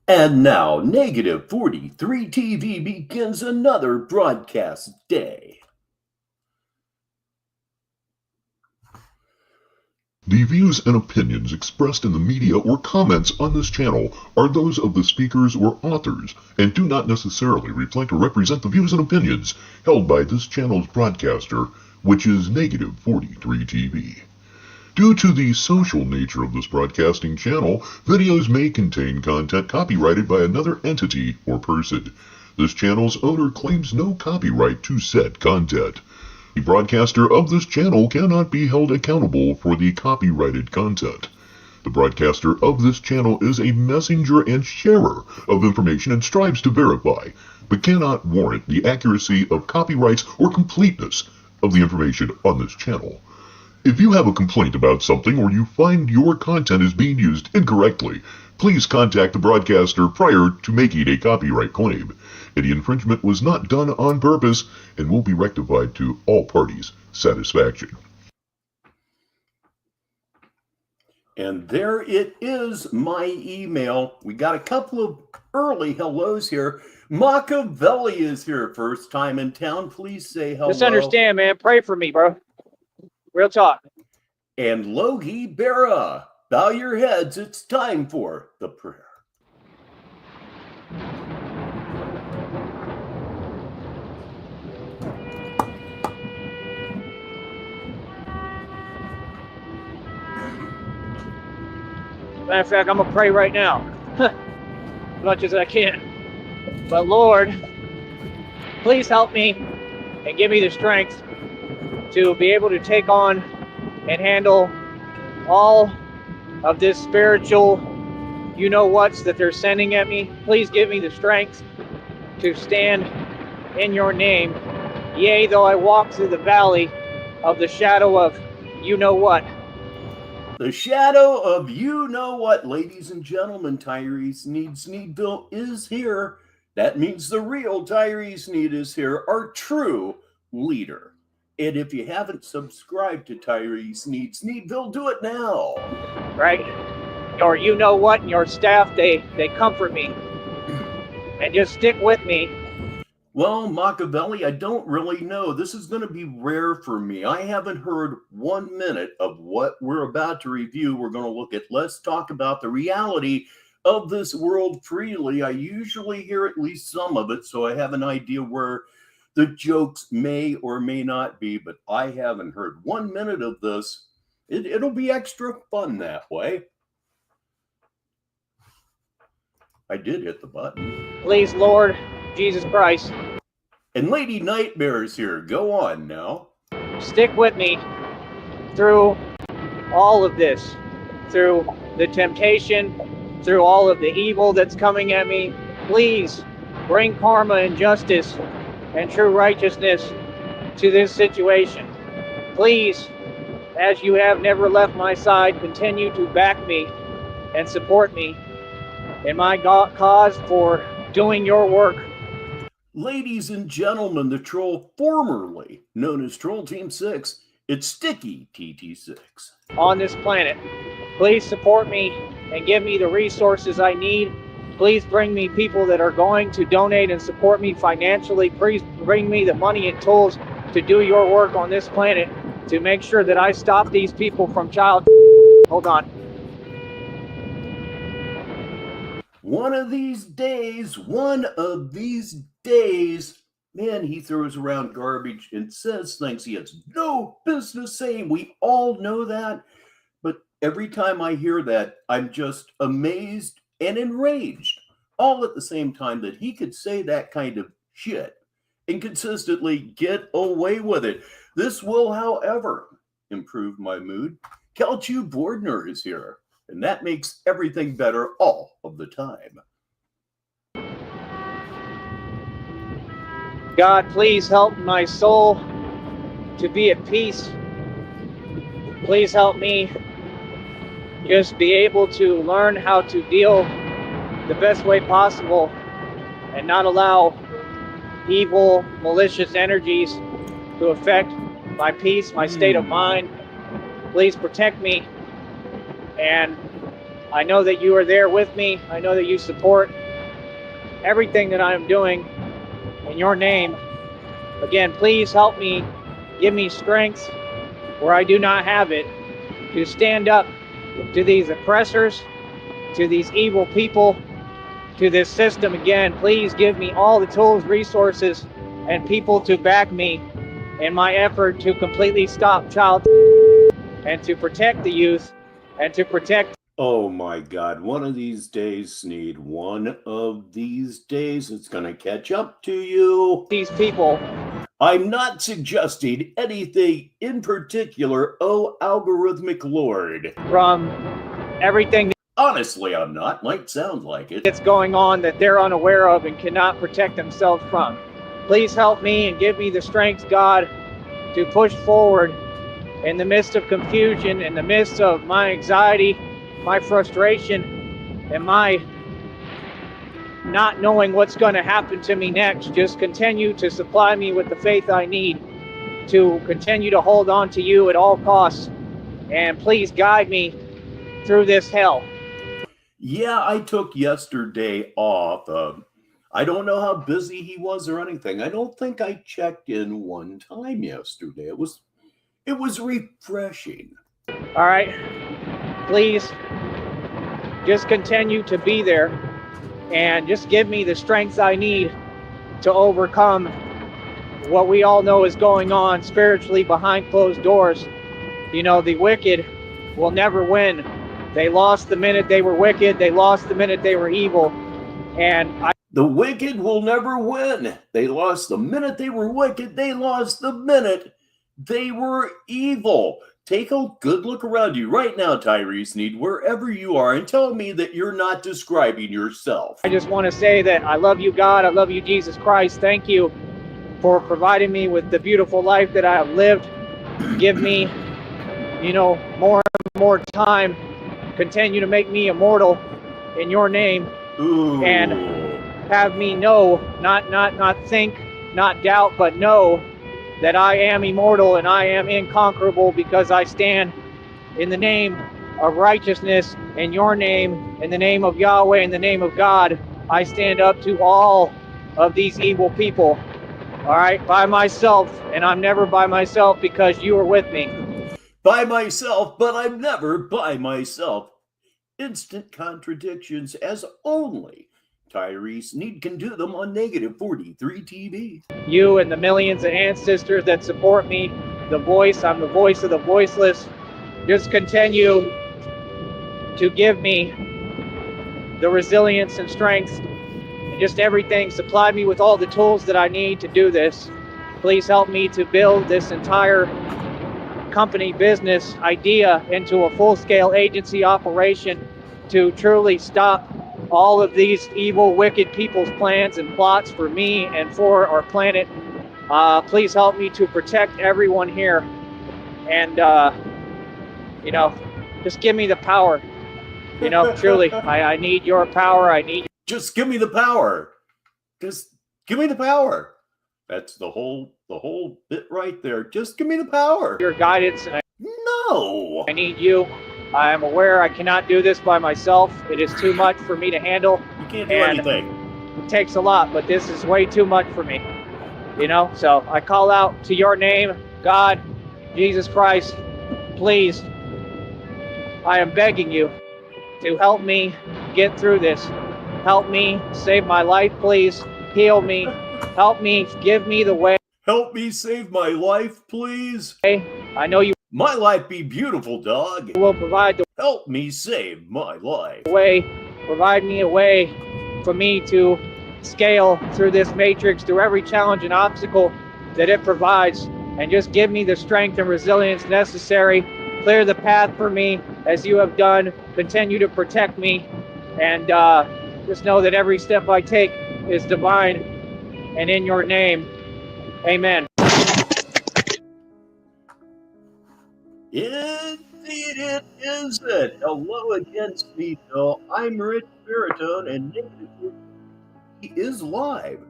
And now, Negative 43 TV begins another broadcast day. The views and opinions expressed in the media or comments on this channel are those of the speakers or authors and do not necessarily reflect or represent the views and opinions held by this channel's broadcaster, which is Negative 43 TV. Due to the social nature of this broadcasting channel, videos may contain content copyrighted by another entity or person. This channel's owner claims no copyright to said content. The broadcaster of this channel cannot be held accountable for the copyrighted content. The broadcaster of this channel is a messenger and sharer of information and strives to verify, but cannot warrant the accuracy of copyrights or completeness of the information on this channel. If you have a complaint about something or you find your content is being used incorrectly, please contact the broadcaster prior to making a copyright claim. Any infringement was not done on purpose and will be rectified to all parties' satisfaction. And there it is, my email. We got a couple of early hellos here. Machiavelli is here, first time in town. Please say hello. Just understand, man. Pray for me, bro. Real talk. And Logie Berra, bow your heads. It's time for the prayer. Matter of fact, I'm going to pray right now. As much as I can. But Lord, please help me and give me the strength to be able to take on and handle all of this spiritual you-know-whats that they're sending at me. Please give me the strength to stand in your name. Yea, though I walk through the valley of the shadow of you-know-what. The shadow of you-know-what, ladies and gentlemen. Tyree Sneed, Sneedville is here. That means the real Tyree Sneed is here, our true leader. And if you haven't subscribed to Tyree Sneed, Sneedville, do it now. Right? Or you-know-what and your staff, they comfort me. And just stick with me. Well, Machiavelli, I don't really know. This is going to be rare for me. I haven't heard 1 minute of what we're about to review. We're going to look at, let's talk about the reality of this world freely. I usually hear at least some of it, so I have an idea where the jokes may or may not be, but I haven't heard 1 minute of this. It'll be extra fun that way. I did hit the button. Please, Lord Jesus Christ. And Lady Nightmare is here. Go on now. Stick with me through all of this, through the temptation, through all of the evil that's coming at me. Please bring karma and justice and true righteousness to this situation. Please, as you have never left my side, continue to back me and support me in my cause for doing your work. Ladies and gentlemen, the troll formerly known as Troll Team 6, it's Sticky TT6. On this planet. Please support me and give me the resources I need. Please bring me people that are going to donate and support me financially. Please bring me the money and tools to do your work on this planet to make sure that I stop these people from child. Hold on. One of these days, man, he throws around garbage and says things he has no business saying. We all know that. But every time I hear that, I'm just amazed and enraged, all at the same time, that he could say that kind of shit and consistently get away with it. This will, however, improve my mood. Kelchu Bordner is here, and that makes everything better all of the time. God, please help my soul to be at peace. Please help me just be able to learn how to deal the best way possible and not allow evil, malicious energies to affect my peace, my state of mind. Please protect me and I know that you are there with me. I know that you support everything that I am doing in your name. Again, please help me, give me strength where I do not have it, to stand up to these oppressors, to these evil people, to this system. Again, please give me all the tools, resources, and people to back me in my effort to completely stop child and to protect the youth and to protect. Oh my God, one of these days, Sneed, one of these days it's going to catch up to you. These people. I'm not suggesting anything in particular, oh algorithmic lord. From everything. Honestly, I'm not. Might sound like it. That's going on that they're unaware of and cannot protect themselves from. Please help me and give me the strength, God, to push forward in the midst of confusion, in the midst of my anxiety, my frustration, and my not knowing what's going to happen to me next. Just continue to supply me with the faith I need to continue to hold on to you at all costs. And please guide me through this hell. Yeah, I took yesterday off. I don't know how busy he was or anything. I don't think I checked in one time yesterday. It was refreshing. All right. Please just continue to be there and just give me the strength I need to overcome what we all know is going on spiritually behind closed doors. You know, the wicked will never win. They lost the minute they were wicked. They lost the minute they were evil. And the wicked will never win. They lost the minute they were wicked. They lost the minute they were evil. Take a good look around you right now, Tyree, Sneed, wherever you are, and tell me that you're not describing yourself. I just want to say that I love you, God. I love you, Jesus Christ. Thank you for providing me with the beautiful life that I have lived. Give me, more and more time. Continue to make me immortal in your name. Ooh. And have me know, not think, not doubt, but know that I am immortal and I am inconquerable because I stand in the name of righteousness, in your name, in the name of Yahweh, in the name of God. I stand up to all of these evil people, all right, by myself, and I'm never by myself because you are with me. By myself, but I'm never by myself. Instant contradictions as only Tyree Sneed can do them on Negative 43 TV. You and the millions of ancestors that support me, the voice, I'm the voice of the voiceless. Just continue to give me the resilience and strength and just everything. Supply me with all the tools that I need to do this. Please help me to build this entire company business idea into a full-scale agency operation to truly stop all of these evil, wicked people's plans and plots for me and for our planet. Please help me to protect everyone here. And, just give me the power. Truly, I need your power. Just give me the power. Just give me the power. That's the whole bit right there. Just give me the power. Your guidance. No. I need you. I am aware I cannot do this by myself. It is too much for me to handle. You can't do anything. It takes a lot, but this is way too much for me. So I call out to your name, God, Jesus Christ, please. I am begging you to help me get through this. Help me save my life, please. Heal me. Help me. Give me the way. Help me save my life, please. I know you. My life be beautiful, dog. Will provide the help me save my life. Way. Provide me a way for me to scale through this matrix, through every challenge and obstacle that it provides, and just give me the strength and resilience necessary. Clear the path for me as you have done. Continue to protect me, and just know that every step I take is divine and in your name. Amen. Indeed it is it. Hello again, Speedo. I'm Richbartone, and Negative 43 is live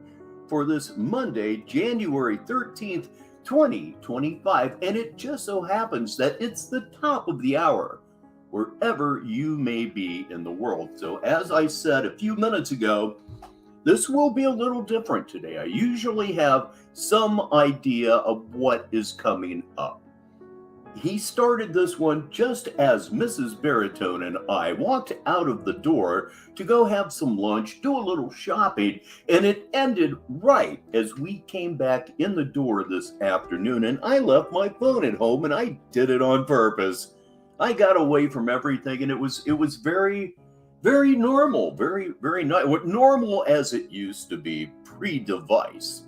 for this Monday, January 13th, 2025, and it just so happens that it's the top of the hour wherever you may be in the world. So, as I said a few minutes ago, this will be a little different today. I usually have some idea of what is coming up. He started this one just as Mrs. Baritone and I walked out of the door to go have some lunch, do a little shopping, and it ended right as we came back in the door this afternoon, and I left my phone at home, and I did it on purpose. I got away from everything, and it was very, very normal, very nice, normal as it used to be pre-device.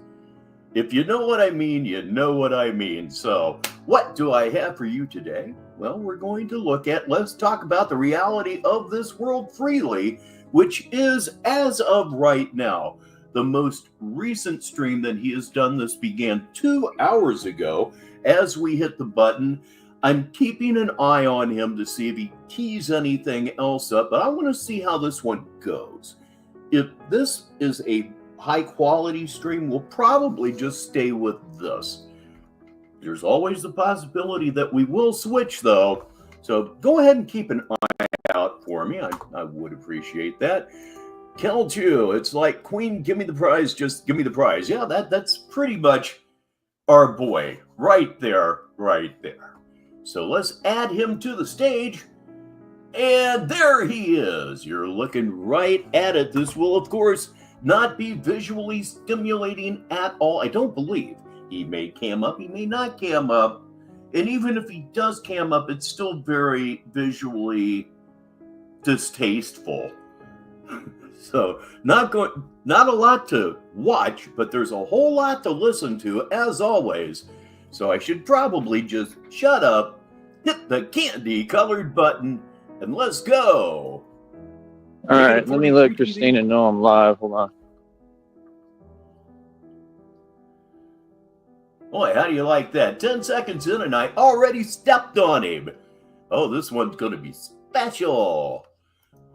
If you know what I mean, you know what I mean. So, what do I have for you today? Well, we're going to let's talk about the reality of this world freely, which is, as of right now, the most recent stream that he has done. This began 2 hours ago. As we hit the button, I'm keeping an eye on him to see if he keys anything else up, but I want to see how this one goes. If this is a high quality stream, we'll probably just stay with this. There's always the possibility that we will switch though, so go ahead and keep an eye out for me. I would appreciate that. Kel2, it's like, Queen, give me the prize, just give me the prize. Yeah, that's pretty much our boy right there. So let's add him to the stage. And there he is. You're looking right at it. This will, of course, not be visually stimulating at all. I don't believe. He may cam up, he may not cam up. And even if he does cam up, it's still very visually distasteful. So not a lot to watch, but there's a whole lot to listen to, as always. So I should probably just shut up, hit the candy-colored button, and let's go. All right, let me let Christina know I'm live. Hold on. Boy, how do you like that? 10 seconds in and I already stepped on him. Oh, this one's going to be special.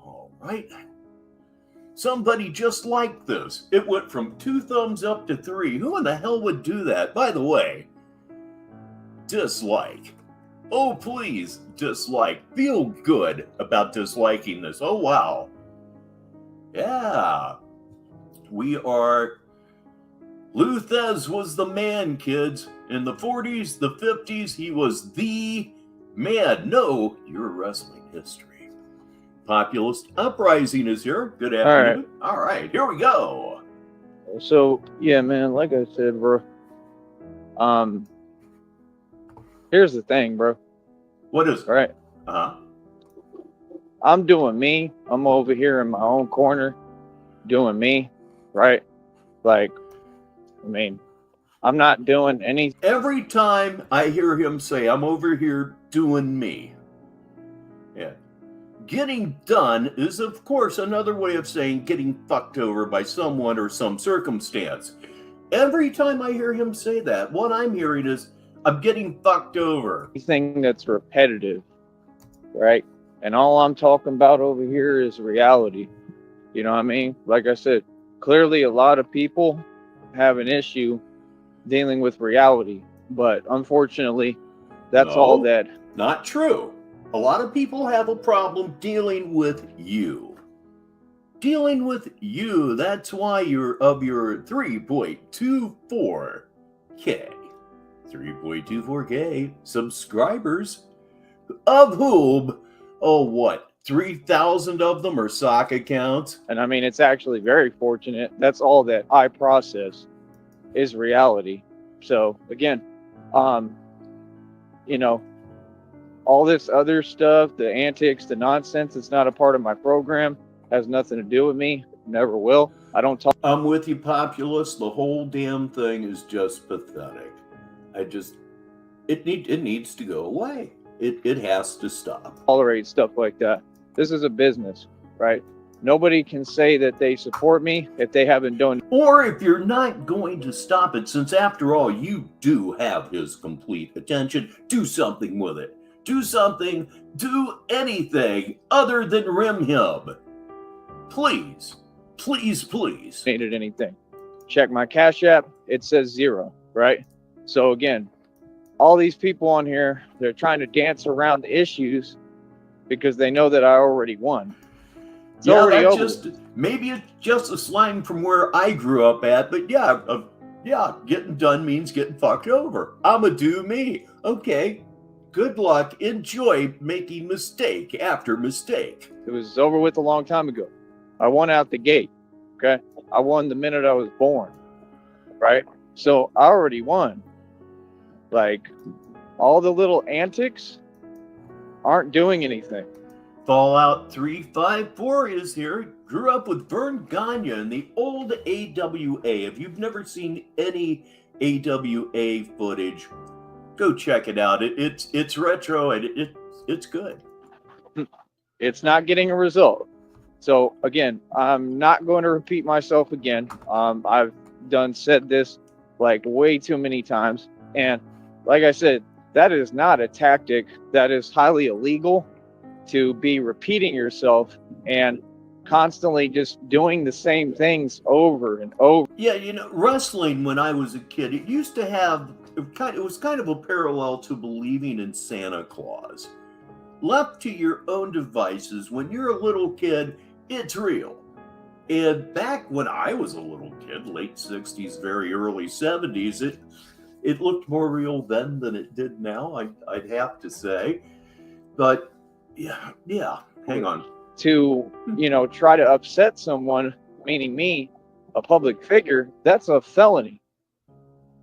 All right. Somebody just liked this. It went from 2 thumbs up to 3. Who in the hell would do that? By the way, dislike. Oh, please, dislike. Feel good about disliking this. Oh, wow. Yeah. We are... Lou Thez was the man, kids. In the 40s, the 50s, he was the man. Know your wrestling history. Populist Uprising is here. Good afternoon. All right, here we go. So, yeah, man, like I said, bro. Here's the thing, bro. What is it? All right. I'm doing me. I'm over here in my own corner doing me, right? Like, I mean, I'm not doing any. Every time I hear him say, I'm over here doing me. Yeah. Getting done is, of course, another way of saying getting fucked over by someone or some circumstance. Every time I hear him say that, what I'm hearing is, I'm getting fucked over. Anything that's repetitive, right? And all I'm talking about over here is reality. You know what I mean? Like I said, clearly a lot of people have an issue dealing with reality, but unfortunately, that's all that. Not true. A lot of people have a problem dealing with you. Dealing with you. That's why you're of your 3.24K. 3.24K subscribers, of whom, 3,000 of them are sock accounts. And I mean, it's actually very fortunate. That's all that I process is reality. So again, you know, all this other stuff, the antics, the nonsense, it's not a part of my program, has nothing to do with me, never will. I don't talk. I'm with you, Populist. The whole damn thing is just pathetic. It needs to go away. It has to stop. Tolerate stuff like that. This is a business, right? Nobody can say that they support me if they haven't done. Or if you're not going to stop it, since after all, you do have his complete attention, do something with it. Do something, do anything other than rim him. Please, please, please. Needed anything. Check my Cash App, it says 0, right? So again, all these people on here, they're trying to dance around the issues because they know that I already won. It's Yeah, already that's over. just maybe it's just a slang from where I grew up at, but yeah, getting done means getting fucked over. I'ma do me. Okay. Good luck. Enjoy making mistake after mistake. It was over with a long time ago. I won out the gate. Okay. I won the minute I was born. Right? So I already won. Like, all the little antics aren't doing anything. Fallout 354 is here. Grew up with Vern Gagne in the old AWA. If you've never seen any AWA footage, go check it out. It's retro and it's good. It's not getting a result. So again, I'm not going to repeat myself again. I've said this like way too many times, and like I said, that is not a tactic. That is highly illegal, to be repeating yourself and constantly just doing the same things over and over. Yeah, wrestling when I was a kid, it used to have it was kind of a parallel to believing in Santa Claus. Left to your own devices, when you're a little kid, it's real. And back when I was a little kid, late 60s, very early 70s, it looked more real then than it did now, I'd have to say. But yeah, hang on. To, try to upset someone, meaning me, a public figure, that's a felony.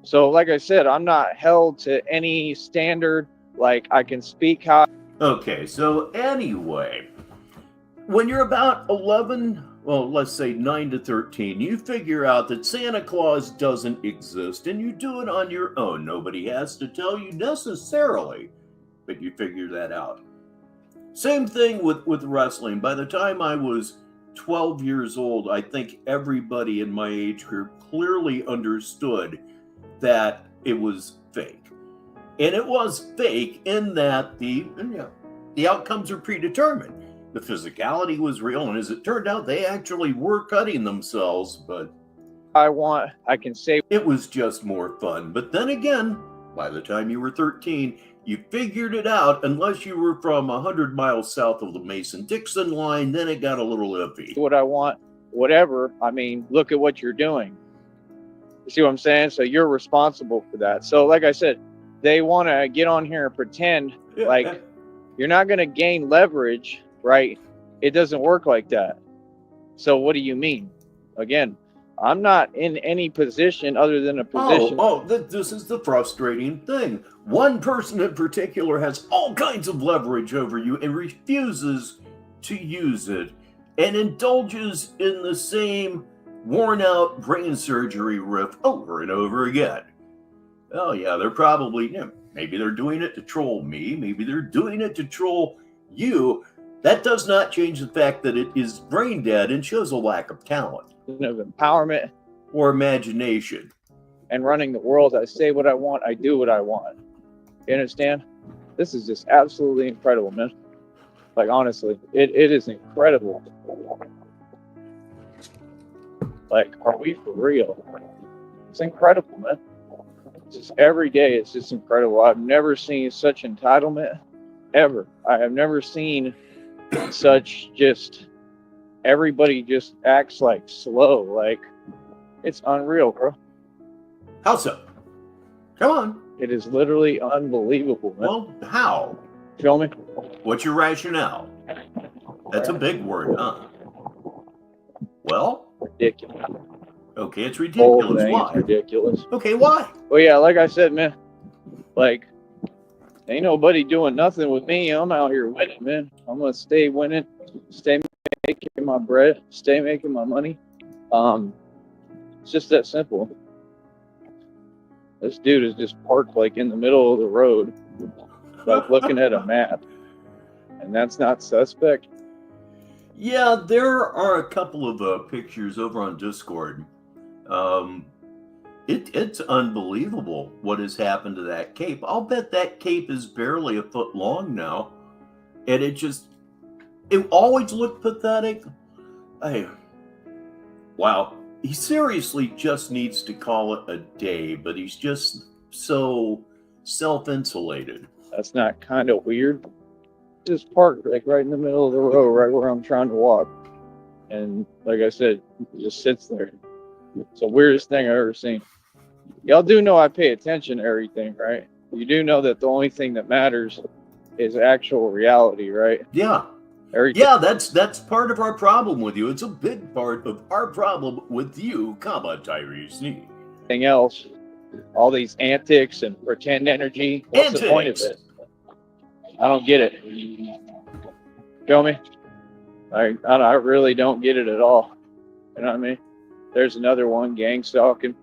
So like I said, I'm not held to any standard. Like, I can speak how. Okay, so anyway, when you're about 11, well, let's say 9 to 13, you figure out that Santa Claus doesn't exist and you do it on your own. Nobody has to tell you necessarily, but you figure that out. Same thing with wrestling. By the time I was 12 years old, I think everybody in my age group clearly understood that it was fake. And it was fake in that the outcomes are predetermined. The physicality was real, and as it turned out, they actually were cutting themselves, but I can say it was just more fun. But then again, by the time you were 13, you figured it out, unless you were from 100 miles south of the Mason-Dixon line, then it got a little iffy. what I want, whatever. I mean, look at what you're doing. You see what I'm saying? So you're responsible for that. So like I said, they want to get on here and pretend like you're not going to gain leverage, right? It doesn't work like that. So what do you mean? Again, I'm not in any position other than a position. This is the frustrating thing. One person in particular has all kinds of leverage over you and refuses to use it, and indulges in the same worn-out brain surgery riff over and over again. Oh yeah, they're probably, maybe they're doing it to troll me, maybe they're doing it to troll you. That does not change the fact that it is brain dead and shows a lack of talent. Of empowerment or imagination. And running the world. I say what I want, I do what I want. You understand? This is just absolutely incredible, man. Like, honestly, it is incredible. Like, are we for real? It's incredible, man. Just every day, it's just incredible. I've never seen such entitlement, ever. I have never seen such just, everybody just acts like slow. Like, it's unreal, bro. How so? Come on. It is literally unbelievable, man. Well, how? Feel me? What's your rationale? That's a big word, huh? Well? Ridiculous. Okay, it's ridiculous. Why? It's ridiculous. Okay, why? Well, yeah, like I said, man, like, ain't nobody doing nothing with me. I'm out here winning, man. I'm going to stay winning, stay making my bread, stay making my money. It's just that simple. This dude is just parked like in the middle of the road, like looking at a map, and that's not suspect. Yeah, there are a couple of pictures over on Discord. It's unbelievable what has happened to that cape. I'll bet that cape is barely a foot long now, and it always looked pathetic. Wow. He seriously just needs to call it a day, but he's just so self-insulated. That's not kind of weird just parked like right in the middle of the road, right where I'm trying to walk. And like I said, it just sits there. It's the weirdest thing I've ever seen. Y'all do know I pay attention to everything, right? You do know that the only thing that matters is actual reality, right? Yeah. Everything Yeah, that's part of our problem with you. It's a big part of our problem with you, Tyree Sneed. else, all these antics and pretend energy, what's the point of Antics. it? I don't get it. Feel me? I really don't get it at all. You know what I mean? There's another one, gang stalking.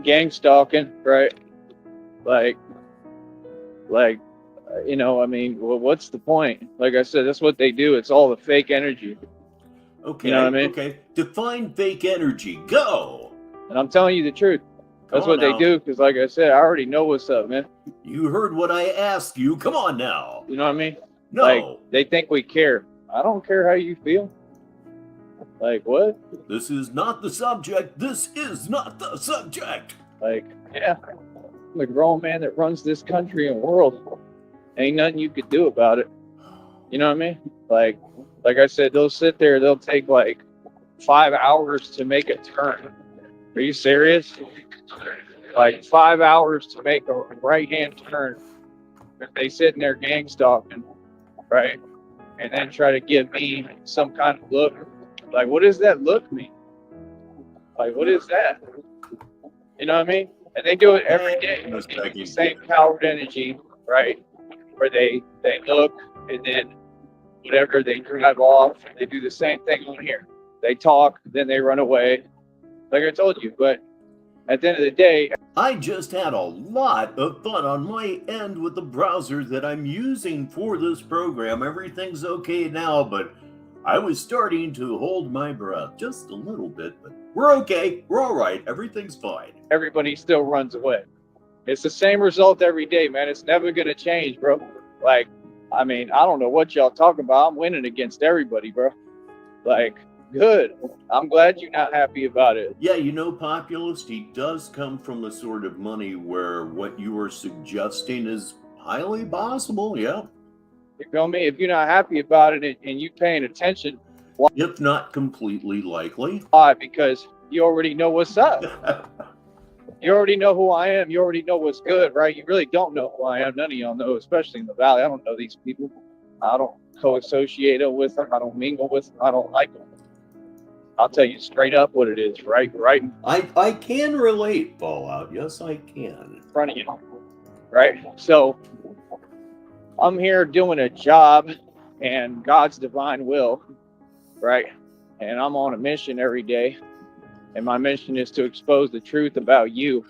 Gang stalking, right? Like, you know, I mean, well, what's the point? Like I said, that's what they do. It's all the fake energy. Okay, You know what I mean? okay. Define fake energy. Go. And I'm telling you the truth. That's what they do, because like I said, I already know what's up, man. You heard what I asked you. Come on now. You know what I mean? No. Like, they think we care. I don't care how you feel. Like, what? This is not the subject. This is not the subject. Like, yeah. I'm a grown man that runs this country and world. Ain't nothing you could do about it. You know what I mean? Like I said, they'll sit there, they'll take like 5 hours to make a turn. Are you serious? Like 5 hours to make a right-hand turn. If they sit in there gang stalking, right? And then try to give me some kind of look. Like, what does that look mean? Like, what is that? You know what I mean? And they do it every day. It's the same coward energy, right? Where they look and then whatever, they drive off. They do the same thing on here. They talk, then they run away. Like I told you, but at the end of the day, I just had a lot of fun on my end with the browser that I'm using for this program. Everything's okay now, but I was starting to hold my breath just a little bit, but we're okay. We're all right. Everything's fine. Everybody still runs away. It's the same result every day, man. It's never going to change, bro. Like, I mean, I don't know what y'all talking about. I'm winning against everybody, bro. Like, good. I'm glad you're not happy about it. Yeah, you know, Populist, he does come from the sort of money where what you are suggesting is highly possible, yeah. You feel me? If you're not happy about it and you paying attention, why? If not completely likely. Why? Because you already know what's up. You already know who I am. You already know what's good, right? You really don't know who I am. None of y'all know, especially in the Valley. I don't know these people. I don't co-associate with them. I don't mingle with them. I don't like them. I'll tell you straight up what it is, right I can relate, Fallout. Yes, I can. in front of you, right? So I'm here doing a job and God's divine will, right? And I'm on a mission every day. And my mission is to expose the truth about you,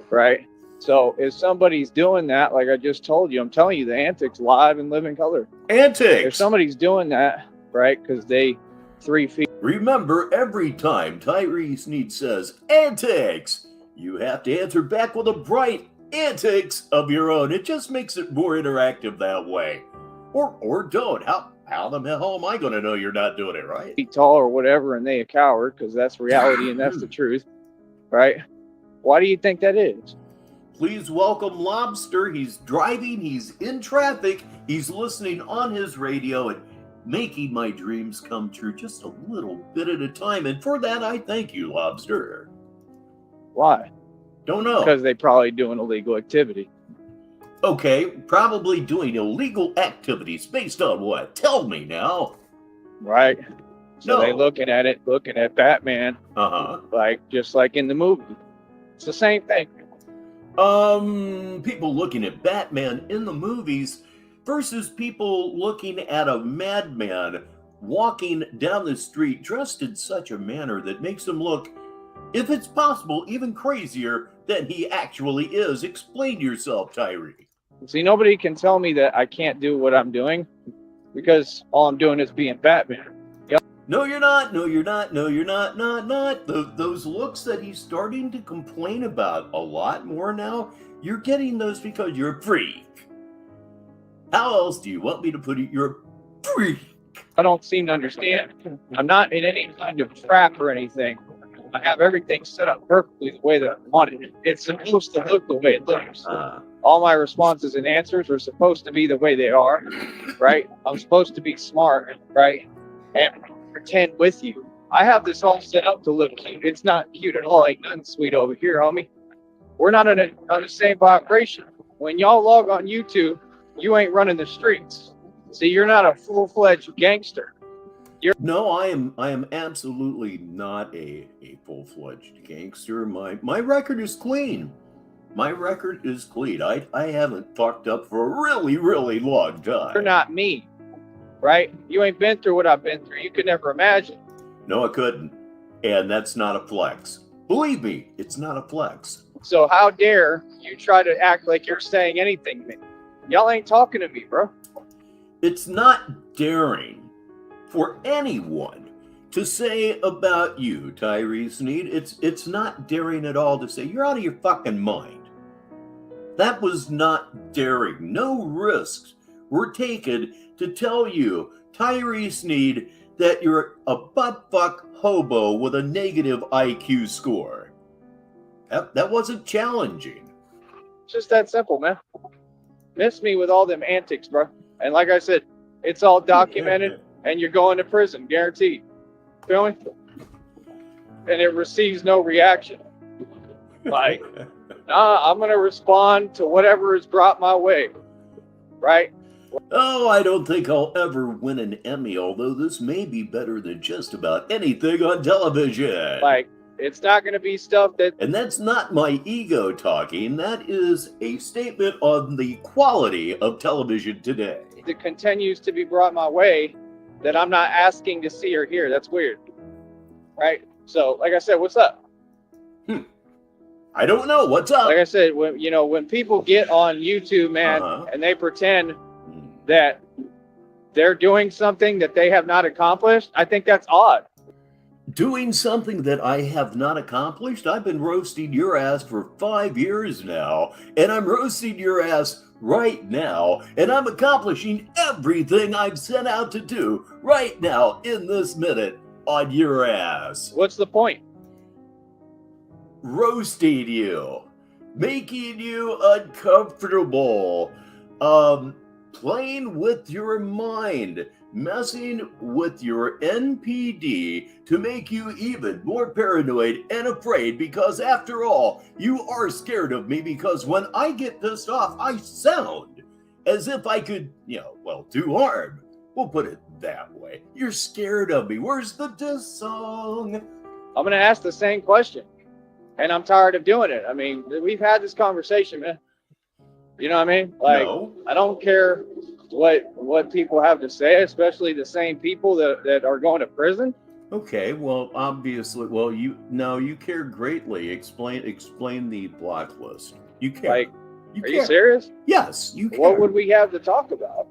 right? So if somebody's doing that, like I just told you, I'm telling you the antics live and live in color. Antics! If somebody's doing that, right, because they 3 feet. Remember, every time Tyree Sneed says antics, you have to answer back with a bright antics of your own. It just makes it more interactive that way. Or don't. How the hell am I going to know you're not doing it right? Feet tall or whatever, and they a coward, because that's reality and that's the truth, right? Why do you think that is? Please welcome Lobster. He's driving, he's in traffic, he's listening on his radio and making my dreams come true just a little bit at a time. And for that, I thank you, Lobster. Why? Don't know. Because they probably doing illegal activity. Okay, probably doing illegal activities based on what? Tell me now. Right? So No. they looking at Batman, Uh-huh. like just like in the movie. It's the same thing. People looking at Batman in the movies versus people looking at a madman walking down the street dressed in such a manner that makes him look, if it's possible, even crazier than he actually is. Explain yourself, Tyree. See, nobody can tell me that I can't do what I'm doing because all I'm doing is being Batman. No, you're not. No, you're not. No, you're not. Not. Those looks that he's starting to complain about a lot more now, you're getting those because you're a freak. How else do you want me to put it? You're a freak. I don't seem to understand. I'm not in any kind of trap or anything. I have everything set up perfectly the way that I want it. It's supposed to look the way it looks. All my responses and answers are supposed to be the way they are, right? I'm supposed to be smart, right? And pretend with you. I have this all set up to look cute. It's not cute at all. Ain't nothing sweet over here, homie. We're not on the same vibration. When y'all log on YouTube, you ain't running the streets. See, you're not a full-fledged gangster. No, I am absolutely not a full-fledged gangster. My record is clean. My record is clean. I haven't fucked up for a really, really long time. You're not me, right? You ain't been through what I've been through. You could never imagine. No, I couldn't. And that's not a flex. Believe me, it's not a flex. So how dare you try to act like you're saying anything to me? Y'all ain't talking to me, bro. It's not daring for anyone to say about you, Tyree Sneed. It's not daring at all to say you're out of your fucking mind. That was not daring. No risks were taken to tell you, Tyree Sneed, that you're a butt-fuck hobo with a negative IQ score. That wasn't challenging. It's just that simple, man. Miss me with all them antics, bro. And like I said, it's all documented, and you're going to prison, guaranteed. Feel me? And it receives no reaction. Like, I'm going to respond to whatever is brought my way, right? Oh, I don't think I'll ever win an Emmy, although this may be better than just about anything on television. Like, it's not going to be stuff that... And that's not my ego talking. That is a statement on the quality of television today. That continues to be brought my way that I'm not asking to see or hear. That's weird, right? So, like I said, what's up? I don't know. What's up? Like I said, when people get on YouTube, man, and they pretend that they're doing something that they have not accomplished, I think that's odd. Doing something that I have not accomplished? I've been roasting your ass for 5 years now, and I'm roasting your ass right now, and I'm accomplishing everything I've set out to do right now in this minute on your ass. What's the point? Roasting you, making you uncomfortable, playing with your mind, messing with your NPD to make you even more paranoid and afraid, because after all, you are scared of me, because when I get pissed off, I sound as if I could, do harm. We'll put it that way. You're scared of me. Where's the diss song? I'm going to ask the same question, and I'm tired of doing it. I mean, we've had this conversation, man. You know what I mean? Like, no. I don't care what people have to say, especially the same people that are going to prison. Okay, well, obviously, you care greatly. Explain the block list. You care. Like, you serious? Yes, you care. What would we have to talk about?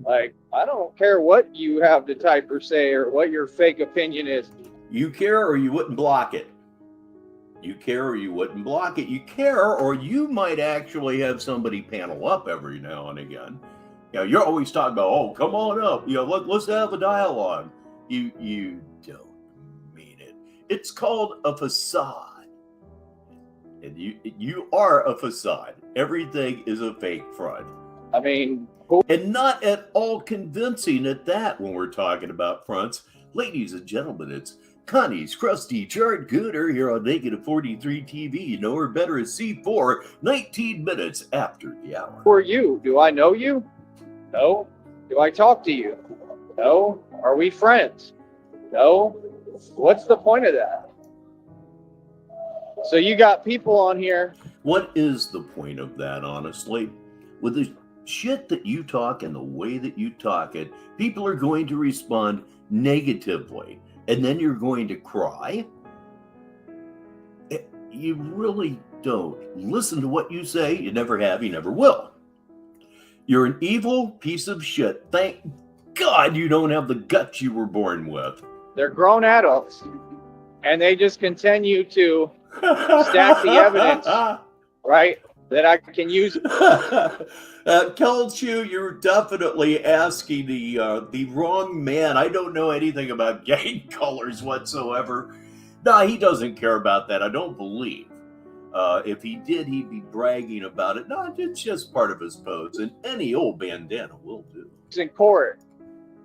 Like, I don't care what you have to type or say or what your fake opinion is. You care, or you wouldn't block it. You care, or you wouldn't block it. You care, or you might actually have somebody panel up every now and again. You're always talking about, oh, come on up. Let's have a dialogue. You don't mean it. It's called a facade. And you are a facade. Everything is a fake front. I mean... And not at all convincing at that when we're talking about fronts. Ladies and gentlemen, it's Connie's Crusty Chart Gooder here on Negative 43 TV. You know her better as C4, 19 minutes after the hour. Who are you? Do I know you? No. Do I talk to you? No. Are we friends? No. What's the point of that? So you got people on here. What is the point of that, honestly? With the shit that you talk and the way that you talk it, people are going to respond negatively. And then you're going to cry? You really don't listen to what you say. You never have, you never will. You're an evil piece of shit. Thank God you don't have the guts you were born with. They're grown adults, and they just continue to stack the evidence, right, that I can use. Kelchu, you're definitely asking the wrong man. I don't know anything about gang colors whatsoever. Nah, he doesn't care about that. I don't believe. If he did, he'd be bragging about it. No, it's just part of his pose, and any old bandana will do. It's in court,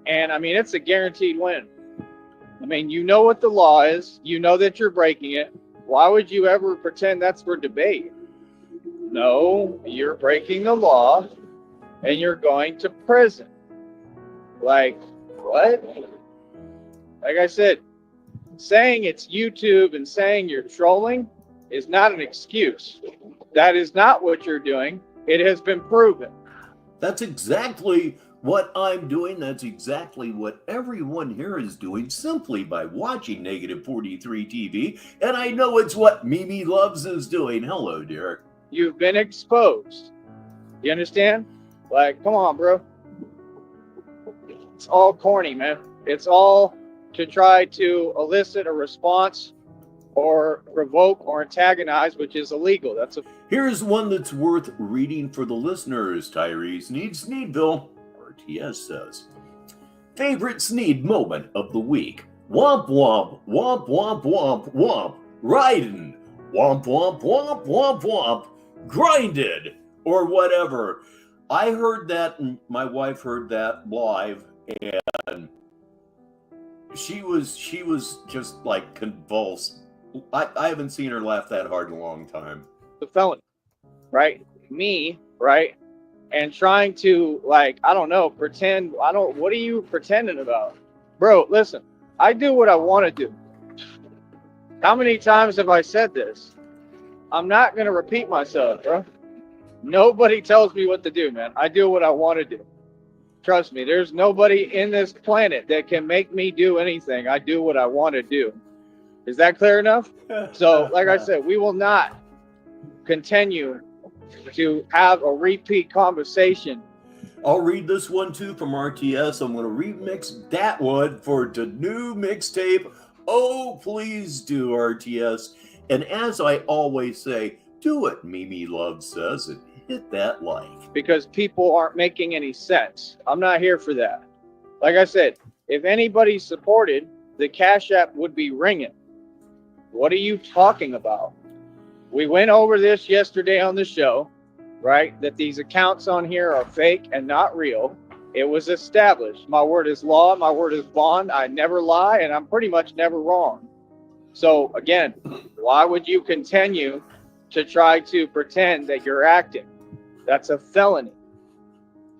and I mean, it's a guaranteed win. I mean, you know what the law is. You know that you're breaking it. Why would you ever pretend that's for debate? No, you're breaking the law, and you're going to prison. Like, what? Like I said, saying it's YouTube and saying you're trolling is not an excuse. That is not what you're doing. It has been proven. That's exactly what I'm doing. That's exactly what everyone here is doing simply by watching Negative 43 TV. And I know it's what Mimi Loves is doing. Hello, Derek. You've been exposed. You understand? Like, come on, bro. It's all corny, man. It's all to try to elicit a response or provoke or antagonize, which is illegal. That's a Here's one that's worth reading for the listeners. Tyree Sneed, Sneedville, RTS says. Favorite Sneed moment of the week. Womp womp, womp womp womp womp. Riding. Womp womp womp womp womp. Grinded. Or whatever. I heard that, and my wife heard that live, and she was just like convulsed. I haven't seen her laugh that hard in a long time. the felony, right? Me, right? And trying to, like, I don't know, pretend. What are you pretending about? Bro, listen, I do what I want to do. How many times have I said this? I'm not going to repeat myself, bro. Nobody tells me what to do, man. I do what I want to do. Trust me, there's nobody in this planet that can make me do anything. I do what I want to do. Is that clear enough? So, like I said, we will not continue to have a repeat conversation. I'll read this one too from RTS. I'm going to remix that one for the new mixtape. Oh, please do, RTS. And as I always say, do what Mimi Love says and hit that like. Because people aren't making any sense. I'm not here for that. Like I said, if anybody supported, the Cash App would be ringing. What are you talking about? We went over this yesterday on the show, right? That these accounts on here are fake and not real. It was established. My word is law. My word is bond. I never lie, and I'm pretty much never wrong. So again, why would you continue to try to pretend that you're acting? That's a felony.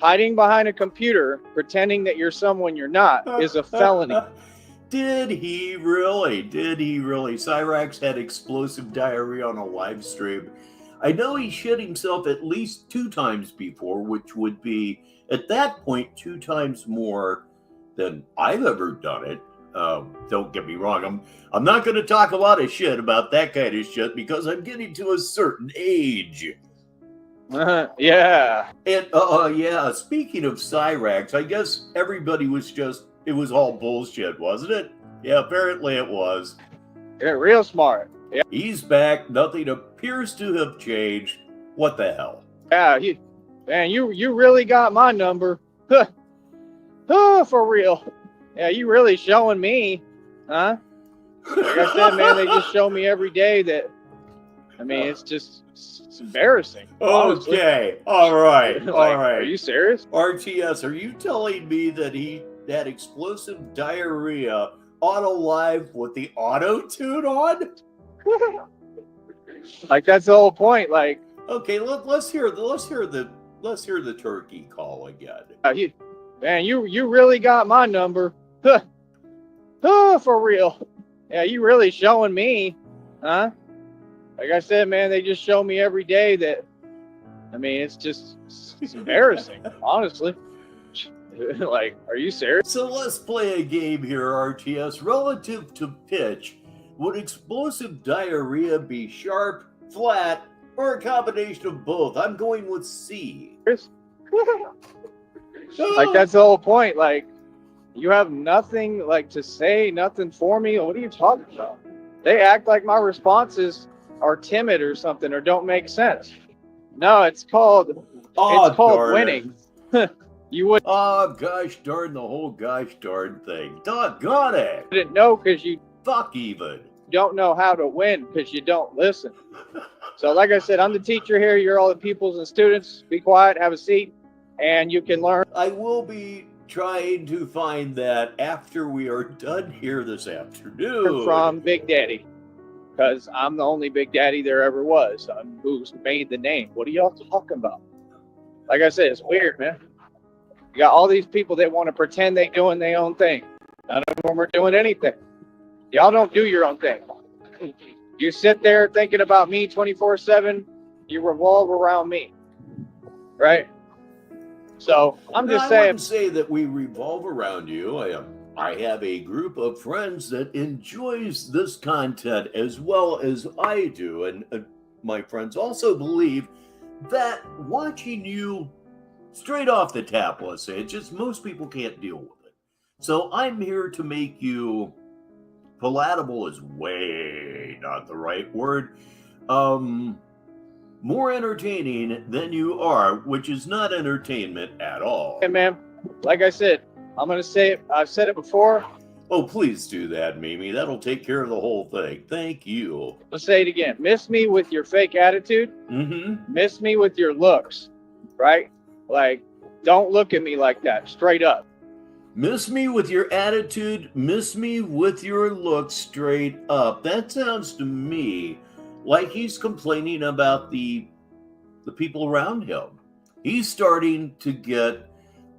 Hiding behind a computer, pretending that you're someone you're not, is a felony. Did he really? Did he really? Cyrax had explosive diarrhea on a live stream. I know he shit himself at least 2 times before, which would be, at that point, 2 times more than I've ever done it. Don't get me wrong. I'm not going to talk a lot of shit about that kind of shit because I'm getting to a certain age. Yeah. And yeah, speaking of Cyrax, I guess everybody was just, it was all bullshit, wasn't it? Yeah, apparently it was. You're real smart. Yeah. He's back. Nothing appears to have changed. What the hell? Yeah, you really got my number. For real. Yeah, you really showing me, huh? Like I said, man, they just show me every day that, I mean, it's embarrassing. Honestly. Okay. All right. Like, All right. Are you serious? RTS, are you telling me that he had explosive diarrhea on a live with the auto tune on? Like, that's the whole point. Like, okay, let's hear the turkey call again. You really got my number. For real. Yeah, you really showing me, huh? Like I said, man, they just show me every day that, I mean, it's embarrassing, honestly. Like, are you serious? So let's play a game here, RTS. Relative to pitch, would explosive diarrhea be sharp, flat, or a combination of both? I'm going with C. Like, that's the whole point. Like, you have nothing, like, to say, nothing for me. What are you talking about? They act like my responses are timid or something or don't make sense. No, it's called winning. You would. Oh, gosh darn the whole gosh darn thing. Doggone it. Didn't know because you. Fuck even. don't know how to win because you don't listen. So like I said, I'm the teacher here. You're all the pupils and students. Be quiet, have a seat, and you can learn. I will be trying to find that after we are done here this afternoon. From Big Daddy, because I'm the only Big Daddy there ever was. Who's made the name. What are y'all talking about? Like I said, it's weird, man. You got all these people that want to pretend they doing their own thing. None of them are doing anything. Y'all don't do your own thing. You sit there thinking about me 24/7. You revolve around me, right? So I'm just saying. I wouldn't say that we revolve around you. I have a group of friends that enjoys this content as well as I do, and my friends also believe that watching you straight off the tap, let's say, it's just most people can't deal with it. So I'm here to make you palatable is way not the right word. More entertaining than you are, which is not entertainment at all. Hey, man, like I said, I'm going to say it. I've said it before. Oh, please do that, Mimi. That'll take care of the whole thing. Thank you. Let's say it again. Miss me with your fake attitude. Mm-hmm. Miss me with your looks, right? Like, don't look at me like that, straight up. Miss me with your attitude, miss me with your looks, straight up. That sounds to me like he's complaining about the people around him. He's starting to get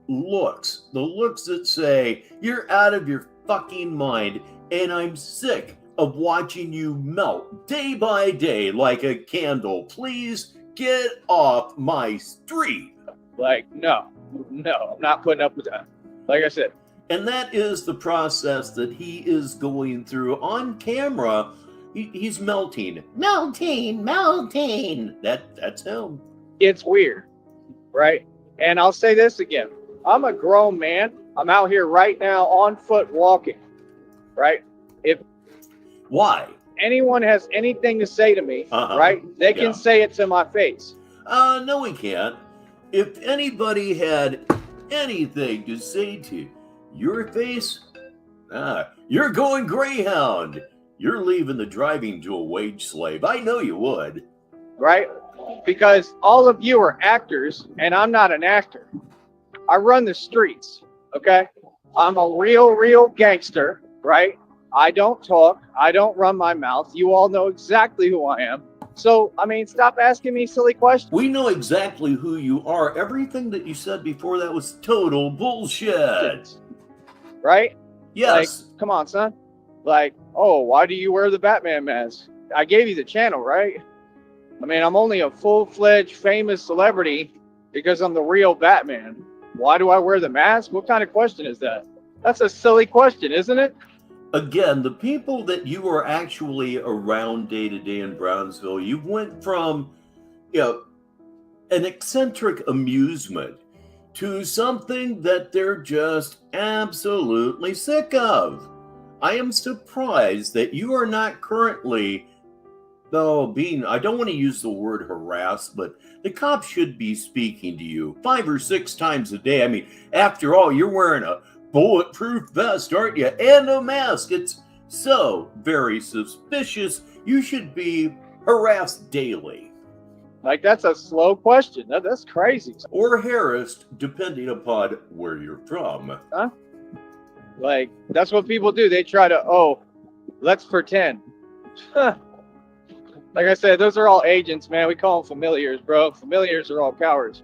looks. The looks that say, you're out of your fucking mind, and I'm sick of watching you melt day by day like a candle. Please get off my street. Like, no, I'm not putting up with that. Like I said. And that is the process that he is going through on camera. He's melting. That's him. It's weird, right? And I'll say this again. I'm a grown man. I'm out here right now on foot walking, right? If Why? anyone has anything to say to me, right, they can say it to my face. No, we can't. If anybody had anything to say to your face, you're going Greyhound. You're leaving the driving to a wage slave. I know you would. Right? Because all of you are actors, and I'm not an actor. I run the streets, okay? I'm a real gangster, right? I don't talk. I don't run my mouth. You all know exactly who I am. So, I mean, stop asking me silly questions. We know exactly who you are. Everything that you said before that was total bullshit. Right? Yes. Like, come on, son. Like, oh, why do you wear the Batman mask? I gave you the channel, right? I mean, I'm only a full-fledged famous celebrity because I'm the real Batman. Why do I wear the mask? What kind of question is that? That's a silly question, isn't it? Again, the people that you are actually around day to day in Brownsville, you went from, an eccentric amusement to something that they're just absolutely sick of. I am surprised that you are not currently, I don't want to use the word harassed, but the cops should be speaking to you 5 or 6 times a day. I mean, after all, you're wearing a bulletproof vest, aren't you? And a mask. It's so very suspicious. You should be harassed daily. Like, that's a slow question. That's crazy. Or harassed, depending upon where you're from. Huh? Like, that's what people do. They try to, let's pretend. Like I said, those are all agents, man. We call them familiars, bro. Familiars are all cowards.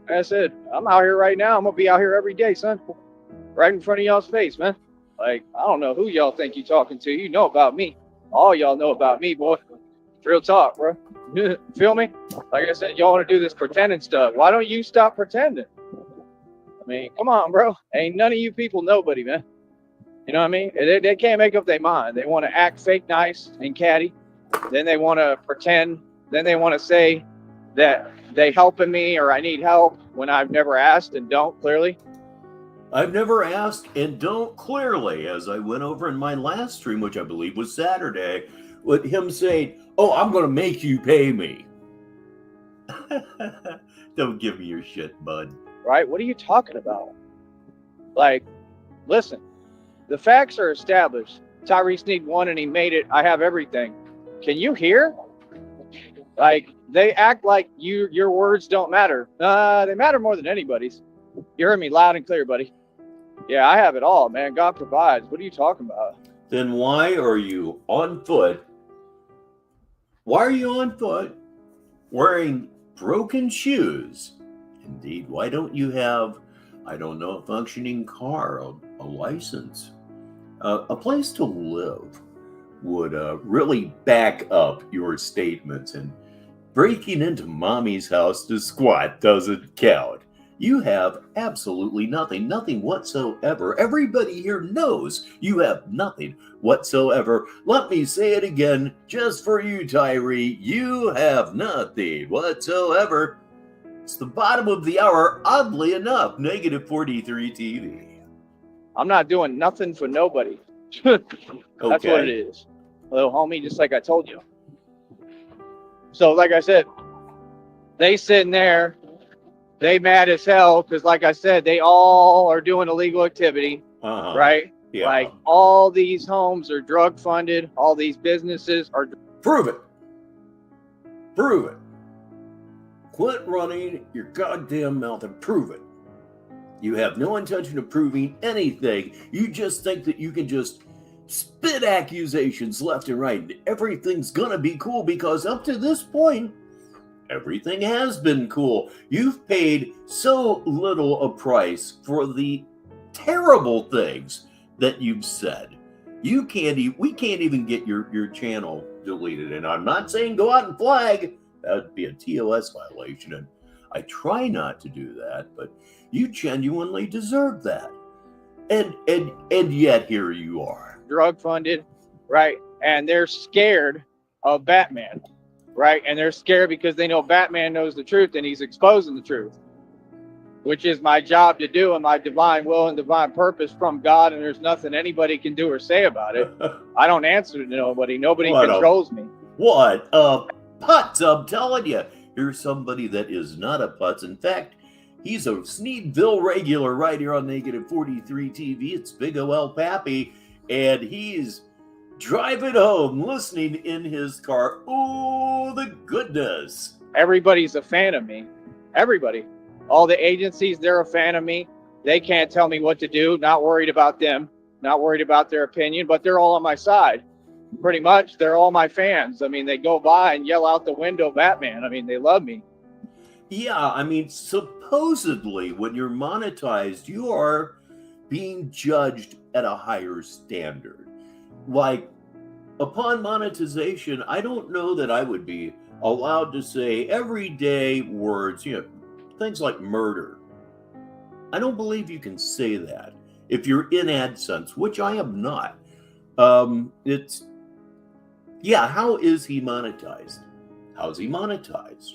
Like I said, I'm out here right now. I'm going to be out here every day, son. Right in front of y'all's face, man. Like, I don't know who y'all think you talking to. You know about me. All y'all know about me, boy. Real talk, bro. Feel me? Like I said, y'all want to do this pretending stuff. Why don't you stop pretending? I mean, come on, bro. Ain't none of you people nobody, man. You know what I mean? They can't make up their mind. They want to act fake nice and catty. Then they want to pretend. Then they want to say that they helping me or I need help when I've never asked and don't, clearly. I've never asked and don't, clearly, as I went over in my last stream, which I believe was Saturday, with him saying, I'm going to make you pay me. Don't give me your shit, bud. Right? What are you talking about? Like, listen, the facts are established Tyree Sneed won and he made it. I have everything. Can you hear? Like, they act like your words don't matter. They matter more than anybody's. You heard me loud and clear, buddy. Yeah, I have it all, man. God provides. What are you talking about? Then why are you on foot? Why are you on foot wearing broken shoes? Indeed, why don't you have, I don't know, a functioning car, a license, a place to live would really back up your statements, and breaking into mommy's house to squat doesn't count. You have absolutely nothing whatsoever. Everybody here knows you have nothing whatsoever. Let me say it again, just for you, Tyree. You have nothing whatsoever. It's the bottom of the hour, oddly enough, negative 43 TV. I'm not doing nothing for nobody. That's what it is. Little homie, just like I told you. So, like I said, they sitting there, they mad as hell because, like I said, they all are doing illegal activity, right? Yeah. Like, all these homes are drug funded, all these businesses are. Prove it. Prove it. Quit running your goddamn mouth and prove it. You have no intention of proving anything. You just think that you can just spit accusations left and right, and everything's gonna be cool because up to this point, everything has been cool. You've paid so little a price for the terrible things that you've said. We can't even get your channel deleted. And I'm not saying go out and flag. That would be a TOS violation. And I try not to do that, but you genuinely deserve that. And yet here you are. Drug funded, right? And they're scared of Batman, right? And they're scared because they know Batman knows the truth and he's exposing the truth, which is my job to do and my divine will and divine purpose from God. And there's nothing anybody can do or say about it. I don't answer to nobody. Nobody controls me. What a putz, I'm telling you. Here's somebody that is not a putz. In fact, he's a Sneedville regular right here on negative 43 TV. It's Big O.L. Pappy. And he's driving home, listening in his car. Oh, the goodness. Everybody's a fan of me. Everybody. All the agencies, they're a fan of me. They can't tell me what to do. Not worried about them. Not worried about their opinion. But they're all on my side. Pretty much, they're all my fans. I mean, they go by and yell out the window, Batman. I mean, they love me. Yeah, I mean, supposedly, when you're monetized, you are being judged at a higher standard. Like, upon monetization, I don't know that I would be allowed to say everyday words, things like murder. I don't believe you can say that if you're in AdSense, which I am not. How is he monetized? How's he monetized?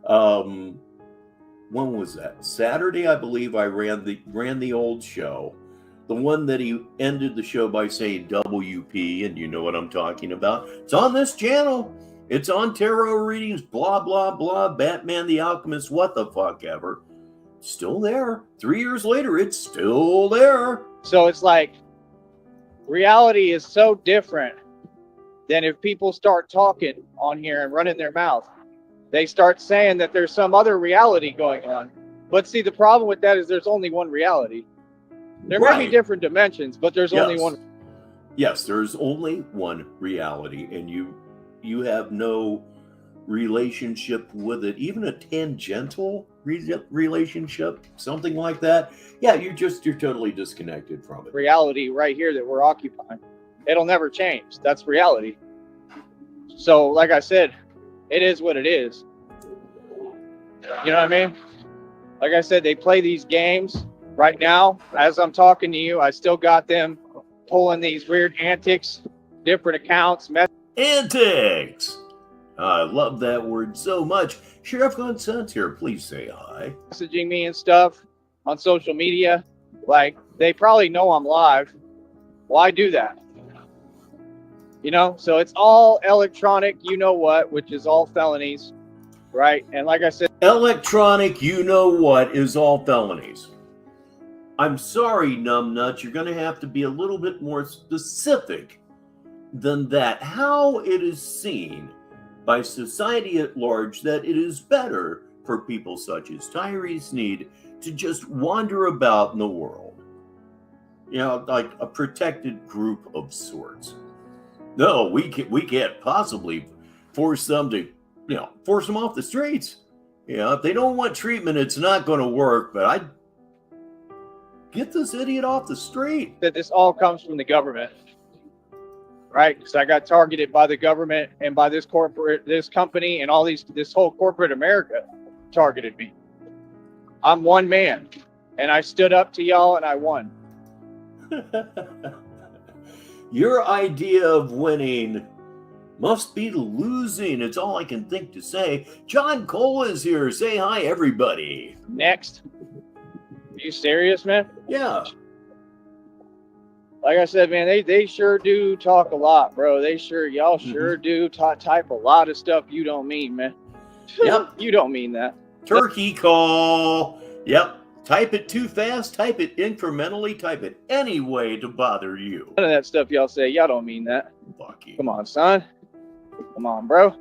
When was that? Saturday, I believe I ran the old show. The one that he ended the show by saying WP, and you know what I'm talking about. It's on this channel. It's on tarot readings, blah, blah, blah, Batman the Alchemist, what the fuck ever. Still there. 3 years later, it's still there. So it's like, reality is so different than if people start talking on here and running their mouth. They start saying that there's some other reality going on. But see, the problem with that is there's only one reality. There may be different dimensions, but there's only one. Yes, there's only one reality, and you have no relationship with it, even a tangential relationship, something like that. Yeah, you're totally disconnected from it. Reality right here that we're occupying. It'll never change. That's reality. So, like I said, it is what it is. You know what I mean? Like I said, they play these games. Right now, as I'm talking to you, I still got them pulling these weird antics, different accounts. Antics! I love that word so much. Sheriff Consent here, please say hi. Messaging me and stuff on social media. Like, they probably know I'm live. Why do that? So it's all electronic, you know what, which is all felonies, right? And like I said, electronic, you know what, is all felonies. I'm sorry, numbnuts, you're going to have to be a little bit more specific than that how it is seen by society at large that it is better for people such as Tyree Sneed to just wander about in the world. You know, like a protected group of sorts. No, we can't possibly force them to, force them off the streets. If they don't want treatment, it's not going to work. But I'd get this idiot off the street. That this all comes from the government, right? Because I got targeted by the government and by this company, and this whole corporate America targeted me. I'm one man, and I stood up to y'all, and I won. Your idea of winning must be losing. It's all I can think to say. John Cole is here. Say hi, everybody. Next. Are you serious, man? Yeah. Like I said, man, they sure do talk a lot, bro. Y'all sure do type a lot of stuff you don't mean, man. Yep. You don't mean that. Turkey call. Yep. Type it too fast, type it incrementally, type it any way to bother you. None of that stuff y'all say, y'all don't mean that. Lucky. Come on, son. Come on, bro.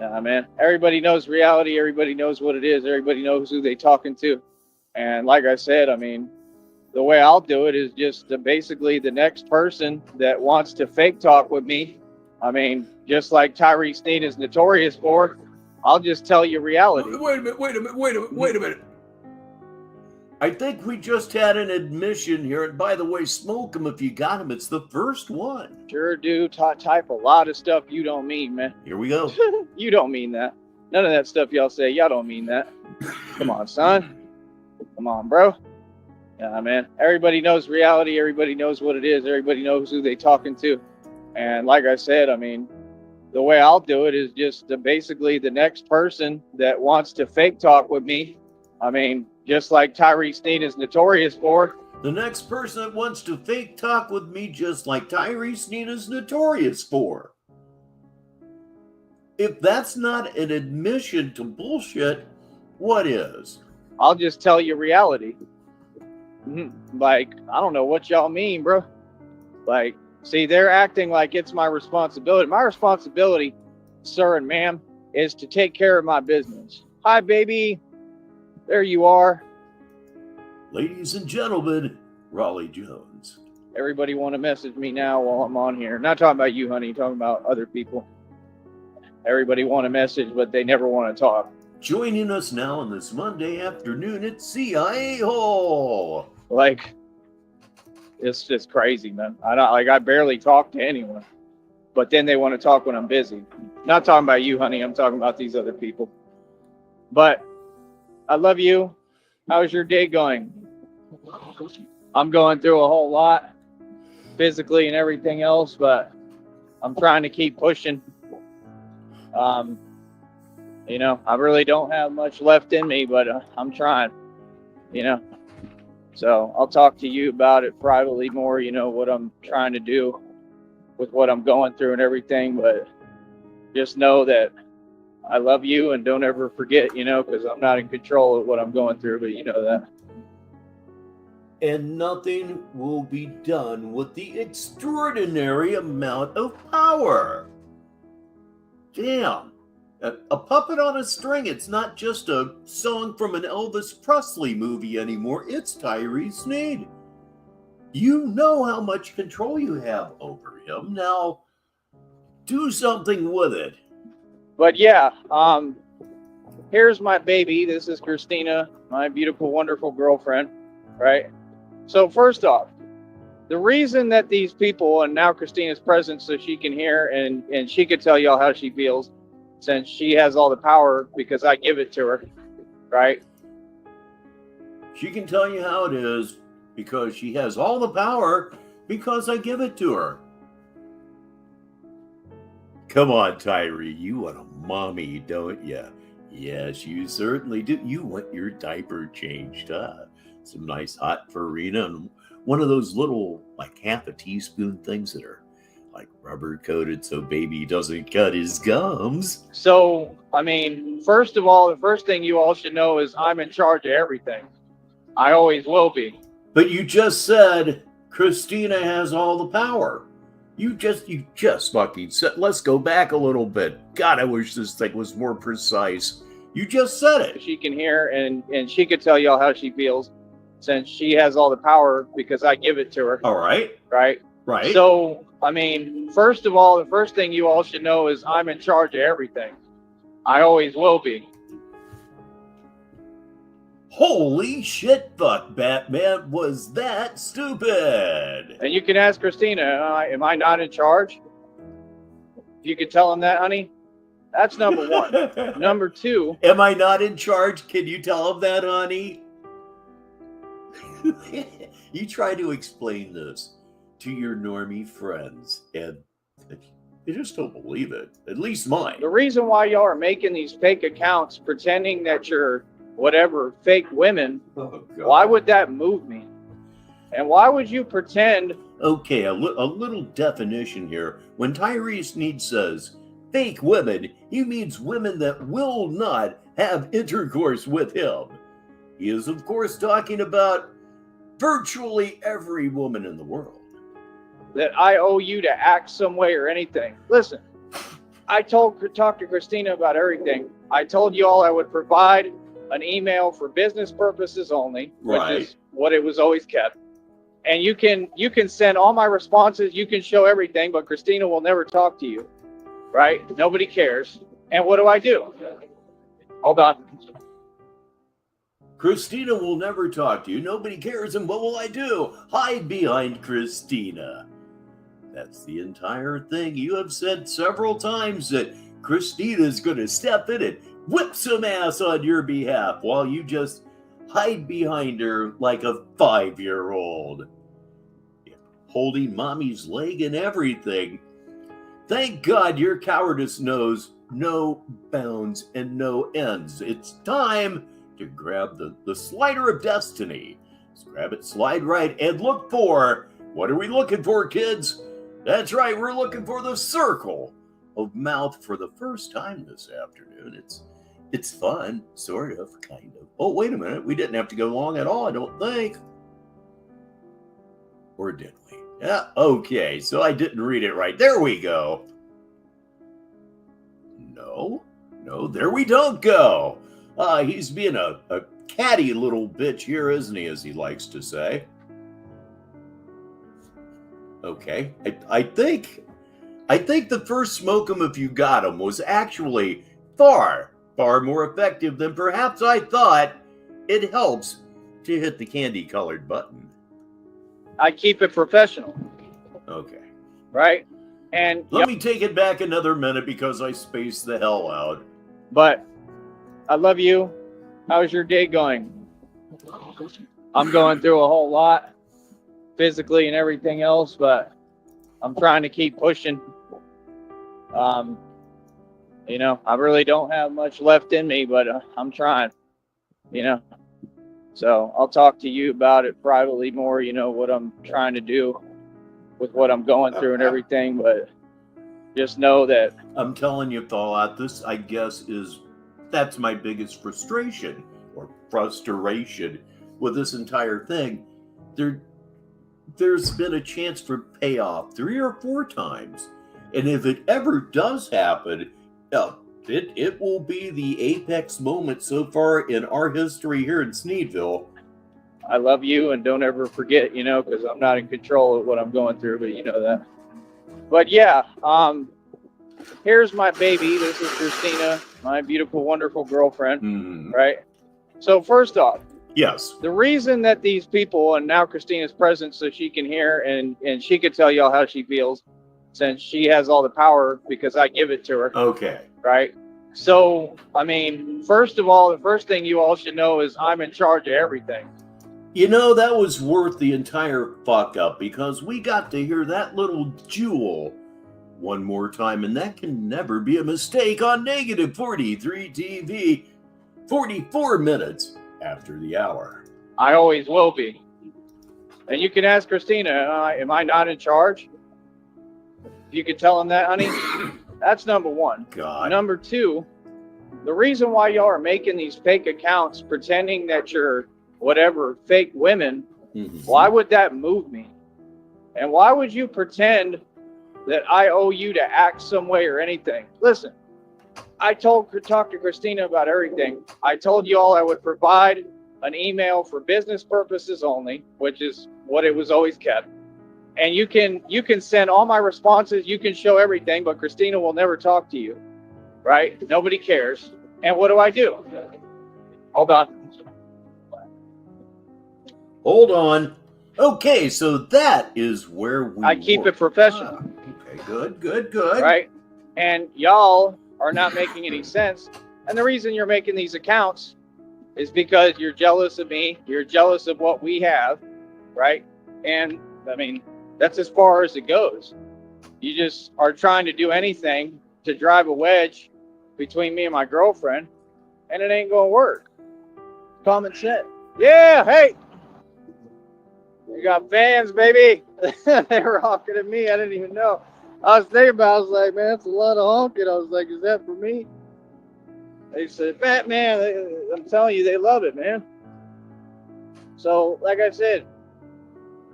Yeah, man. Everybody knows reality. Everybody knows what it is. Everybody knows who they talking to. And like I said, I mean, the way I'll do it is just basically the next person that wants to fake talk with me. I mean, just like Tyree Sneed is notorious for, I'll just tell you reality. Wait a minute. I think we just had an admission here. And by the way, smoke them if you got them. It's the first one. Sure do type a lot of stuff you don't mean, man. Here we go. You don't mean that. None of that stuff y'all say, y'all don't mean that. Come on, son. Come on, bro. Yeah, man. Everybody knows reality. Everybody knows what it is. Everybody knows who they talking to. And like I said, I mean, the way I'll do it is just basically the next person that wants to fake talk with me. I mean, just like Tyree Sneed is notorious for. The next person that wants to fake talk with me, just like Tyree Sneed is notorious for. If that's not an admission to bullshit, what is? I'll just tell you reality. Like, I don't know what y'all mean, bro. Like, see, they're acting like it's my responsibility. My responsibility, sir and ma'am, is to take care of my business. Hi, baby. There you are. Ladies and gentlemen, Raleigh Jones. Everybody want to message me now while I'm on here. Not talking about you, honey. Talking about other people. Everybody want to message, but they never want to talk. Joining us now on this Monday afternoon at CIA Hall. Like, it's just crazy, man. I barely talk to anyone. But then they want to talk when I'm busy. Not talking about you, honey. I'm talking about these other people. But I love you. How's your day going? I'm going through a whole lot physically and everything else, but I'm trying to keep pushing. I really don't have much left in me, but I'm trying, So I'll talk to you about it privately more, what I'm trying to do with what I'm going through and everything, but just know that I love you and don't ever forget, because I'm not in control of what I'm going through, but you know that. And nothing will be done with the extraordinary amount of power. Damn. A puppet on a string. It's not just a song from an Elvis Presley movie anymore. It's Tyree Sneed. You know how much control you have over him. Now, do something with it. But yeah, here's my baby. This is Christina, my beautiful, wonderful girlfriend, right? So first off, the reason that these people, and now Christina's present so she can hear and she could tell y'all how she feels, since she has all the power because I give it to her, right? She can tell you how it is because she has all the power because I give it to her. Come on, Tyree, you want a mommy, don't you? Yes, you certainly do. You want your diaper changed, huh? Some nice hot Farina and one of those little, like half a teaspoon things that are like rubber coated so baby doesn't cut his gums. So, I mean, first of all, the first thing you all should know is I'm in charge of everything. I always will be. But you just said Christina has all the power. You just fucking said, let's go back a little bit. God, I wish this thing was more precise. You just said it. She can hear and she could tell y'all how she feels since she has all the power because I give it to her. All right. Right? Right. So, I mean, first of all, the first thing you all should know is I'm in charge of everything. I always will be. Holy shit, fuck, Batman, was that stupid? And you can ask Christina, am I not in charge? You could tell him that, honey. That's number one. Number two. Am I not in charge? Can you tell him that, honey? You try to explain this to your normie friends, and they just don't believe it. At least mine. The reason why y'all are making these fake accounts, pretending that you're whatever, fake women, why would that move me? And why would you pretend? Okay, a little definition here. When Tyree Sneed says fake women, he means women that will not have intercourse with him. He is, of course, talking about virtually every woman in the world. That I owe you to act some way or anything. Listen, I talked to Christina about everything. I told you all I would provide an email for business purposes only, which is what it was always kept. And you can send all my responses, you can show everything, but Christina will never talk to you, right? Nobody cares. And what do? Hold on. Christina will never talk to you. Nobody cares. And what will I do? Hide behind Christina. That's the entire thing. You have said several times that Christina's going to step in and whip some ass on your behalf while you just hide behind her like a 5-year-old. Holding mommy's leg and everything. Thank God your cowardice knows no bounds and no ends. It's time to grab the slider of destiny. Let's grab it, slide right, and look for, what are we looking for, kids? That's right, we're looking for the circle of mouth for the first time this afternoon. It's fun, sort of, kind of. Oh, wait a minute, we didn't have to go long at all, I don't think. Or did we? Yeah, okay, so I didn't read it right. There we go. No, there we don't go. He's being a catty little bitch here, isn't he, as he likes to say. Okay, I think the first smoke 'em if you got 'em was actually far more effective than perhaps I thought. It helps to hit the candy-colored button. I keep it professional. Okay. Right? And let me take it back another minute because I spaced the hell out. But I love you. How's your day going? I'm going through a whole lot physically and everything else, but I'm trying to keep pushing. I really don't have much left in me, but I'm trying, So I'll talk to you about it privately more, what I'm trying to do with what I'm going through and everything, but just know that I'm telling you, Fallout, this, I guess, that's my biggest frustration or frustration with this entire thing. There's been a chance for payoff 3 or 4 times. And if it ever does happen, it will be the apex moment so far in our history here in Sneedville. I love you, and don't ever forget, because I'm not in control of what I'm going through, but you know that. But yeah, here's my baby. This is Christina, my beautiful, wonderful girlfriend, right? So first off, yes, the reason that these people, and now Christina's present so she can hear and she could tell y'all how she feels, since she has all the power because I give it to her. Okay. Right? So, I mean, first of all, the first thing you all should know is I'm in charge of everything. That was worth the entire fuck up because we got to hear that little jewel one more time, and that can never be a mistake on Negative 43 TV, 44 minutes after the hour. I always will be. And you can ask Christina, am I not in charge? You could tell him that, honey. That's number one. God. Number two, the reason why y'all are making these fake accounts pretending that you're whatever, fake women, why would that move me? And why would you pretend that I owe you to act some way or anything. Listen, I talked to Christina about everything. I told you all I would provide an email for business purposes only, which is what it was always kept. And you can send all my responses, you can show everything, but Christina will never talk to you, right? Nobody cares. And what do? Hold on. Hold on. Okay, so that is where we I keep it professional. Okay, good. Right? And y'all are not making any sense. And the reason you're making these accounts is because you're jealous of me. You're jealous of what we have, right? And I mean, that's as far as it goes. You just are trying to do anything to drive a wedge between me and my girlfriend, and it ain't gonna work. Common sense. Yeah, hey. You got fans, baby. They were honking at me. I didn't even know. I was thinking about it. I was like, man, that's a lot of honking. I was like, is that for me? They said, man, I'm telling you, they love it, man. So, like I said,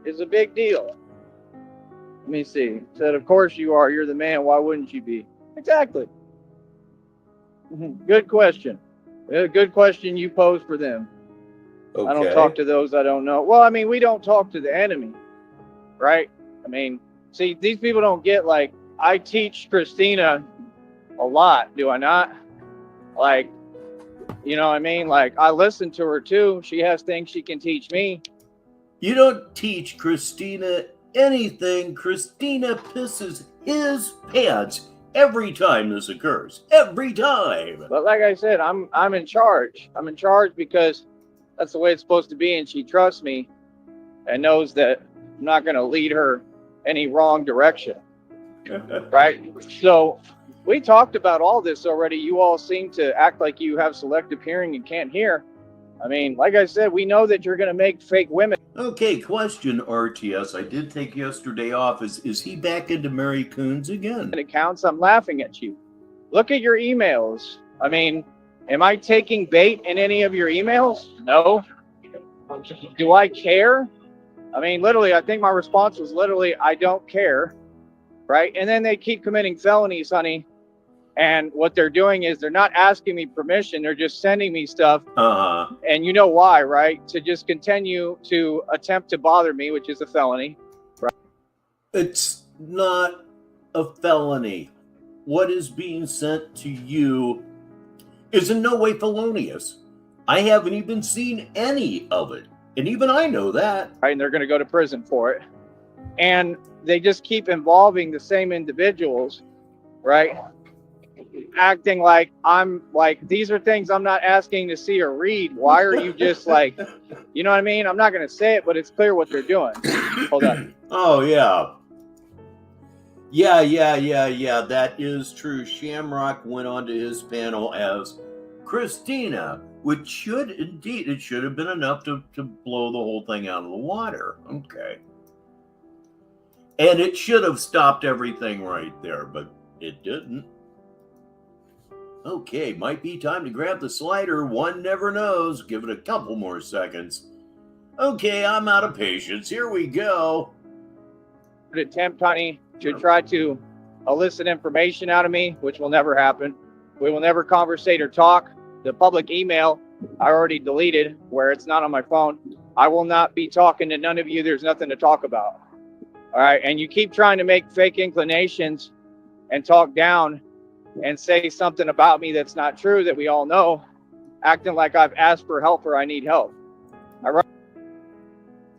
it's a big deal. Let me see. Said, of course you are. You're the man. Why wouldn't you be? Exactly. Good question. Good question you posed for them. Okay. I don't talk to those I don't know. Well, I mean, we don't talk to the enemy, right? I mean, see, these people don't get, like, I teach Christina a lot, do I not? Like, you know what I mean? Like, I listen to her too. She has things she can teach me. You don't teach Christina anything. Christina pisses his pants every time this occurs. Every time. But like I said, I'm in charge. I'm in charge because that's the way it's supposed to be, and she trusts me and knows that I'm not going to lead her any wrong direction, right? So we talked about all this already. You all seem to act like you have selective hearing and can't hear. I mean, like I said, we know that you're going to make fake women. Okay, question, RTS. I did take yesterday off. Is he back into Mary Coons again? Accounts, I'm laughing at you. Look at your emails. I mean, am I taking bait in any of your emails? No. Do I care? I mean, literally, I think my response was literally, I don't care, right? And then they keep committing felonies, honey. And what they're doing is they're not asking me permission. They're just sending me stuff. And you know why, right? To just continue to attempt to bother me, which is a felony. Right? It's not a felony. What is being sent to you is in no way felonious. I haven't even seen any of it. And even I know that. Right, and they're going to go to prison for it. And they just keep involving the same individuals, right? Acting like I'm like, these are things I'm not asking to see or read. Why are you just like, you know what I mean? I'm not going to say it, but it's clear what they're doing. Hold on. Oh, yeah. Yeah. That is true. Shamrock went onto his panel as Christina, which should indeed, it should have been enough to blow the whole thing out of the water. Okay. And it should have stopped everything right there, but it didn't. Okay, might be time to grab the slider. One never knows. Give it a couple more seconds. Okay, I'm out of patience. Here we go. Attempt, honey, to try to elicit information out of me, which will never happen. We will never conversate or talk. The public email I already deleted where it's not on my phone. I will not be talking to none of you. There's nothing to talk about. All right. And you keep trying to make fake inclinations and talk down and say something about me that's not true, that we all know, acting like I've asked for help or I need help.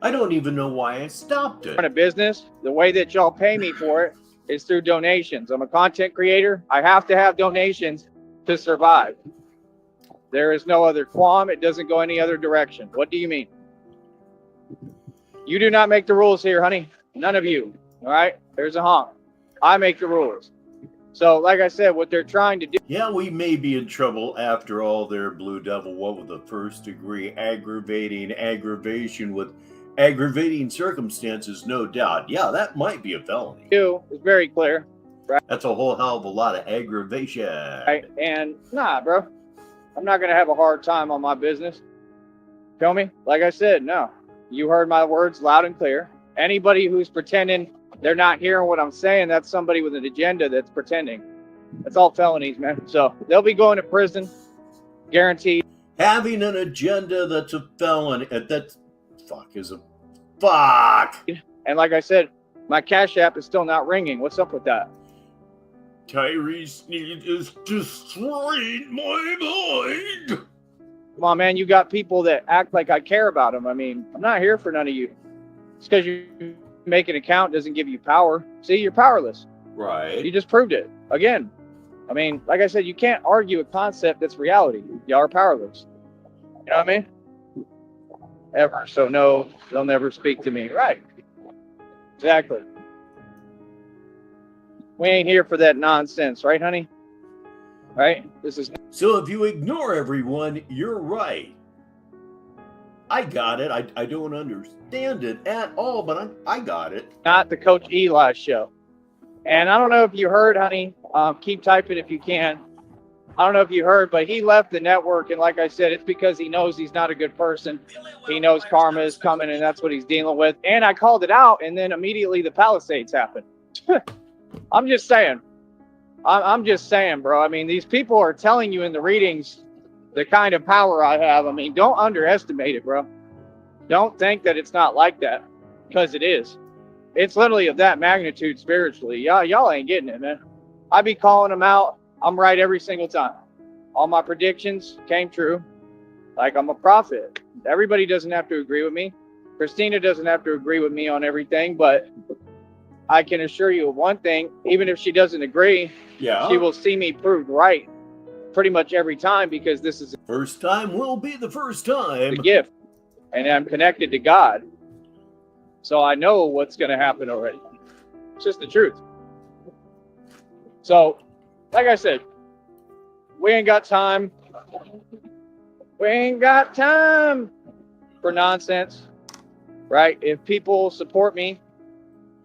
I don't even know why I stopped it. I run a business. The way that y'all pay me for it is through donations. I'm a content creator. I have to have donations to survive. There is no other qualm. It doesn't go any other direction. What do you mean? You do not make the rules here, honey. None of you. All right? There's a honk. I make the rules. So, like I said, what they're trying to do. Yeah, we may be in trouble after all there, Blue Devil. What with the first degree aggravation with aggravating circumstances, no doubt. Yeah, that might be a felony. It's very clear. Right? That's a whole hell of a lot of aggravation. Right? And nah, bro. I'm not going to have a hard time on my business. Feel me? Like I said, no. You heard my words loud and clear. Anybody who's pretending they're not hearing what I'm saying, that's somebody with an agenda that's pretending. That's all felonies, man. So they'll be going to prison, guaranteed. Having an agenda that's a felony, that's fuck is a fuck. And like I said, my Cash App is still not ringing. What's up with that? Tyree Sneed is destroying my mind. Come on, man. You got people that act like I care about them. I mean, I'm not here for none of you. It's because you make an account doesn't give you power. See, you're powerless. Right. You just proved it. Again, I mean, like I said, you can't argue a concept that's reality. Y'all are powerless. You know what I mean? Ever. So no, they'll never speak to me. Right. Exactly. We ain't here for that nonsense, right, honey? Right? This is So if you ignore everyone, you're right. I got it. I don't understand it at all, but I got it. not the Coach Eli show. And I don't know if you heard, honey. Keep typing if you can. I don't know if you heard, but he left the network. And like I said, it's because he knows he's not a good person. He knows karma is coming, and that's what he's dealing with. And I called it out, and then immediately the Palisades happened. I'm just saying. I'm just saying, bro. I mean, these people are telling you in the readings the kind of power I have. I mean, don't underestimate it, bro. Don't think that it's not like that, because it is. It's literally of that magnitude spiritually. Y'all ain't getting it, man. I be calling them out. I'm right every single time. All my predictions came true. Like, I'm a prophet. Everybody doesn't have to agree with me. Christina doesn't have to agree with me on everything, but I can assure you of one thing. Even if she doesn't agree, she will see me proved right pretty much every time, because this is First time will be the first time. the gift. And I'm connected to God. So I know what's going to happen already. It's just the truth. So, like I said, we ain't got time. We ain't got time for nonsense, right? If people support me,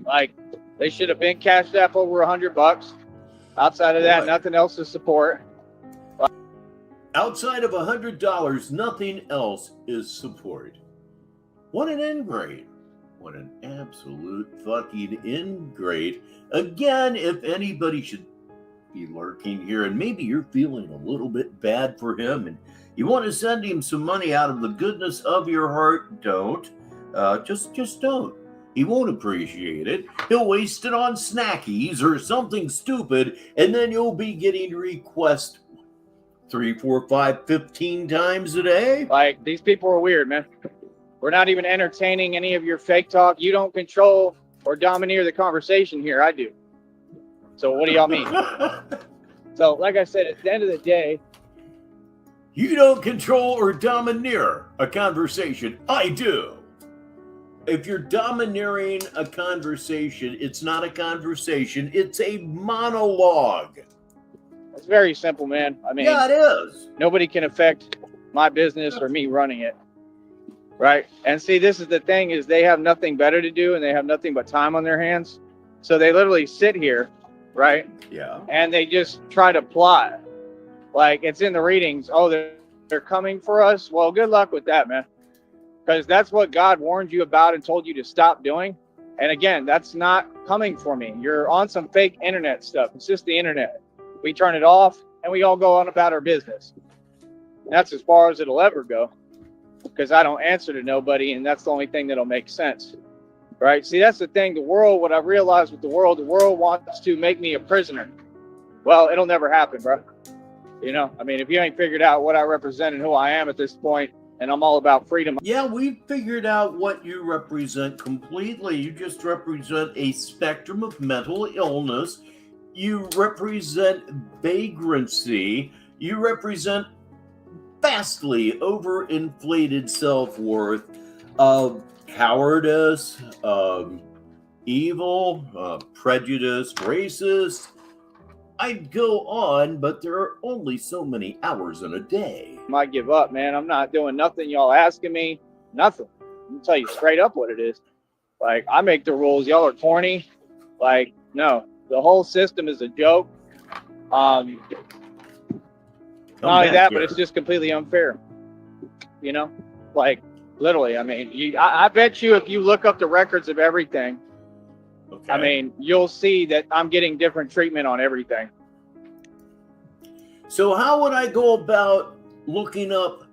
like, they should have been cashed up over $100. Outside of that, Boy. nothing else to support. Outside of $100, nothing else is support. What an ingrate. What an absolute fucking ingrate. Again, if anybody should be lurking here, and maybe you're feeling a little bit bad for him, and you want to send him some money out of the goodness of your heart, don't. Just don't. He won't appreciate it. He'll waste it on snackies or something stupid, and then you'll be getting requests 3, 4, 5, 15 times a day. Like, these people are weird, man. We're not even entertaining any of your fake talk. You don't control or domineer the conversation here. I do. So what do y'all mean? So, like I said, at the end of the day, You don't control or domineer a conversation. I do. If you're domineering a conversation, it's not a conversation, it's a monologue. it's very simple, man. I mean, Yeah, it is. nobody can affect my business or me running it. Right? And see, this is the thing, is they have nothing better to do, and they have nothing but time on their hands. So they literally sit here, right? Yeah. And they just try to plot. Like, it's in the readings. Oh, they're coming for us. Well, good luck with that, man. Because that's what God warned you about and told you to stop doing. And again, that's not coming for me. You're on some fake internet stuff. It's just the internet. We turn it off and we all go on about our business. That's as far as it'll ever go. Because I don't answer to nobody, and that's the only thing that'll make sense. Right? See, that's the thing. The world, what I've realized with the world wants to make me a prisoner. Well, it'll never happen, bro. You know, I mean, if you ain't figured out what I represent and who I am at this point, and I'm all about freedom. Yeah, we've figured out what you represent completely. You just represent a spectrum of mental illness. You represent vagrancy. You represent vastly overinflated self-worth, cowardice, evil, prejudice, racist. I'd go on, but there are only so many hours in a day. I might give up, man. I'm not doing nothing y'all asking me. Nothing. I'm tell you straight up what it is. Like, I make the rules. Y'all are corny. Like, no. The whole system is a joke. Not only that, but it's just completely unfair. You know? Like, Literally, I mean, I bet you if you look up the records of everything, Okay. I mean, you'll see that I'm getting different treatment on everything. So how would I go about looking up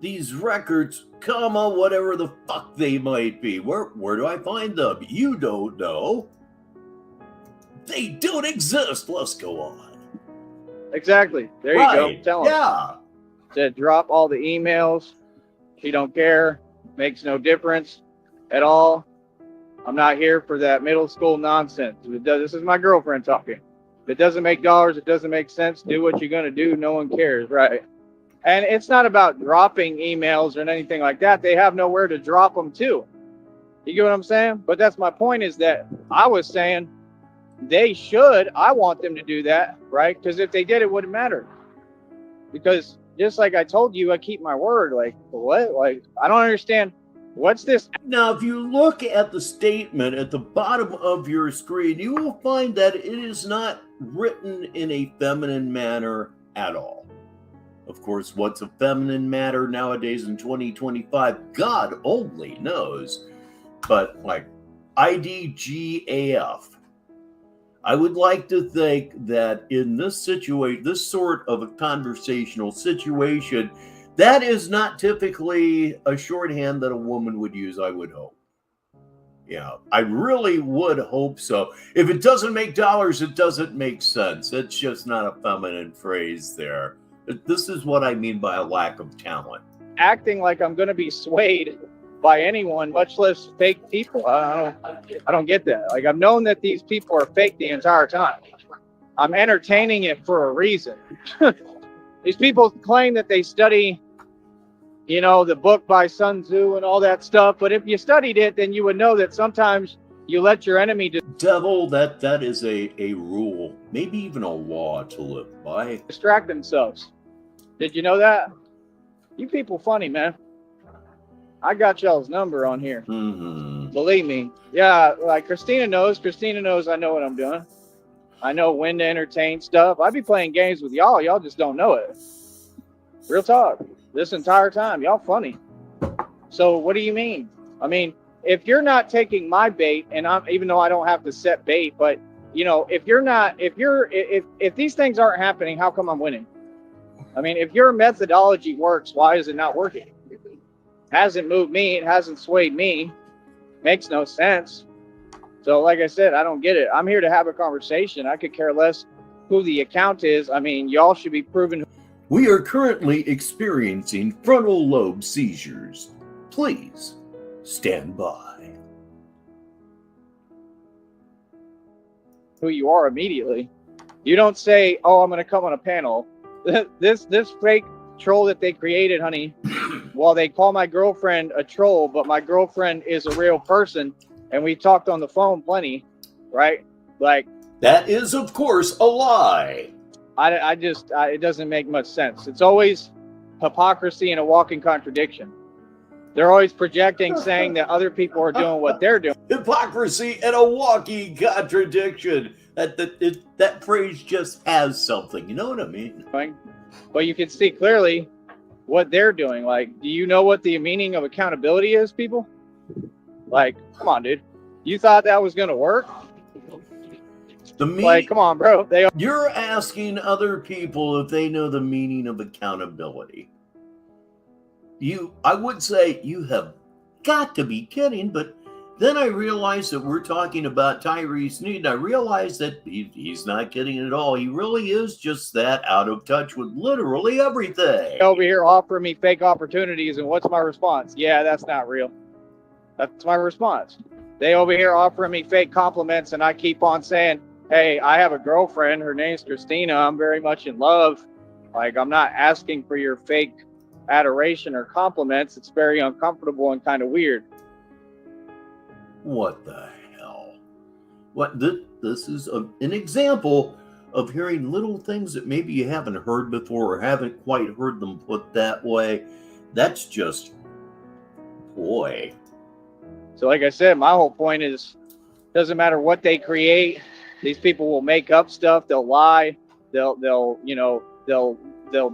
these records, comma, whatever the fuck they might be? Where do I find them? You don't know. They don't exist. Let's go on. Exactly. There you go. Tell him. Yeah. Said drop all the emails. She don't care. Makes no difference at all. I'm not here for that middle school nonsense. This is my girlfriend talking. If it doesn't make dollars, it doesn't make sense. Do what you're going to do. No one cares, right? And it's not about dropping emails or anything like that. They have nowhere to drop them to. You get what I'm saying? But that's my point, is that I was saying they should. I want them to do that, right? Because if they did, it wouldn't matter. Because just like I told you, I keep my word. Like, what? Like, I don't understand. What's this? Now, if you look at the statement at the bottom of your screen, you will find that it is not written in a feminine manner at all. Of course, what's a feminine manner nowadays in 2025? God only knows. But like IDGAF, I would like to think that in this situation, this sort of a conversational situation, that is not typically a shorthand that a woman would use, I would hope. Yeah, I really would hope so. If it doesn't make dollars, it doesn't make sense. It's just not a feminine phrase there. This is what I mean by a lack of talent. Acting like I'm going to be swayed by anyone, much less fake people. I don't get that. Like, I've known that these people are fake the entire time. I'm entertaining it for a reason. These people claim that they study, the book by Sun Tzu and all that stuff. But if you studied it, then you would know that sometimes you let your enemy Devil, that is a rule, maybe even a law to live by. Distract themselves. Did you know that? You people funny, man. I got y'all's number on here. Mm-hmm. Believe me. Yeah, like Christina knows. Christina knows I know what I'm doing. I know when to entertain stuff. I be playing games with y'all. Y'all just don't know it. Real talk. This entire time, y'all funny. So what do you mean? I mean, if you're not taking my bait, and even though I don't have to set bait, but if these things aren't happening, how come I'm winning? I mean, if your methodology works, why is it not working? Hasn't moved me. It hasn't swayed me. Makes no sense. So like I said, I don't get it. I'm here to have a conversation. I could care less who the account is. I mean, y'all should be proven. We are currently experiencing frontal lobe seizures. Please stand by. Who you are immediately. You don't say, "Oh, I'm going to come on a panel." This fake troll that they created, honey. Well, they call my girlfriend a troll, but my girlfriend is a real person, and we talked on the phone plenty, right? Like, that is, of course, a lie. It doesn't make much sense. It's always hypocrisy and a walking contradiction. They're always projecting, saying that other people are doing what they're doing. Hypocrisy and a walking contradiction. That phrase just has something. You know what I mean? But you can see clearly what they're doing. Like, do you know what the meaning of accountability is, people? Like, come on, dude. You thought that was going to work? Like, come on, bro. You're asking other people if they know the meaning of accountability. I would say you have got to be kidding, but then I realized that we're talking about Tyree Sneed, and I realized that he's not kidding at all. He really is just that out of touch with literally everything. Over here offering me fake opportunities, and what's my response? Yeah, that's not real. That's my response. They over here offering me fake compliments, and I keep on saying, hey, I have a girlfriend. Her name's Christina. I'm very much in love. Like, I'm not asking for your fake adoration or compliments. It's very uncomfortable and kind of weird. What the hell? This is an example of hearing little things that maybe you haven't heard before or haven't quite heard them put that way. That's just, boy. So like I said, my whole point is, doesn't matter what they create. These people will make up stuff. They'll lie. They'll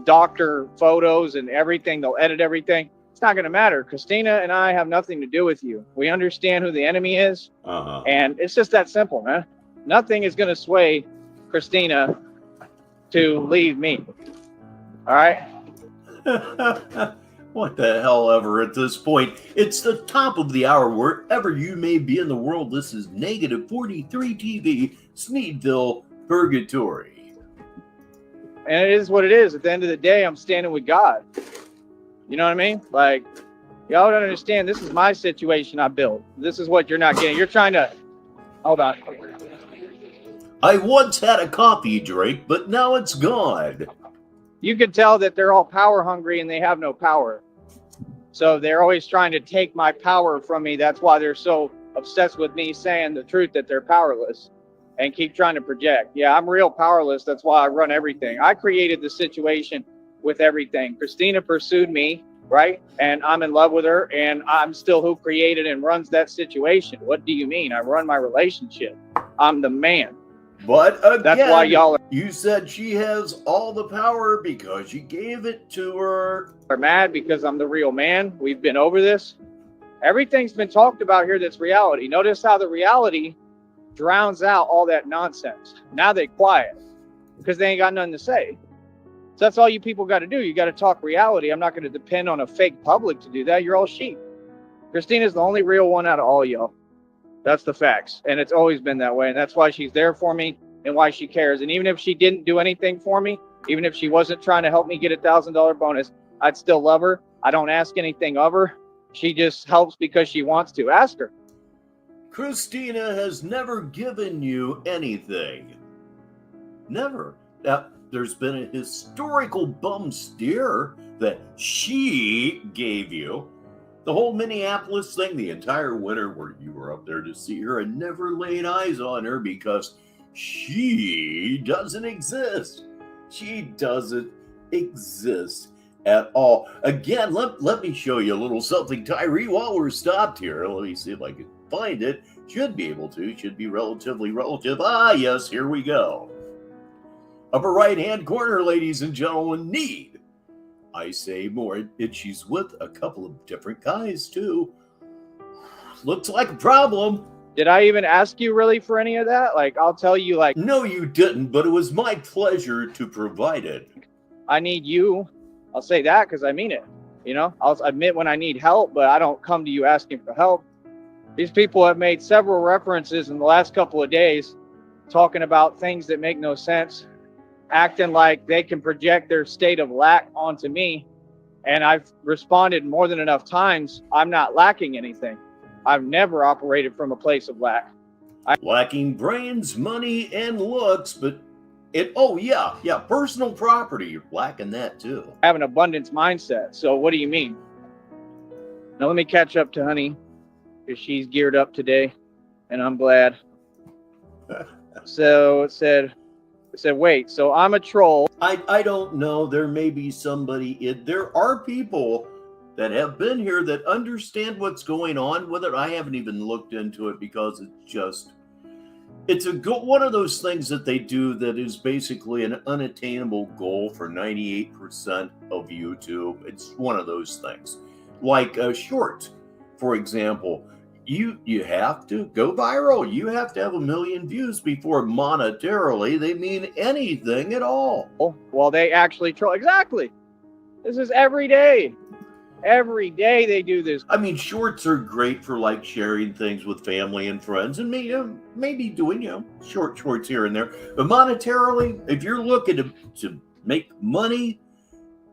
doctor photos and everything. They'll edit everything. It's not going to matter. Christina and I have nothing to do with you. We understand who the enemy is. And it's just that simple, man. Nothing is going to sway Christina to leave me. All right? What the hell ever at this point. It's the top of the hour wherever you may be in the world. This is Negative 43 TV, Sneedville Purgatory. And it is what it is. At the end of the day, I'm standing with God. You know what I mean? Like, y'all don't understand. This is my situation I built. This is what you're not getting. You're trying to... Hold on. I once had a coffee drink, but now it's gone. You can tell that they're all power hungry and they have no power. So they're always trying to take my power from me. That's why they're so obsessed with me saying the truth that they're powerless and keep trying to project. Yeah, I'm real powerless. That's why I run everything. I created the situation with everything. Christina pursued me, right? And I'm in love with her, and I'm still who created and runs that situation. What do you mean? I run my relationship. I'm the man. But again, that's why y'all you said she has all the power because you gave it to her. Are mad because I'm the real man. We've been over this. Everything's been talked about here that's reality. Notice how the reality drowns out all that nonsense. Now they quiet because they ain't got nothing to say. So that's all you people got to do. You got to talk reality. I'm not going to depend on a fake public to do that. You're all sheep. Christina's the only real one out of all y'all. That's the facts. And it's always been that way. And that's why she's there for me and why she cares. And even if she didn't do anything for me, even if she wasn't trying to help me get $1,000 bonus, I'd still love her. I don't ask anything of her. She just helps because she wants to. Ask her. Christina has never given you anything. Never. Now, there's been a historical bum steer that she gave you. The whole Minneapolis thing, the entire winter where you were up there to see her and never laid eyes on her because she doesn't exist. She doesn't exist at all. Again, let me show you a little something, Tyree, while we're stopped here. Let me see if I can find it. Should be able to. Should be relatively relative. Ah, yes, here we go. Upper right-hand corner, ladies and gentlemen, Sneed. I say more. She's with a couple of different guys, too. Looks like a problem. Did I even ask you really for any of that? Like, I'll tell you, like... No, you didn't, but it was my pleasure to provide it. I need you. I'll say that because I mean it. You know, I'll admit when I need help, but I don't come to you asking for help. These people have made several references in the last couple of days talking about things that make no sense, acting like they can project their state of lack onto me. And I've responded more than enough times. I'm not lacking anything. I've never operated from a place of lack. Lacking brains, money, and looks, but personal property. You're lacking that too. I have an abundance mindset. So what do you mean? Now let me catch up to Honey because she's geared up today, and I'm glad. So it said, wait, so I'm a troll. I don't know. There may be somebody. There are people that have been here that understand what's going on with it. I haven't even looked into it because it's one of those things that they do that is basically an unattainable goal for 98% of YouTube. It's one of those things. Like shorts, for example. You have to go viral. You have to have 1 million views before monetarily they mean anything at all. Well, they actually troll. Exactly. This is every day. Every day they do this. I mean, shorts are great for like sharing things with family and friends and maybe doing, shorts here and there. But monetarily, if you're looking to make money,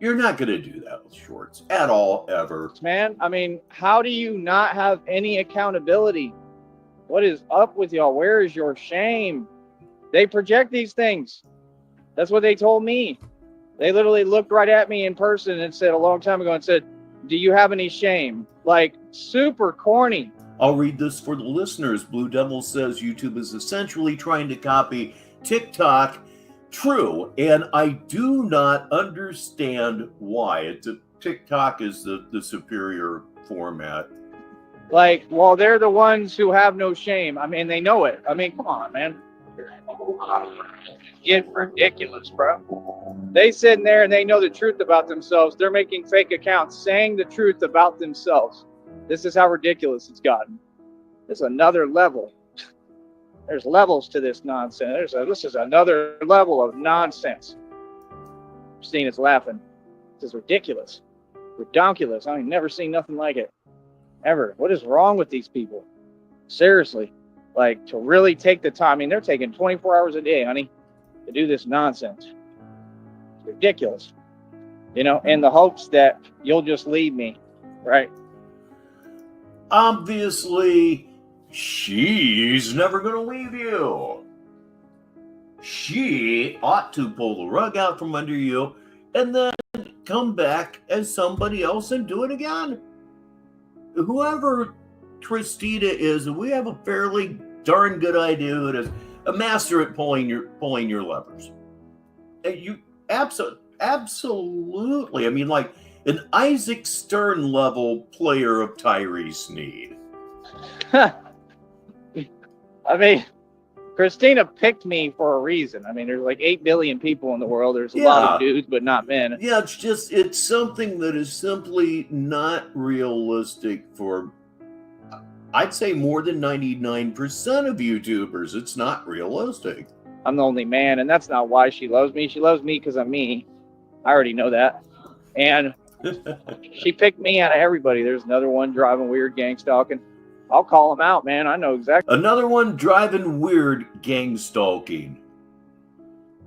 you're not going to do that with shorts at all, ever. Man, I mean, how do you not have any accountability? What is up with y'all? Where is your shame? They project these things. That's what they told me. They literally looked right at me in person and said a long time ago and said, do you have any shame? Like, super corny. I'll read this for the listeners. Blue Devil says YouTube is essentially trying to copy TikTok. True, and I do not understand why. TikTok is the superior format. Like, well, they're the ones who have no shame. I mean, they know it. I mean, come on, man. Get ridiculous, bro. They sitting there and they know the truth about themselves. They're making fake accounts saying the truth about themselves. This is how ridiculous it's gotten. This is another level. There's levels to this nonsense. This is another level of nonsense. Christine is laughing. This is ridiculous. Redonkulous. I've never seen nothing like it. Ever. What is wrong with these people? Seriously. Like, to really take the time. I mean, they're taking 24 hours a day, honey, to do this nonsense. It's ridiculous. You know, in the hopes that you'll just leave me, right? Obviously, she's never going to leave you. She ought to pull the rug out from under you and then come back as somebody else and do it again. Whoever Christina is, we have a fairly darn good idea who it is. A master at pulling your levers. And you absolutely. I mean, like an Isaac Stern level player of Tyree Sneed. I mean, Christina picked me for a reason. I mean, there's like 8 billion people in the world. There's a lot of dudes, but not men. Yeah, it's something that is simply not realistic for, I'd say, more than 99% of YouTubers. It's not realistic. I'm the only man, and that's not why she loves me. She loves me because I'm me. I already know that. And she picked me out of everybody. There's another one driving weird, gang stalking. I'll call him out, man. I know exactly. Another one driving weird, gang stalking.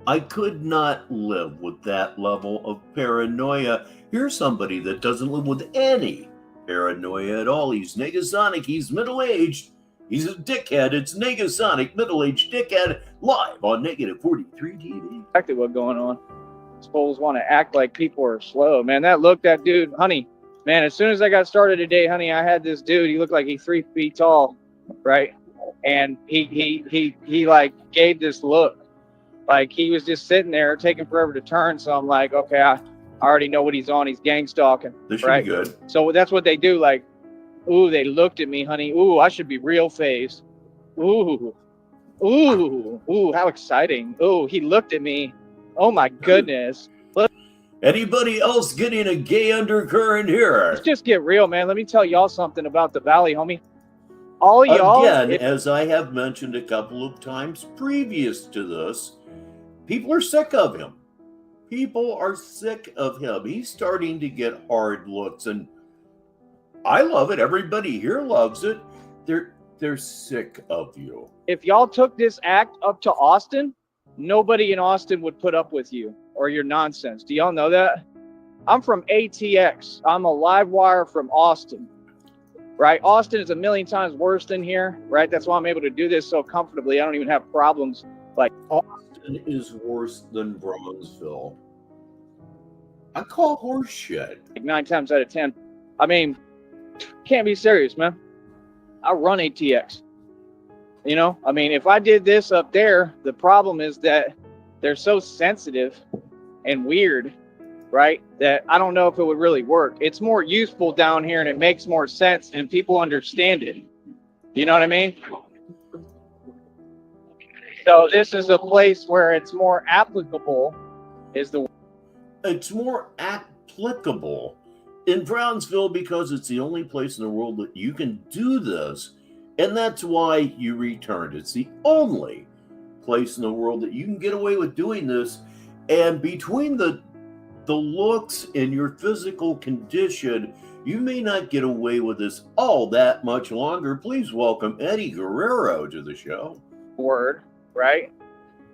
I could not live with that level of paranoia. Here's somebody that doesn't live with any paranoia at all. He's Negasonic. He's middle-aged. He's a dickhead. It's Negasonic, middle-aged dickhead, live on Negative 43 TV. Exactly what's going on. Fools want to act like people are slow, man. That dude, honey. Man, as soon as I got started today, honey, I had this dude. He looked like he's 3 feet tall, right? And he like gave this look, like he was just sitting there taking forever to turn. So I'm like, okay, I already know what he's on. He's gang stalking. This should right? be good. So that's what they do. Like, ooh, they looked at me, honey. Ooh, I should be real phased. Ooh, how exciting. Ooh, he looked at me. Oh my goodness. Anybody else getting a gay undercurrent here? Let's just get real, man. Let me tell y'all something about the Valley, homie. All y'all, again, as I have mentioned a couple of times previous to this, people are sick of him. People are sick of him. He's starting to get hard looks, and I love it. Everybody here loves it. They're sick of you. If y'all took this act up to Austin, nobody in Austin would put up with you or your nonsense. Do y'all know that? I'm from ATX. I'm a live wire from Austin, right? Austin is a million times worse than here, right? That's why I'm able to do this so comfortably. I don't even have problems. Like, Austin is worse than Bronzeville. I call horse shit. Like 9 times out of 10. I mean, can't be serious, man. I run ATX. You know, I mean, if I did this up there, the problem is that they're so sensitive and weird, right? That I don't know if it would really work. It's more useful down here and it makes more sense and people understand it. You know what I mean? So this is a place where it's more applicable, It's more applicable in Brownsville because it's the only place in the world that you can do this. And that's why you returned. It's the only place in the world that you can get away with doing this. And between the looks and your physical condition, you may not get away with this all that much longer. Please welcome Eddie Guerrero to the show. Word, right?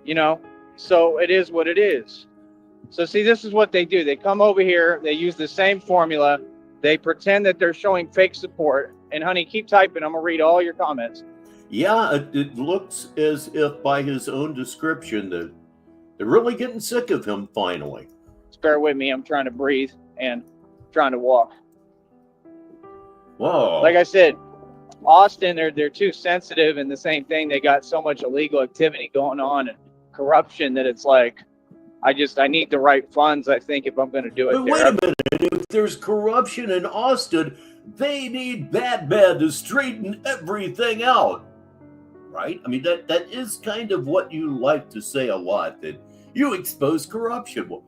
You know, so it is what it is. So see, this is what they do. They come over here, they use the same formula, they pretend that they're showing fake support. And honey, keep typing. I'm gonna read all your comments. Yeah, it looks as if by his own description that they're really getting sick of him finally. Just bear with me. I'm trying to breathe and trying to walk. Whoa. Like I said, Austin, they're too sensitive, and the same thing. They got so much illegal activity going on and corruption that it's like, I need the right funds, I think, if I'm going to do it. But wait a minute. If there's corruption in Austin, they need Batman to straighten everything out. right? I mean, that is kind of what you like to say a lot, that you expose corruption. Well,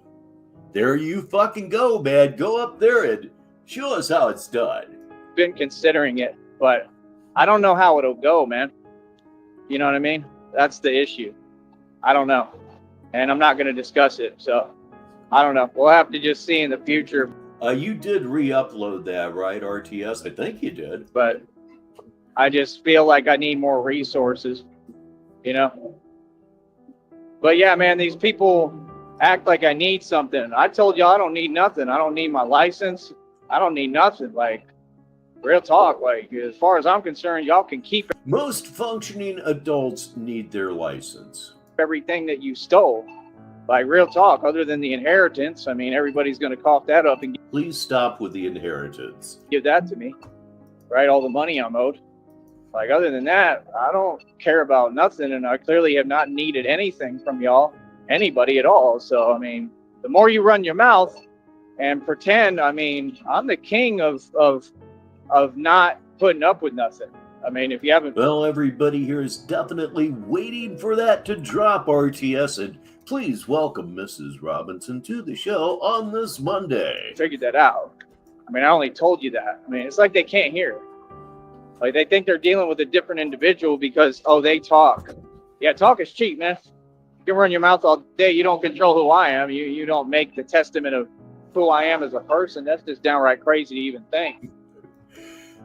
there you fucking go, man. Go up there and show us how it's done. Been considering it, but I don't know how it'll go, man. You know what I mean? That's the issue. I don't know. And I'm not going to discuss it. So I don't know. We'll have to just see in the future. You did re-upload that, right, RTS? I think you did. But I just feel like I need more resources, you know? But yeah, man, these people act like I need something. I told y'all I don't need nothing. I don't need my license. I don't need nothing. Like, real talk. Like, as far as I'm concerned, y'all can keep Most functioning adults need their license. everything that you stole. Like, real talk, other than the inheritance. I mean, everybody's going to cough that up and Please stop with the inheritance. give that to me, right? All the money I'm owed. Like, other than that, I don't care about nothing, and I clearly have not needed anything from y'all, anybody at all. So, I mean, the more you run your mouth and pretend, I mean, I'm the king of not putting up with nothing. I mean, if you haven't... Well, everybody here is definitely waiting for that to drop, RTS, and please welcome Mrs. Robinson to the show on this Monday. figured that out. I mean, I only told you that. I mean, it's like they can't hear. Like, they think they're dealing with a different individual because, oh, they talk. Yeah, talk is cheap, man. You can run your mouth all day. You don't control who I am. You don't make the testament of who I am as a person. That's just downright crazy to even think.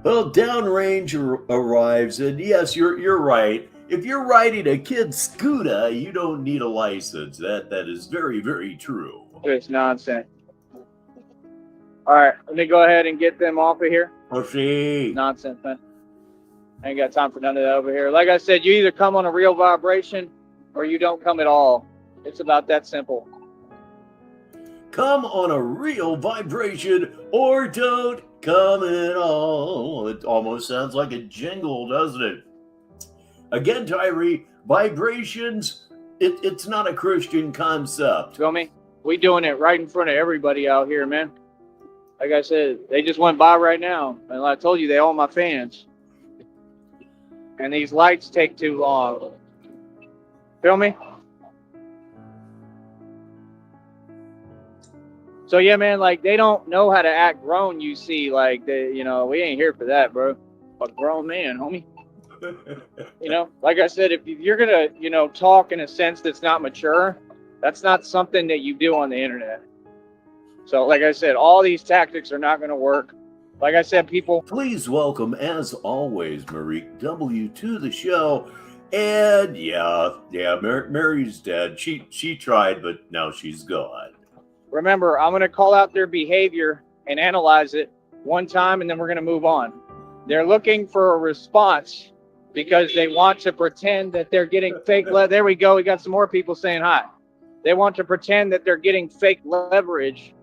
Well, downrange arrives, and yes, you're right. If you're riding a kid's scooter, you don't need a license. That is very, very true. It's nonsense. All right, let me go ahead and get them off of here. Pushy. Nonsense, man. I ain't got time for none of that over here. Like I said, you either come on a real vibration or you don't come at all. It's about that simple. Come on a real vibration or don't come at all. It almost sounds like a jingle, doesn't it? Again, Tyree, vibrations, it's not a Christian concept. Feel me? We doing it right in front of everybody out here, man. Like I said, they just went by right now. And I told you, they all my fans. And these lights take too long. Feel me? So yeah, man, like, they don't know how to act grown, you see. Like, they, you know, we ain't here for that, bro. A grown man, homie. You know, like I said, if you're gonna, you know, talk in a sense that's not mature, that's not something that you do on the internet. So, like I said, all these tactics are not gonna work. Like I said, people... Please welcome, as always, Marie W. to the show. And yeah, Mary's dead. She tried, but now she's gone. Remember, I'm going to call out their behavior and analyze it one time, and then we're going to move on. They're looking for a response because they want to pretend that they're getting fake... There we go. We got some more people saying hi. They want to pretend that they're getting fake leverage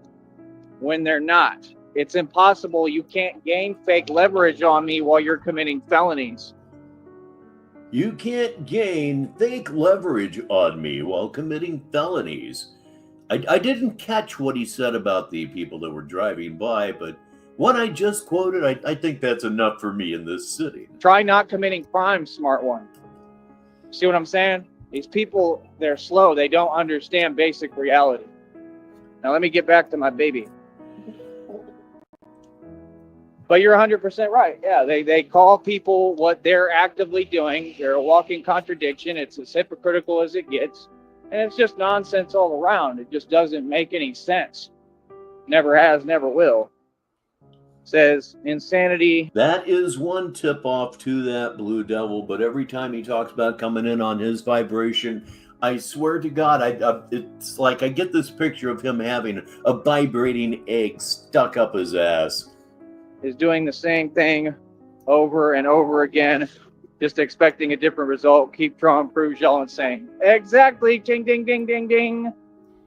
when they're not. It's impossible. You can't gain fake leverage on me while you're committing felonies. You can't gain fake leverage on me while committing felonies. I didn't catch what he said about the people that were driving by, but what I just quoted, I think that's enough for me in this city. Try not committing crime, smart one. See what I'm saying? These people, they're slow. They don't understand basic reality. Now let me get back to my baby. But you're 100% right. Yeah, they call people what they're actively doing. They're a walking contradiction. It's as hypocritical as it gets. And it's just nonsense all around. It just doesn't make any sense. Never has, never will. Says insanity. That is one tip off to that Blue Devil, but every time he talks about coming in on his vibration, I swear to God, it's like I get this picture of him having a vibrating egg stuck up his ass. Is doing the same thing over and over again, just expecting a different result. Keep drawing proves y'all insane. Exactly. Ding, ding, ding, ding, ding.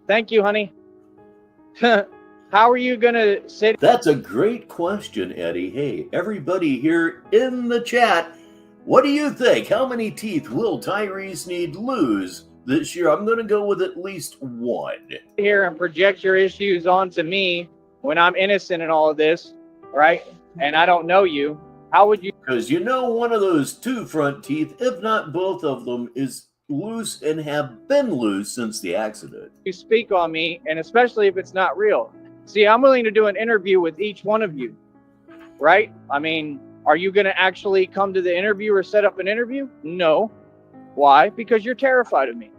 Thank you, honey. How are you going to sit? That's a great question, Eddie. Hey, everybody here in the chat, what do you think? How many teeth will Tyree Sneed lose this year? I'm going to go with at least one. Here and project your issues onto me when I'm innocent in all of this, right? And I don't know you. How would you Because you know one of those two front teeth, if not both of them, is loose and have been loose since the accident. speak on me, and especially if it's not real? See, I'm willing to do an interview with each one of you, right? I mean, are you going to actually come to the interview or set up an interview? No. Why? Because you're terrified of me.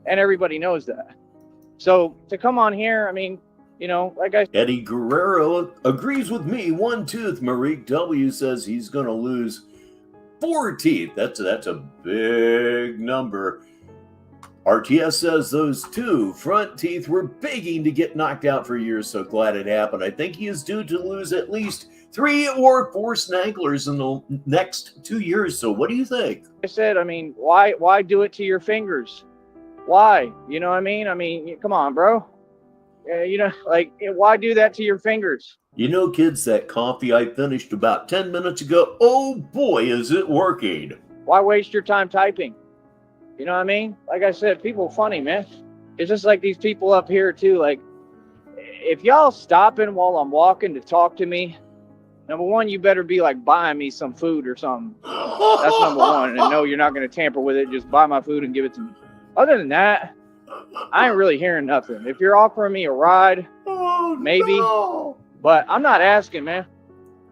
And everybody knows that. So to come on here, I mean, you know, like I Eddie Guerrero agrees with me. One tooth. Marique W says he's going to lose 4 teeth. That's a big number. RTS says those 2 front teeth were begging to get knocked out for years. So glad it happened. I think he is due to lose at least 3 or 4 snagglers in the next 2 years. So what do you think? said, I mean, why do it to your fingers? Why? You know what I mean? I mean, come on, bro. You know, like, why do that to your fingers? You know, kids, that coffee I finished about 10 minutes ago, oh boy, is it working. Why waste your time typing? You know what I mean? Like I said, people funny, man. It's just like these people up here too. Like, if y'all stopping while I'm walking to talk to me, number one, you better be like buying me some food or something. That's number one. And no, you're not going to tamper with it. Just buy my food and give it to me. Other than that, I ain't really hearing nothing. If you're offering me a ride, maybe, but I'm not asking, man.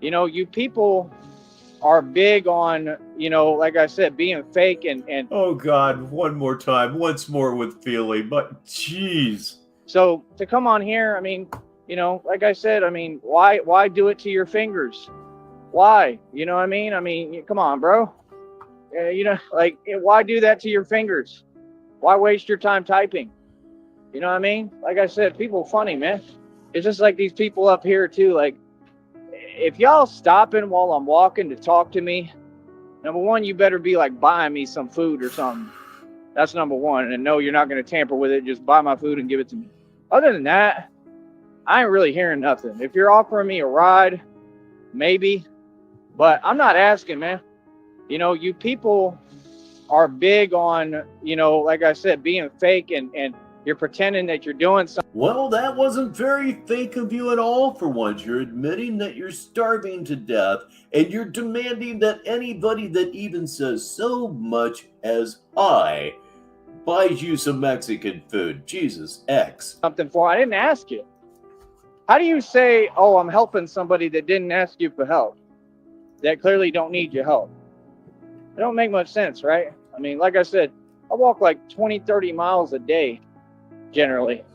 You know, you people are big on, you know, like I said, being fake and oh God, one more time, once more with feeling, but jeez. So to come on here, I mean, you know, like I said, I mean, why do it to your fingers? Why? You know what I mean? I mean, come on, bro. You know, like, why do that to your fingers? Why waste your time typing? You know what I mean? Like I said, people funny, man. It's just like these people up here too. Like, if y'all stopping while I'm walking to talk to me, number one, you better be like buying me some food or something. That's number one. And no, you're not going to tamper with it. Just buy my food and give it to me. Other than that, I ain't really hearing nothing. If you're offering me a ride, maybe, but I'm not asking, man. You know, you people are big on, you know, like I said, being fake and you're pretending that you're doing something. Well, that wasn't very fake of you at all for once. You're admitting that you're starving to death and you're demanding that anybody that even says so much as I buys you some Mexican food. Jesus X. Something for. I didn't ask you. How do you say, oh, I'm helping somebody that didn't ask you for help, that clearly don't need your help? It don't make much sense, right? I mean, like I said, I walk like 20, 30 miles a day, generally.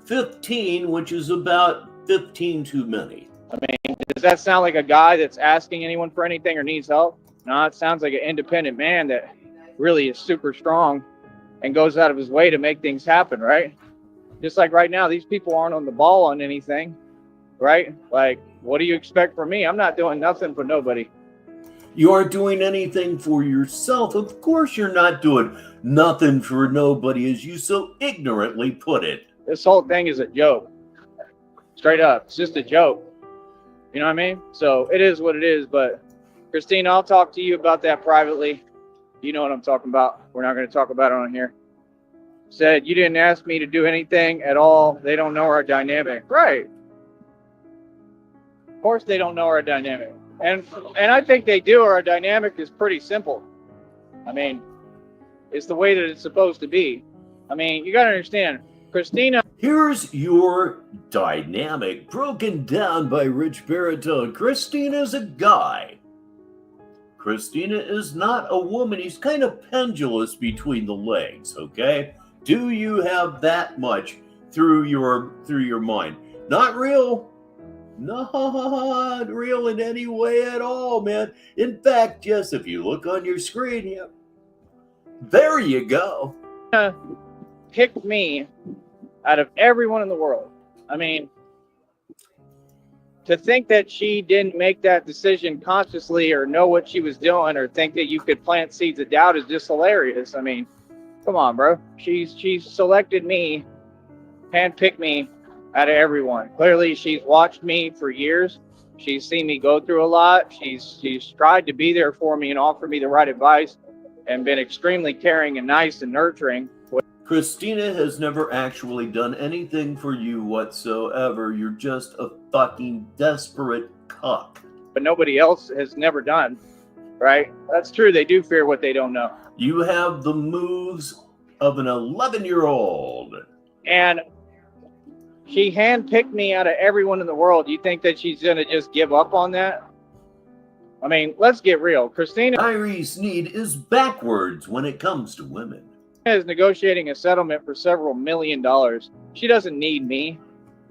15, which is about 15 too many. I mean, does that sound like a guy that's asking anyone for anything or needs help? No, it sounds like an independent man that really is super strong and goes out of his way to make things happen, right? Just like right now, these people aren't on the ball on anything, right? Like, what do you expect from me? I'm not doing nothing for nobody. You aren't doing anything for yourself. Of course you're not doing nothing for nobody, as you so ignorantly put it. This whole thing is a joke. Straight up. It's just a joke. You know what I mean? So it is what it is. But Christina, I'll talk to you about that privately. You know what I'm talking about. We're not going to talk about it on here. Said you didn't ask me to do anything at all. They don't know our dynamic. Right. Of course they don't know our dynamic. And I think they do. Our dynamic is pretty simple. I mean, it's the way that it's supposed to be. I mean, you got to understand, Christina. Here's your dynamic broken down by Richbartone. Christina's a guy. Christina is not a woman. He's kind of pendulous between the legs, okay? Do you have that much through your mind? Not real. Not real in any way at all, man. In fact, yes, if you look on your screen, yeah, there you go. Pick me out of everyone in the world. I mean, to think that she didn't make that decision consciously or know what she was doing or think that you could plant seeds of doubt is just hilarious. I mean, come on, bro. She's selected me, handpicked me out of everyone. Clearly, she's watched me for years. She's seen me go through a lot. She's tried to be there for me and offer me the right advice and been extremely caring and nice and nurturing. Christina has never actually done anything for you whatsoever. You're just a fucking desperate cuck. but nobody else has never done, right? That's true. They do fear what they don't know. You have the moves of an 11-year-old. And she handpicked me out of everyone in the world. You think that she's going to just give up on that? I mean, let's get real. Christina Tyree Sneed is backwards when it comes to women. is negotiating a settlement for several $1 million. She doesn't need me.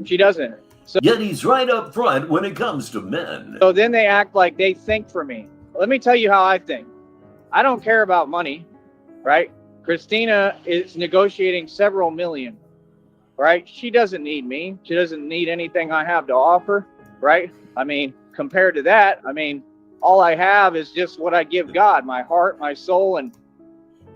She doesn't. So, Yet he's right up front when it comes to men. so then they act like they think for me. Let me tell you how I think. I don't care about money, right? Christina is negotiating several million, right? She doesn't need me. She doesn't need anything I have to offer, right? I mean, compared to that, I mean, all I have is just what I give God, my heart, my soul, and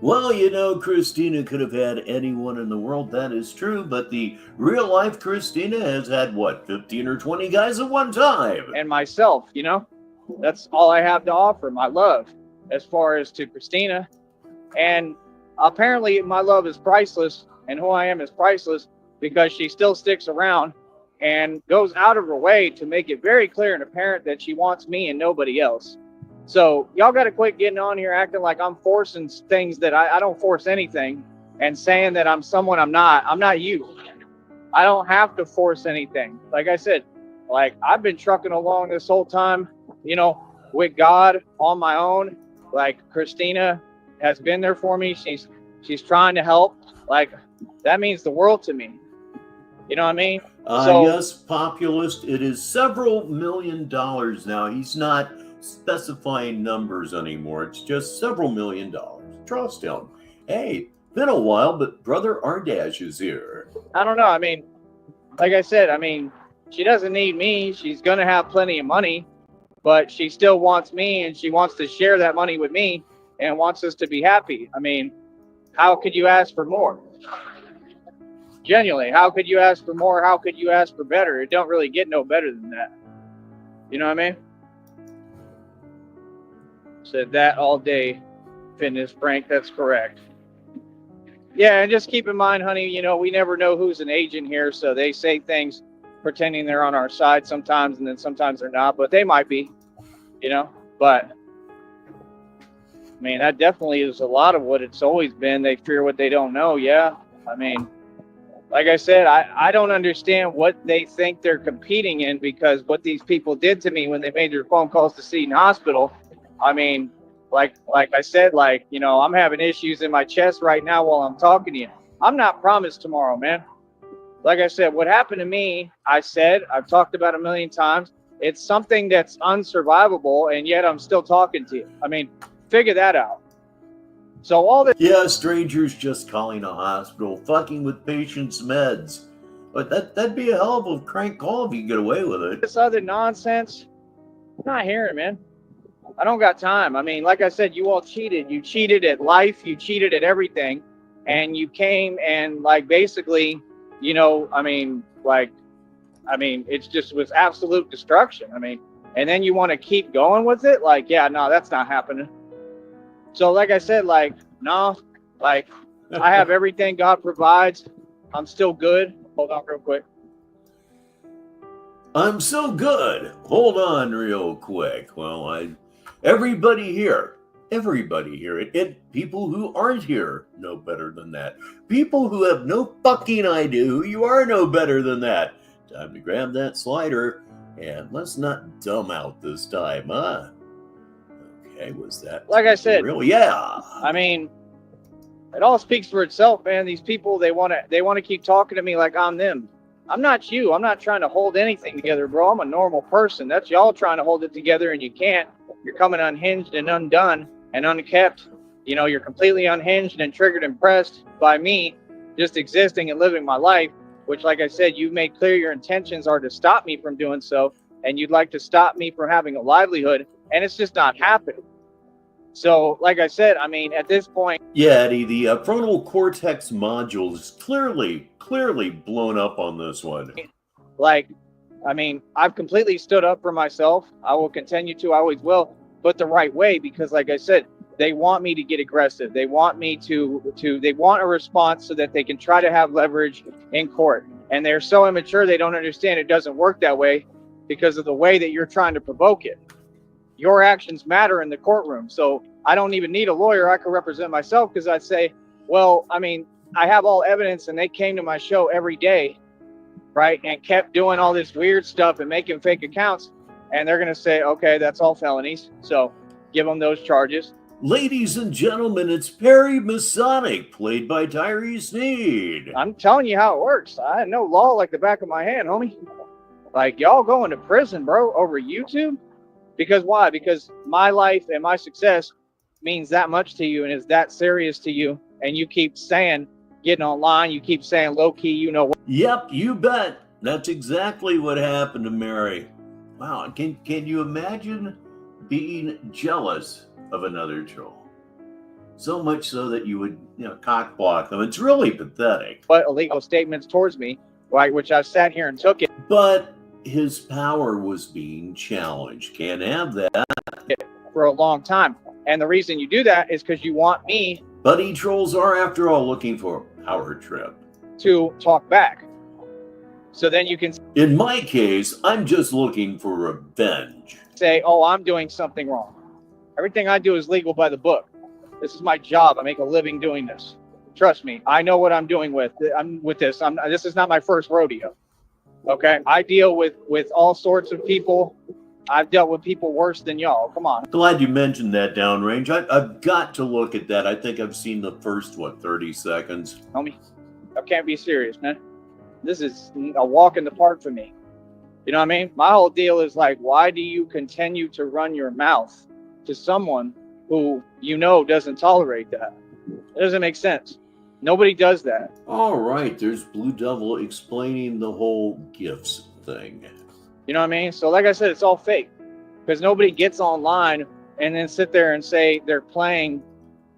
Well, you know, Christina could have had anyone in the world, that is true, but the real life Christina has had, what, 15 or 20 guys at one time? and myself, you know? That's all I have to offer, my love, as far as to Christina. And apparently my love is priceless, and who I am is priceless, because she still sticks around and goes out of her way to make it very clear and apparent that she wants me and nobody else. So y'all got to quit getting on here acting like I'm forcing things that I don't force anything, and saying that I'm someone I'm not. I'm not you. I don't have to force anything. Like I said, like I've been trucking along this whole time, you know, with God on my own. Like Christina has been there for me. She's trying to help. Like that means the world to me. You know what I mean? Yes, populist, it is several $1 million now. He's not specifying numbers anymore. It's just several $1 million. Trust him. Hey, been a while, but Brother Ardash is here. I don't know. I mean, like I said, I mean, she doesn't need me. She's going to have plenty of money, but she still wants me, and she wants to share that money with me and wants us to be happy. I mean, how could you ask for more? Genuinely, how could you ask for more? How could you ask for better? It don't really get no better than that. You know what I mean? Said that all day, Fitness Frank. That's correct. Yeah, and just keep in mind, honey, you know, we never know who's an agent here, so they say things pretending they're on our side sometimes, and then sometimes they're not, but they might be, you know. But I mean, that definitely is a lot of what it's always been. They fear what they don't know. Yeah. I mean, like I said, I don't understand what they think they're competing in, because what these people did to me when they made their phone calls to Sneed Hospital. I mean, like I said, like, you know, I'm having issues in my chest right now while I'm talking to you. I'm not promised tomorrow, man. Like I said, what happened to me, I've talked about a million times. It's something that's unsurvivable, and yet I'm still talking to you. I mean, figure that out. So all this. Yeah, strangers just calling a hospital, fucking with patients' meds. But that'd be a hell of a crank call if you get away with it. This other nonsense, I'm not hearing, man. I don't got time. I mean, like I said, you all cheated. You cheated at life. You cheated at everything. And you came and, like, basically, you know, I mean, it just was absolute destruction. I mean, and then you want to keep going with it? Like, yeah, no, that's not happening. So, like I said, like, no, like, I have everything God provides. I'm still good. Hold on real quick. I'm so good. Hold on real quick. Well, everybody here, and people who aren't here know better than that. People who have no fucking idea who you are know better than that. Time to grab that slider, and let's not dumb out this time, huh? Okay, was that like I said, real? Yeah. I mean, it all speaks for itself, man. These people, they want to keep talking to me like I'm them. I'm not you. I'm not trying to hold anything together, bro. I'm a normal person. That's y'all trying to hold it together, and you can't. You're coming unhinged and undone and unkept. You know, you're completely unhinged and triggered and pressed by me just existing and living my life, which, like I said, you've made clear your intentions are to stop me from doing so, and you'd like to stop me from having a livelihood, and it's just not happening. So, like I said, I mean, at this point... Yeah, Eddie, the frontal cortex module is clearly blown up on this one. Like, I mean, I've completely stood up for myself. I will continue to, I always will, but the right way, because like I said, they want me to get aggressive. They want me they want a response so that they can try to have leverage in court. And they're so immature, they don't understand it doesn't work that way because of the way that you're trying to provoke it. your actions matter in the courtroom. So I don't even need a lawyer. I can represent myself because I'd say, well, I mean, I have all evidence and they came to my show every day, right? And kept doing all this weird stuff and making fake accounts. And they're going to say, okay, that's all felonies. So give them those charges. Ladies and gentlemen, it's Perry Masonic, played by Tyree Sneed. I'm telling you how it works. I know law like the back of my hand, homie. Like, y'all going to prison, bro, over YouTube? Because why? Because my life and my success means that much to you and is that serious to you. And you keep saying, getting online, you keep saying low key, you know what? Yep, you bet. That's exactly what happened to Mary. Wow, can you imagine being jealous of another troll? So much so that you would, cock block them. It's really pathetic. But illegal statements towards me, right, which I sat here and took it. But his power was being challenged. Can't have that. For a long time. And the reason you do that is because you want me. Buddy trolls are, after all, looking for a power trip. To talk back. So then you can. In my case, I'm just looking for revenge. Say, oh, I'm doing something wrong. Everything I do is legal by the book. This is my job. I make a living doing this. Trust me. I know what I'm doing with. This. This is not my first rodeo. Okay. I deal with all sorts of people. I've dealt with people worse than y'all. Come on. Glad you mentioned that, Downrange. I've got to look at that. I think I've seen the first, 30 seconds. Homie, I can't be serious, man. This is a walk in the park for me. You know what I mean? My whole deal is like, why do you continue to run your mouth to someone who doesn't tolerate that? It doesn't make sense. Nobody does that. All right, there's Blue Devil explaining the whole gifts thing. You know what I mean? So like I said, it's all fake. Because nobody gets online and then sit there and say they're playing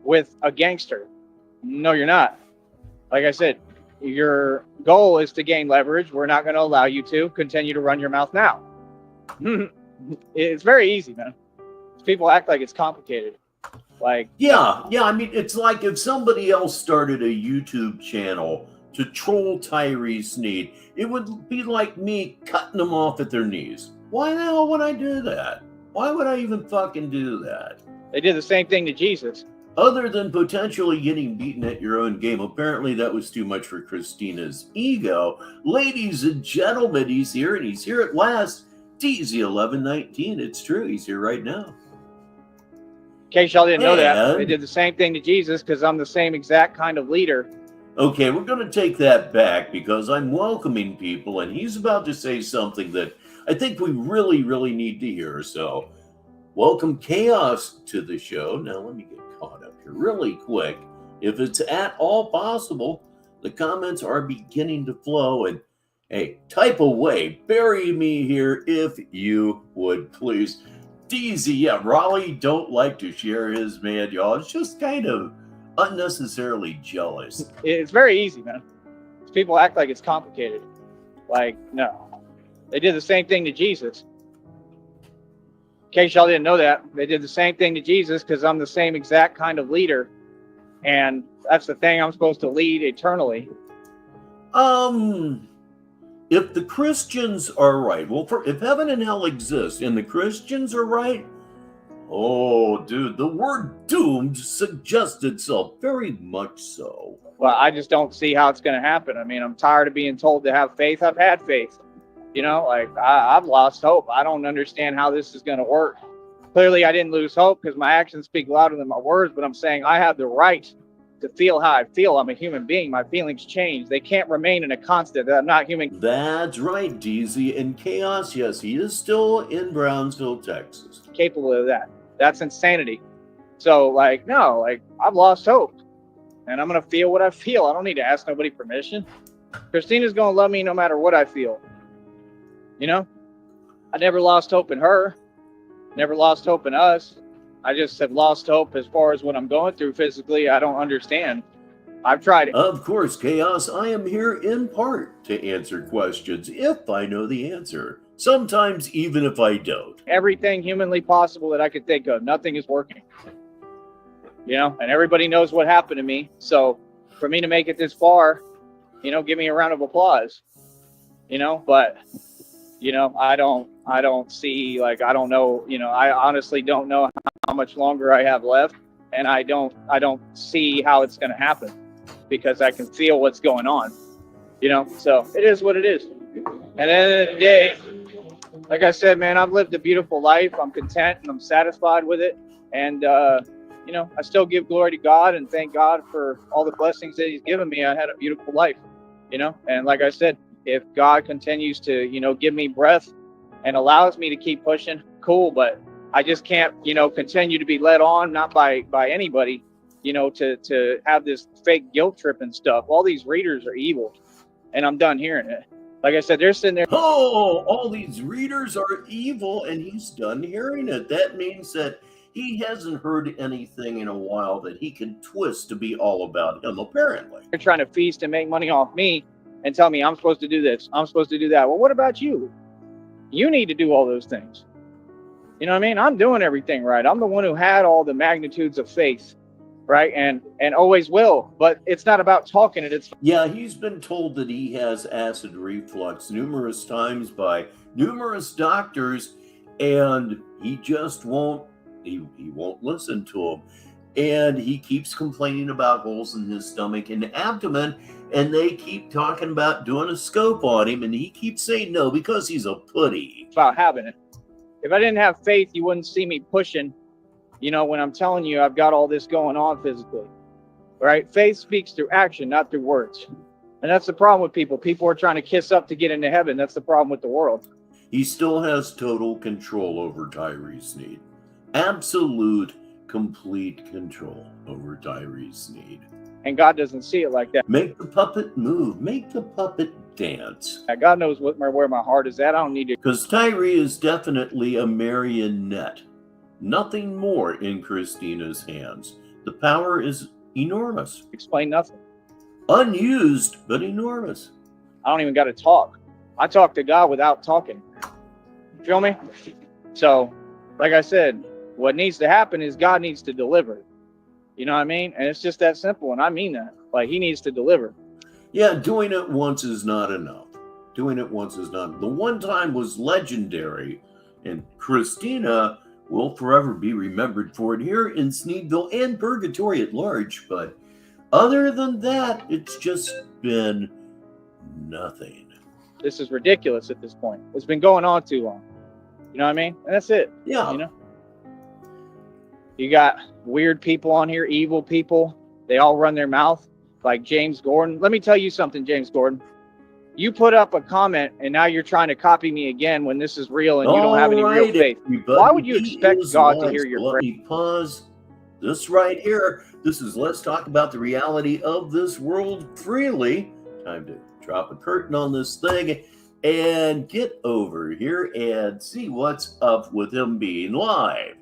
with a gangster. No, you're not. Like I said, your goal is to gain leverage. We're not going to allow you to continue to run your mouth now. It's very easy, man. People act like it's complicated. Like, yeah. I mean, it's like if somebody else started a YouTube channel to troll Tyree Sneed, it would be like me cutting them off at their knees. Why the hell would I do that? Why would I even fucking do that? They did the same thing to Jesus. Other than potentially getting beaten at your own game, apparently that was too much for Christina's ego. Ladies and gentlemen, he's here, and he's here at last. TZ1119, it's true, he's here right now. In case y'all didn't know that, they did the same thing to Jesus because I'm the same exact kind of leader. Okay, we're going to take that back because I'm welcoming people, and he's about to say something that I think we really, really need to hear. So, welcome Chaos to the show. Now, let me get caught up here really quick. If it's at all possible, the comments are beginning to flow, and hey, type away. Bury me here if you would, please. DZ, yeah, Raleigh don't like to share his man, y'all. It's just kind of unnecessarily jealous. It's very easy, man. People act like it's complicated. Like, no. They did the same thing to Jesus. In case y'all didn't know that, they did the same thing to Jesus because I'm the same exact kind of leader. And that's the thing, I'm supposed to lead eternally. If the Christians are right, if heaven and hell exist and the Christians are right, oh, dude, the word doomed suggests itself very much so. Well, I just don't see how it's going to happen. I mean, I'm tired of being told to have faith. I've had faith. I've lost hope. I don't understand how this is going to work. Clearly, I didn't lose hope because my actions speak louder than my words, but I'm saying I have the right to feel how I feel. I'm a human being. My feelings change. They can't remain in a constant. I'm not human. That's right, DZ. And Chaos, yes, he is still in Brownsville, Texas. Capable of that. That's insanity. So, I've lost hope. And I'm going to feel what I feel. I don't need to ask nobody permission. Christina's going to love me no matter what I feel. I never lost hope in her. Never lost hope in us. I just have lost hope as far as what I'm going through physically. I don't understand. I've tried it. Of course, Chaos, I am here in part to answer questions if I know the answer. Sometimes even if I don't. Everything humanly possible that I could think of. Nothing is working. And everybody knows what happened to me. So for me to make it this far, give me a round of applause. But, I don't see, like, I don't know, I honestly don't know how much longer I have left, and I don't see how it's going to happen, because I can feel what's going on, so it is what it is. And at the end of the day, like I said, man, I've lived a beautiful life. I'm content and I'm satisfied with it. And, I still give glory to God and thank God for all the blessings that he's given me. I had a beautiful life, and like I said, if God continues to, give me breath and allows me to keep pushing, cool. But I just can't, continue to be led on, not by anybody, to have this fake guilt trip and stuff. All these readers are evil, and I'm done hearing it. Like I said, they're sitting there. Oh, all these readers are evil, and he's done hearing it. That means that he hasn't heard anything in a while that he can twist to be all about him, apparently. They're trying to feast and make money off me and tell me I'm supposed to do this, I'm supposed to do that. Well, what about you? You need to do all those things. You know what I mean? I'm doing everything right. I'm the one who had all the magnitudes of faith, right? And always will. But it's not about talking it. It's He's been told that he has acid reflux numerous times by numerous doctors, and he just won't. He won't listen to them, and he keeps complaining about holes in his stomach and abdomen, and they keep talking about doing a scope on him, and he keeps saying no because he's a putty. about having it. If I didn't have faith, you wouldn't see me pushing, when I'm telling you I've got all this going on physically, right? Faith speaks through action, not through words. And that's the problem with people. People are trying to kiss up to get into heaven. That's the problem with the world. He still has total control over Tyree Sneed. Absolute, complete control over Tyree Sneed. And God doesn't see it like that. Make the puppet move. Make the puppet dance. God knows where my heart is at. I don't need to. Because Tyree is definitely a marionette. Nothing more in Christina's hands. The power is enormous. Explain nothing. Unused, but enormous. I don't even got to talk. I talk to God without talking. You feel me? So, like I said, what needs to happen is God needs to deliver. You know what I mean? And it's just that simple. And I mean that. Like, he needs to deliver. Yeah, doing it once is not enough. Doing it once is not. The one time was legendary, and Christina will forever be remembered for it here in Sneedville and Purgatory at large. But other than that, it's just been nothing. This is ridiculous at this point. It's been going on too long. You know what I mean? And that's it. Yeah. You got weird people on here, evil people. They all run their mouth, like James Gordon. Let me tell you something, James Gordon. You put up a comment, and now you're trying to copy me again when this is real and you don't have any real faith. Why would you expect God to hear your prayer? Let me pause this right here. This is Let's Talk About the Reality of This World Freely. Time to drop a curtain on this thing and get over here and see what's up with him being live.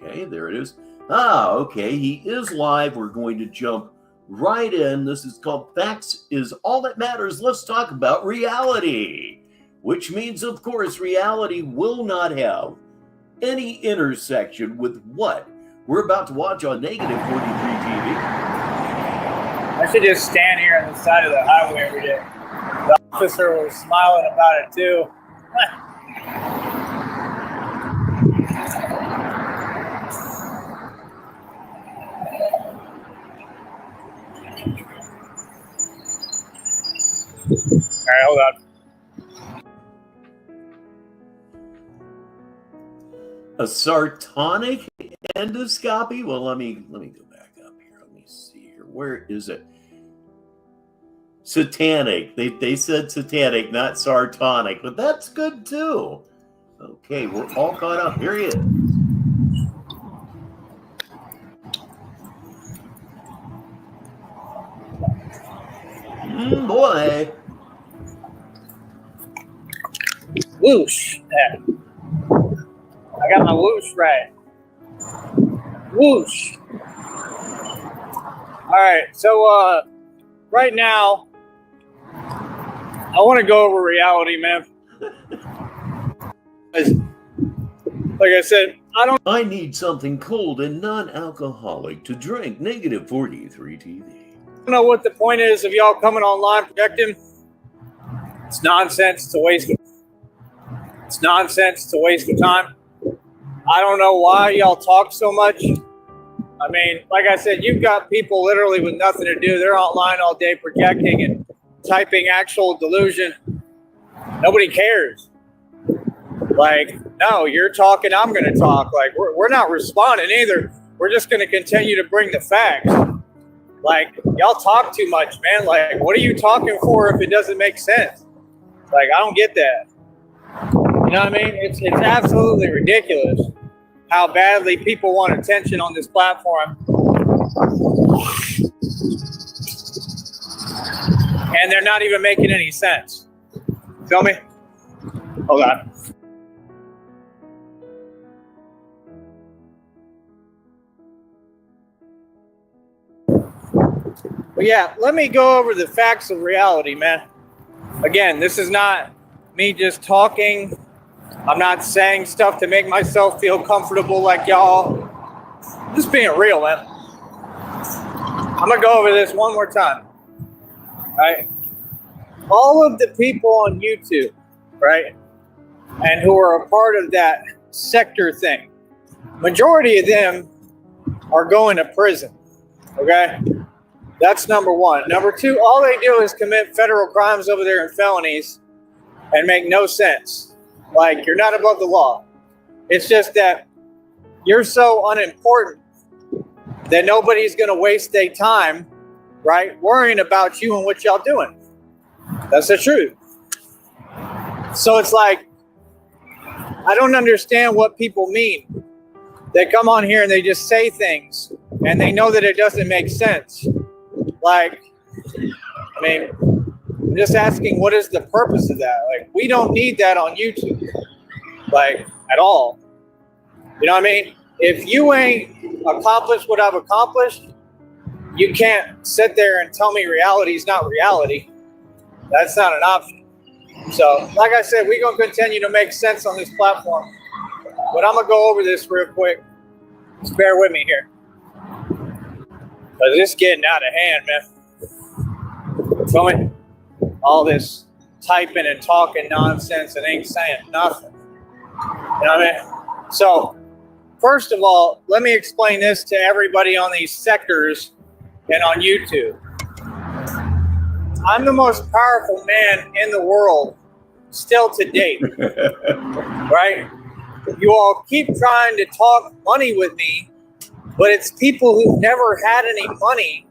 Okay, there it is. Okay, he is live. We're going to jump right in. This is called Facts is All That Matters. Let's talk about reality, which means, of course, reality will not have any intersection with what we're about to watch on Negative 43 TV. I should just stand here on the side of the highway every day. The officer was smiling about it too. All right, hold on. A sartonic endoscopy? Well, let me go back up here. Let me see here. Where is it? Satanic. They said satanic, not sartonic, but that's good too. Okay, we're all caught up. Here he is. Boy. Whoosh. Yeah. I got my whoosh right. Whoosh. All right, so right now, I want to go over reality, man. Like I said, I need something cold and non-alcoholic to drink. Negative 43 TV. I don't know what the point is of y'all coming online projecting. It's nonsense. It's a waste of It's nonsense. It's a waste of time. I don't know why y'all talk so much. I mean, like I said, you've got people literally with nothing to do. They're online all day projecting and typing actual delusion. Nobody cares. Like, no, you're talking, I'm going to talk. Like, we're not responding either. We're just going to continue to bring the facts. Like, y'all talk too much, man. Like, what are you talking for if it doesn't make sense? Like, I don't get that. You know what I mean? It's absolutely ridiculous how badly people want attention on this platform. And they're not even making any sense. Feel me? Hold on. But yeah, let me go over the facts of reality, man. Again, this is not me just talking. I'm not saying stuff to make myself feel comfortable like y'all. Just being real, man. I'm going to go over this one more time. Right? All of the people on YouTube, right, and who are a part of that sector thing, majority of them are going to prison. Okay? That's number one. Number two, all they do is commit federal crimes over there and felonies and make no sense. Like, you're not above the law. It's just that you're so unimportant that nobody's going to waste their time, right, worrying about you and what y'all doing. That's the truth. So it's like, I don't understand what people mean. They come on here and they just say things and they know that it doesn't make sense. Like, I mean, I'm just asking, what is the purpose of that? Like, we don't need that on YouTube, like, at all. You know what I mean? If you ain't accomplished what I've accomplished, you can't sit there and tell me reality is not reality. That's not an option. So, like I said, we're going to continue to make sense on this platform. But I'm going to go over this real quick. Just bear with me here. Because it's getting out of hand, man. Feel me? All this typing and talking nonsense and ain't saying nothing. You know what I mean? So, first of all, let me explain this to everybody on these sectors and on YouTube. I'm the most powerful man in the world, still to date. Right? You all keep trying to talk money with me, but it's people who've never had any money.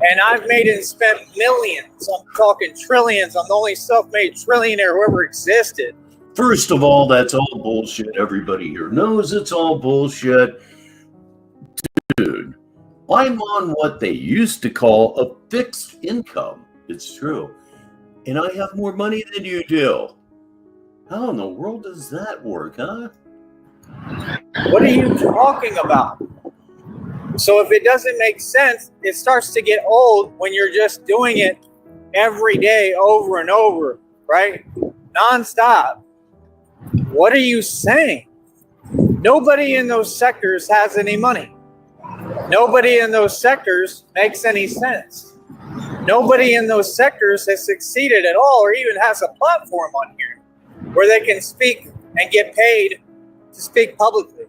And I've made and spent millions. I'm talking trillions. I'm the only self-made trillionaire who ever existed. First of all, that's all bullshit. Everybody here knows it's all bullshit. Dude, I'm on what they used to call a fixed income. It's true. And I have more money than you do. How in the world does that work, huh? What are you talking about? So if it doesn't make sense, it starts to get old when you're just doing it every day over and over, right? Nonstop. What are you saying? Nobody in those sectors has any money. Nobody in those sectors makes any sense. Nobody in those sectors has succeeded at all or even has a platform on here where they can speak and get paid to speak publicly.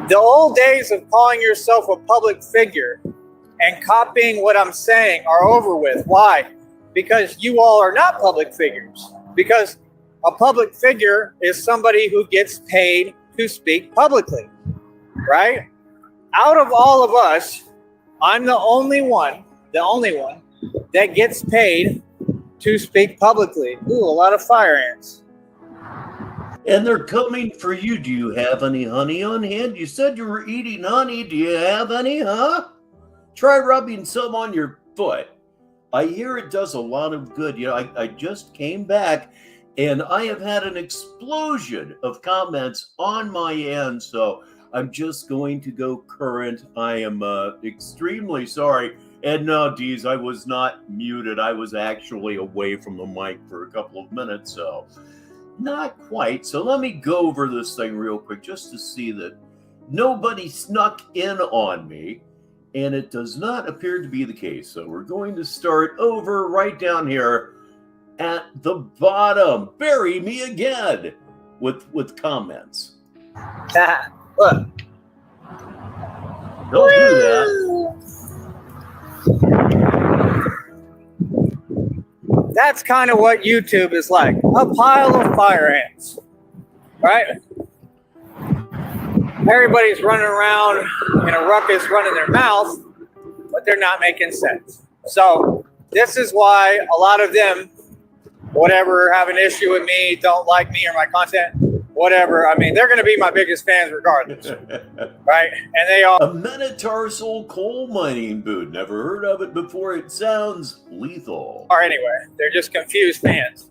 The old days of calling yourself a public figure and copying what I'm saying are over with. Why? Because you all are not public figures. Because a public figure is somebody who gets paid to speak publicly, right? Out of all of us, I'm the only one that gets paid to speak publicly. Ooh, a lot of fire ants. And they're coming for you. Do you have any honey on hand? You said you were eating honey. Do you have any, huh? Try rubbing some on your foot. I hear it does a lot of good. You know, I just came back and I have had an explosion of comments on my end. So I'm just going to go current. I am extremely sorry. And no, Deez, I was not muted. I was actually away from the mic for a couple of minutes. So not quite. So let me go over this thing real quick just to see that nobody snuck in on me. And it does not appear to be the case. So we're going to start over right down here at the bottom. Bury me again with comments. Look. Don't do that. That's kind of what YouTube is like. A pile of fire ants. Right? Everybody's running around in a ruckus running their mouth, but they're not making sense. So this is why a lot of them, whatever, have an issue with me, don't like me or my content, whatever. I mean, they're going to be my biggest fans regardless, right? And they are. A metatarsal coal mining boot. Never heard of it before. It sounds lethal. Are anyway. They're just confused fans.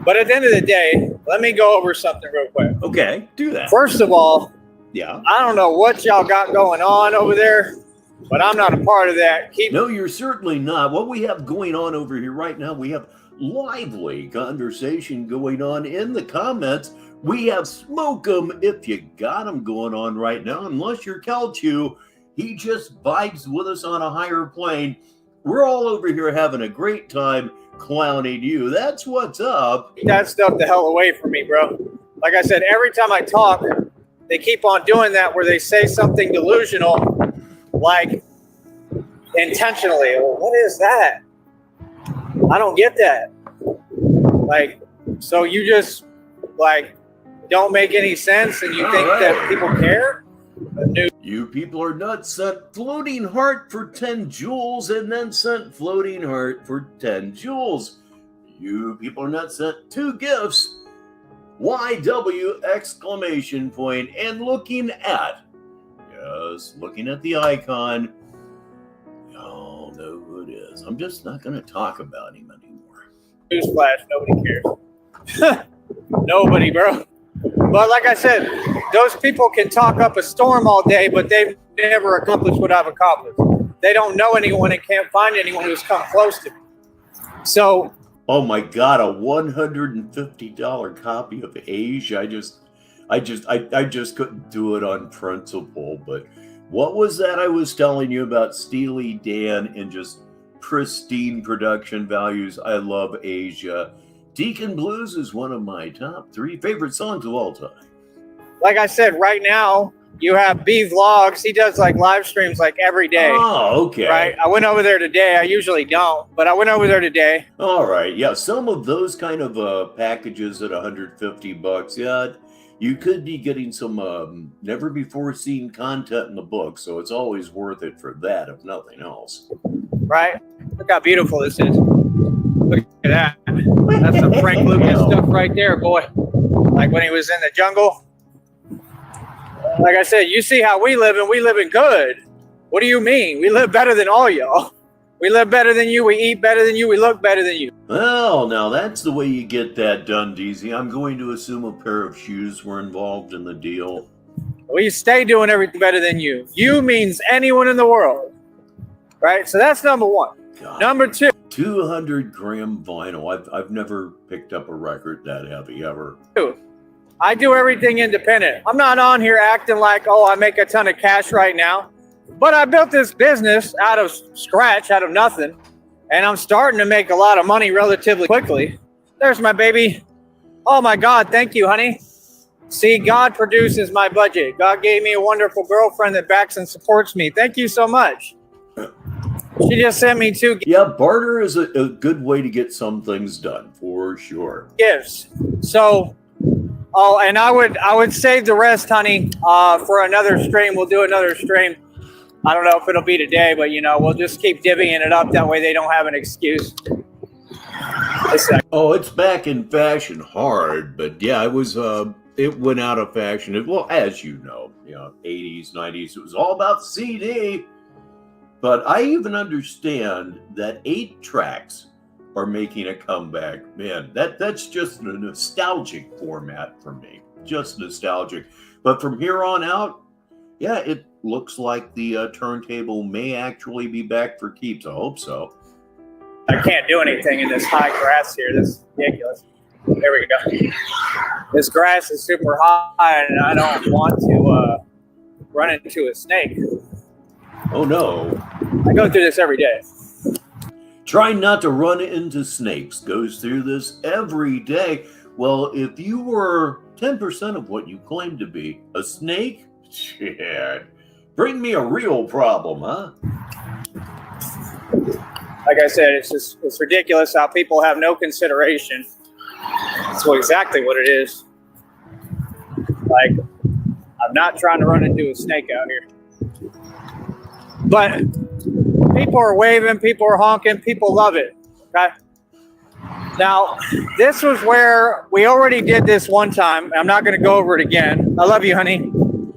But at the end of the day, let me go over something real quick. Okay, do that. First of all, yeah. I don't know what y'all got going on over there, but I'm not a part of that. No, you're certainly not. What we have going on over here right now, we have lively conversation going on in the comments. We have smoke 'em if you got 'em going on right now. Unless you're Calchu, he just vibes with us on a higher plane. We're all over here having a great time clowning you. That's what's up. Keep that stuff the hell away from me, bro. Like I said, every time I talk, they keep on doing that where they say something delusional, like intentionally. Well, what is that? I don't get that. Like, so you just like don't make any sense and you think that people care? You people are nuts. Sent floating heart for 10 jewels and then sent floating heart for 10 jewels. You people are nuts. Sent 2 gifts. YW exclamation point and looking at, yes, looking at the icon. Y'all know who it is. I'm just not going to talk about him anymore. Newsflash, nobody cares. Nobody, bro. But like I said, those people can talk up a storm all day, but they've never accomplished what I've accomplished. They don't know anyone and can't find anyone who's come close to me. So, oh my God, a $150 copy of Age. I just couldn't do it on principle. But what was that I was telling you about Steely Dan and just pristine production values? I love Asia. Deacon Blues is one of my top 3 favorite songs of all time. Like I said, right now you have B Vlogs. He does like live streams like every day. Oh, okay. Right. I went over there today. I usually don't, but I went over there today. All right. Yeah. Some of those kind of packages at $150. Yeah. You could be getting some never before seen content in the book. So it's always worth it for that, if nothing else. Right. Look how beautiful this is. Look at that. That's some Frank Lucas stuff right there, boy. Like when he was in the jungle. Like I said, you see how we live, and we live in good. What do you mean? We live better than all y'all. We live better than you. We eat better than you. We look better than you. Well, now that's the way you get that done, DZ. I'm going to assume a pair of shoes were involved in the deal. We stay doing everything better than you. You means anyone in the world. Right? So that's number 1. God. Number 2. 200-gram vinyl. I've never picked up a record that heavy ever. I do everything independent. I'm not on here acting like, oh, I make a ton of cash right now. But I built this business out of scratch, out of nothing. And I'm starting to make a lot of money relatively quickly. There's my baby. Oh my God, thank you, honey. See, God produces my budget. God gave me a wonderful girlfriend that backs and supports me. Thank you so much. She just sent me 2 Yeah, barter is a good way to get some things done, for sure. gifts. So, oh, and I would save the rest, honey, for another stream. We'll do another stream. I don't know if it'll be today, but, we'll just keep divvying it up. That way they don't have an excuse. Oh, it's back in fashion hard, but yeah, it went out of fashion. Well, as you know, 80s, 90s, it was all about CD. But I even understand that 8 tracks are making a comeback. Man, that's just a nostalgic format for me. Just nostalgic. But from here on out, yeah, it looks like the turntable may actually be back for keeps. I hope so. I can't do anything in this high grass here. This is ridiculous. There we go. This grass is super high, and I don't want to run into a snake. Oh, no. I go through this every day. Trying not to run into snakes. Goes through this every day. Well, if you were 10% of what you claim to be, a snake, shit, bring me a real problem, huh? Like I said, it's ridiculous how people have no consideration. That's exactly what it is. Like, I'm not trying to run into a snake out here. But people are waving, people are honking, people love it. Okay? Now, this was where we already did this one time. I'm not going to go over it again. I love you, honey.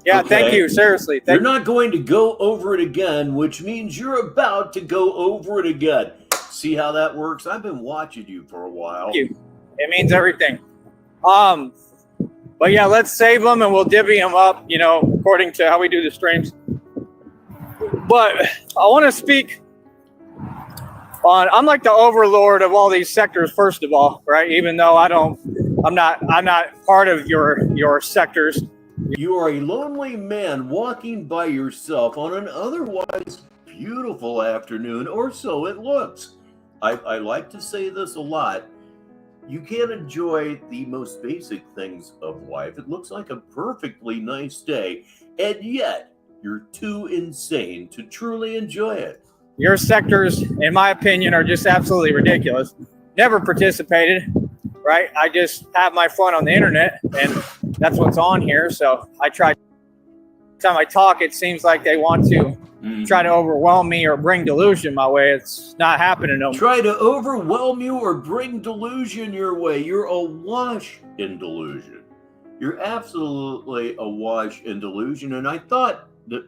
Yeah, Okay. Thank you. Seriously. You're not going to go over it again, which means you're about to go over it again. See how that works? I've been watching you for a while. Thank you. It means everything. But yeah, let's save them and we'll divvy them up, you know, according to how we do the streams. But I want to speak on, I'm like the overlord of all these sectors, first of all, right? Even though I'm not part of your sectors. You are a lonely man walking by yourself on an otherwise beautiful afternoon, or so it looks. I like to say this a lot. You can't enjoy the most basic things of life. It looks like a perfectly nice day, and yet you're too insane to truly enjoy it. Your sectors, in my opinion, are just absolutely ridiculous. Never participated, right? I just have my fun on the internet, and that's what's on here. So I try. Every time I talk, it seems like they want to try to overwhelm me or bring delusion my way. It's not happening no more. Try to overwhelm you or bring delusion your way. You're awash in delusion. You're absolutely awash in delusion, and I thought that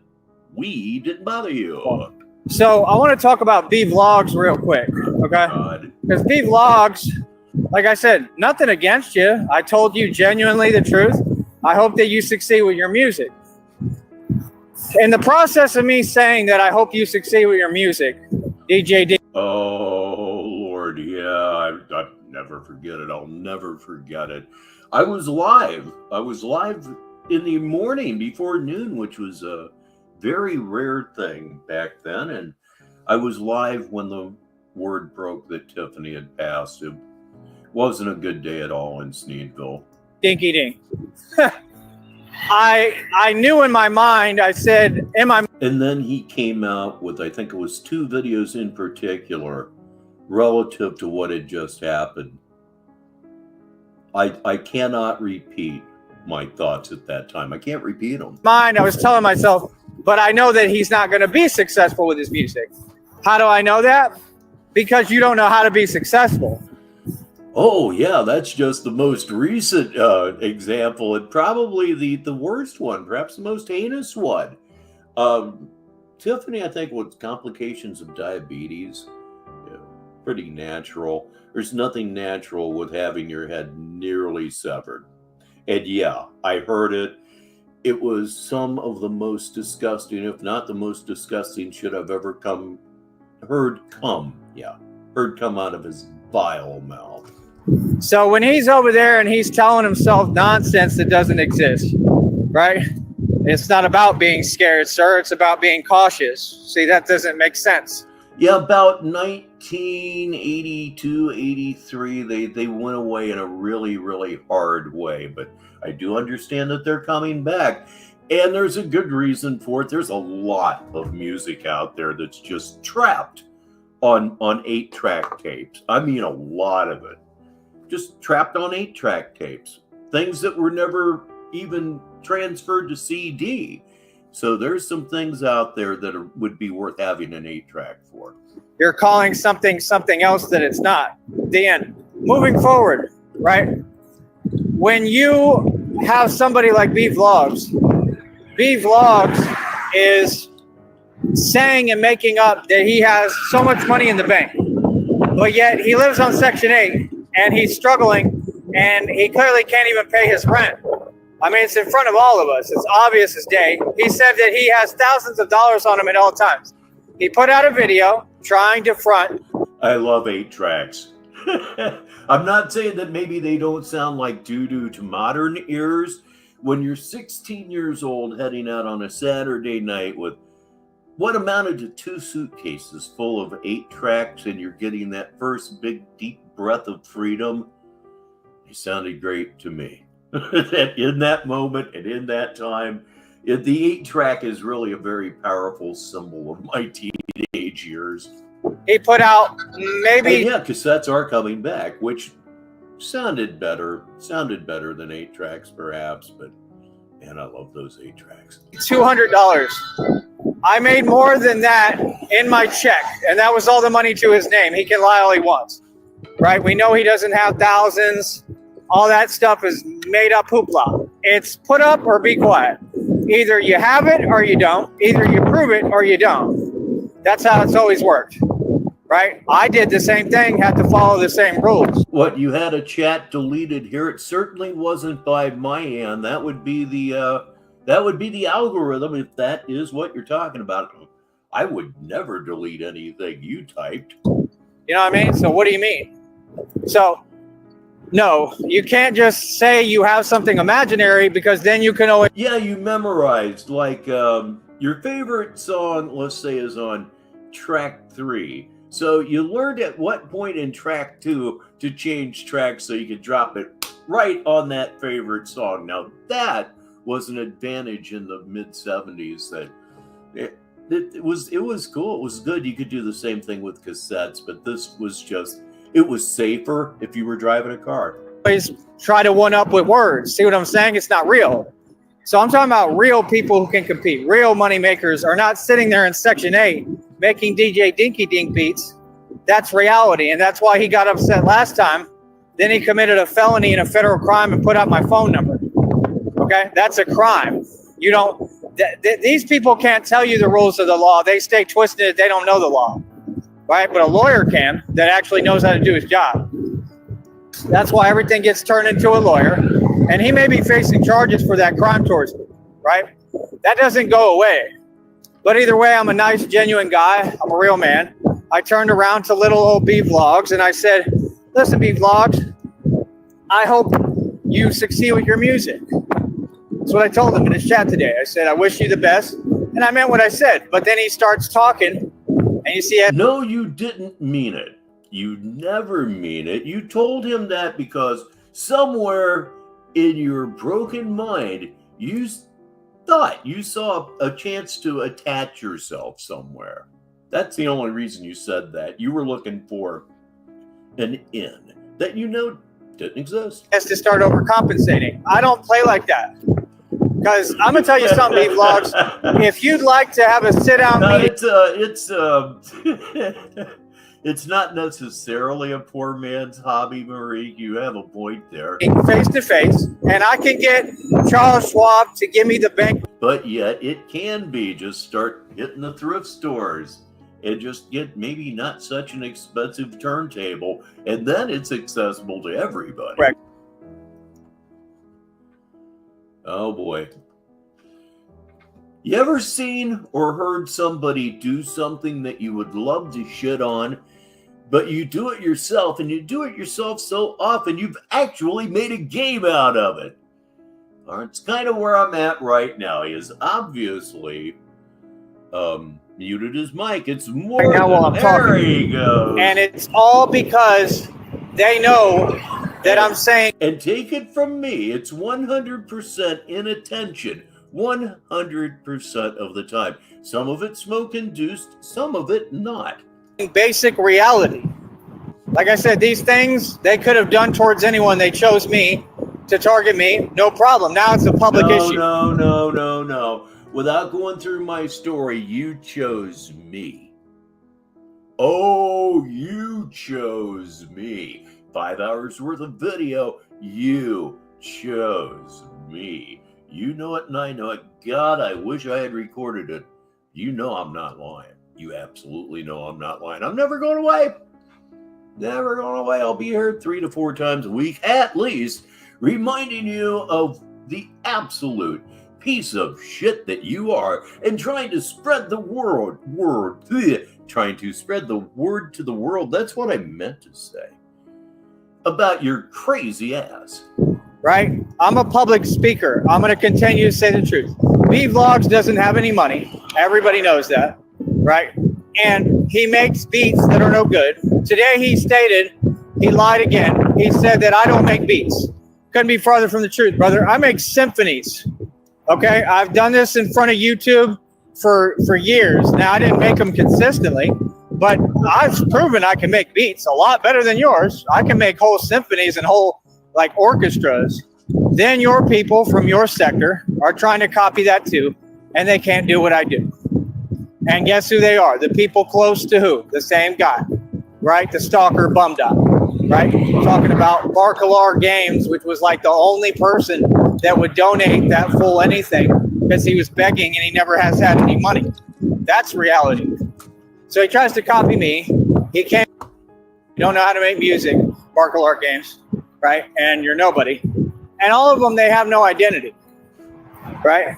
we didn't bother you. So I want to talk about B Vlogs real quick, okay? Because B Vlogs, like I said, nothing against you. I told you genuinely the truth. I hope that you succeed with your music. In the process of me saying that I hope you succeed with your music, DJ D. Oh, Lord, yeah, I never forget it. I'll never forget it. I was live. I was live in the morning before noon, which was a very rare thing back then. And I was live when the word broke that Tiffany had passed. It wasn't a good day at all in Sneedville. Dinky dink. I knew in my mind, I said, And then he came out with, I think it was 2 videos in particular, relative to what had just happened. I cannot repeat my thoughts at that time. I can't repeat them. I was telling myself, but I know that he's not going to be successful with his music. How do I know that? Because you don't know how to be successful. Oh, yeah, that's just the most recent example, and probably the worst one, perhaps the most heinous one. Tiffany, I think, with complications of diabetes, pretty natural. There's nothing natural with having your head nearly severed. And yeah, I heard it. It was some of the most disgusting, if not the most disgusting shit I've ever heard come out of his vile mouth. So when he's over there and he's telling himself nonsense that doesn't exist, right? It's not about being scared, sir. It's about being cautious. See, that doesn't make sense. Yeah, about 1982, 83, they went away in a really, really hard way. But I do understand that they're coming back. And there's a good reason for it. There's a lot of music out there that's just trapped on 8-track tapes. I mean, a lot of it. Just trapped on 8-track tapes. Things that were never even transferred to CD. So there's some things out there that would be worth having an 8-track for. You're calling something else that it's not. Dan, moving forward, right? When you have somebody like B Vlogs is saying and making up that he has so much money in the bank, but yet he lives on Section 8 and he's struggling and he clearly can't even pay his rent. I mean, it's in front of all of us. It's obvious as day. He said that he has thousands of dollars on him at all times. He put out a video trying to front. I love 8-tracks. I'm not saying that maybe they don't sound like doo-doo to modern ears. When you're 16 years old heading out on a Saturday night with what amounted to 2 suitcases full of 8 tracks, and you're getting that first big deep breath of freedom. They sounded great to me. In that moment and in that time, the 8-track is really a very powerful symbol of my teenage years. He put out maybe... And yeah, cassettes are coming back, which sounded better than 8 tracks perhaps, but man, I love those 8 tracks. $200. I made more than that in my check, and that was all the money to his name. He can lie all he wants, right? We know he doesn't have thousands. All that stuff is made up hoopla. It's put up or be quiet. Either you have it or you don't. Either you prove it or you don't. That's how it's always worked, right? I did the same thing, had to follow the same rules. What, you had a chat deleted here? It certainly wasn't by my hand. That would be the algorithm, if that is what you're talking about. I would never delete anything you typed. You know what I mean? So what do you mean? So, no, you can't just say you have something imaginary, because then you can always... Yeah, you memorized, like, your favorite song, let's say, is on track 3. So you learned at what point in track 2 to change tracks so you could drop it right on that favorite song. Now, that was an advantage in the mid-70s. That it was cool. It was good. You could do the same thing with cassettes, but this was just, it was safer if you were driving a car. Always try to one up with words. See what I'm saying? It's not real. So I'm talking about real people who can compete. Real money makers are not sitting there in Section 8 making DJ Dinky Dink beats. That's reality, and that's why he got upset last time. Then he committed a felony and a federal crime and put out my phone number. Okay, that's a crime. You don't. These people can't tell you the rules of the law. They stay twisted. They don't know the law, right? But a lawyer can, that actually knows how to do his job. That's why everything gets turned into a lawyer, and he may be facing charges for that crime towards me, right? That doesn't go away. But either way, I'm a nice, genuine guy. I'm a real man. I turned around to little old B Vlogs and I said, listen, B Vlogs, I hope you succeed with your music. That's what I told him in his chat today. I said, I wish you the best. And I meant what I said. But then he starts talking and you see it. No, you didn't mean it. You never mean it. You told him that because somewhere in your broken mind, you thought you saw a chance to attach yourself somewhere. That's the only reason you said that. You were looking for an in that you know didn't exist. Has to start overcompensating. I don't play like that. Because I'm going to tell you something, B-Vlogs. If you'd like to have a sit-down meeting... It's not necessarily a poor man's hobby, Marie. You have a point there. Face-to-face, and I can get Charles Schwab to give me the bank. But yet it can be. Just start hitting the thrift stores and just get maybe not such an expensive turntable, and then it's accessible to everybody. Correct. Oh boy. You ever seen or heard somebody do something that you would love to shit on, but you do it yourself, and you do it yourself so often you've actually made a game out of it? Or it's kind of where I'm at right now. He is obviously muted his mic. It's more right now than, while I'm there talking. He goes. And it's all because they know that I'm saying... And take it from me, it's 100% inattention. 100% of the time. Some of it smoke-induced, some of it not. Basic reality. Like I said, these things they could have done towards anyone. They chose me to target me. No problem. Now it's a public issue. No. Without going through my story, you chose me. Oh, you chose me. 5 hours worth of video. You chose me. You know it and I know it. God, I wish I had recorded it. You know I'm not lying. You absolutely know I'm not lying. I'm never going away. Never going away. I'll be here 3 to 4 times a week at least, reminding you of the absolute piece of shit that you are and trying to spread the trying to spread the word to the world. That's what I meant to say about your crazy ass. Right? I'm a public speaker. I'm going to continue to say the truth. B Vlogs doesn't have any money. Everybody knows that. right? And he makes beats that are no good. Today he stated, he lied again. He said that I don't make beats. Couldn't be farther from the truth, brother. I make symphonies. Okay, I've done this in front of YouTube for years. Now, I didn't make them consistently, but I've proven I can make beats a lot better than yours. I can make whole symphonies and whole like orchestras. Then your people from your sector are trying to copy that too, and they can't do what I do. And guess who they are? The people close to who? The same guy, right? The stalker bum dot, right? Talking about Barcalar Games, which was like the only person that would donate that full anything because he was begging and he never has had any money. That's reality. So he tries to copy me. He can't. You don't know how to make music, Barcalar Games, right? And you're nobody. And all of them, they have no identity, right?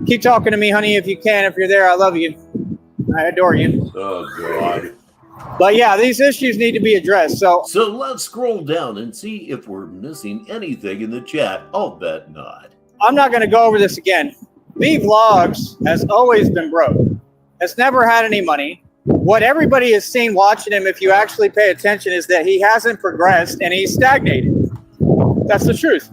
Keep talking to me, honey, if you can. If you're there, I love you. I adore you. Oh, God. But yeah, these issues need to be addressed. So let's scroll down and see if we're missing anything in the chat. I'll bet not. I'm not going to go over this again. V Vlogs has always been broke. Has never had any money. What everybody has seen watching him, if you actually pay attention, is that he hasn't progressed and he's stagnated. That's the truth.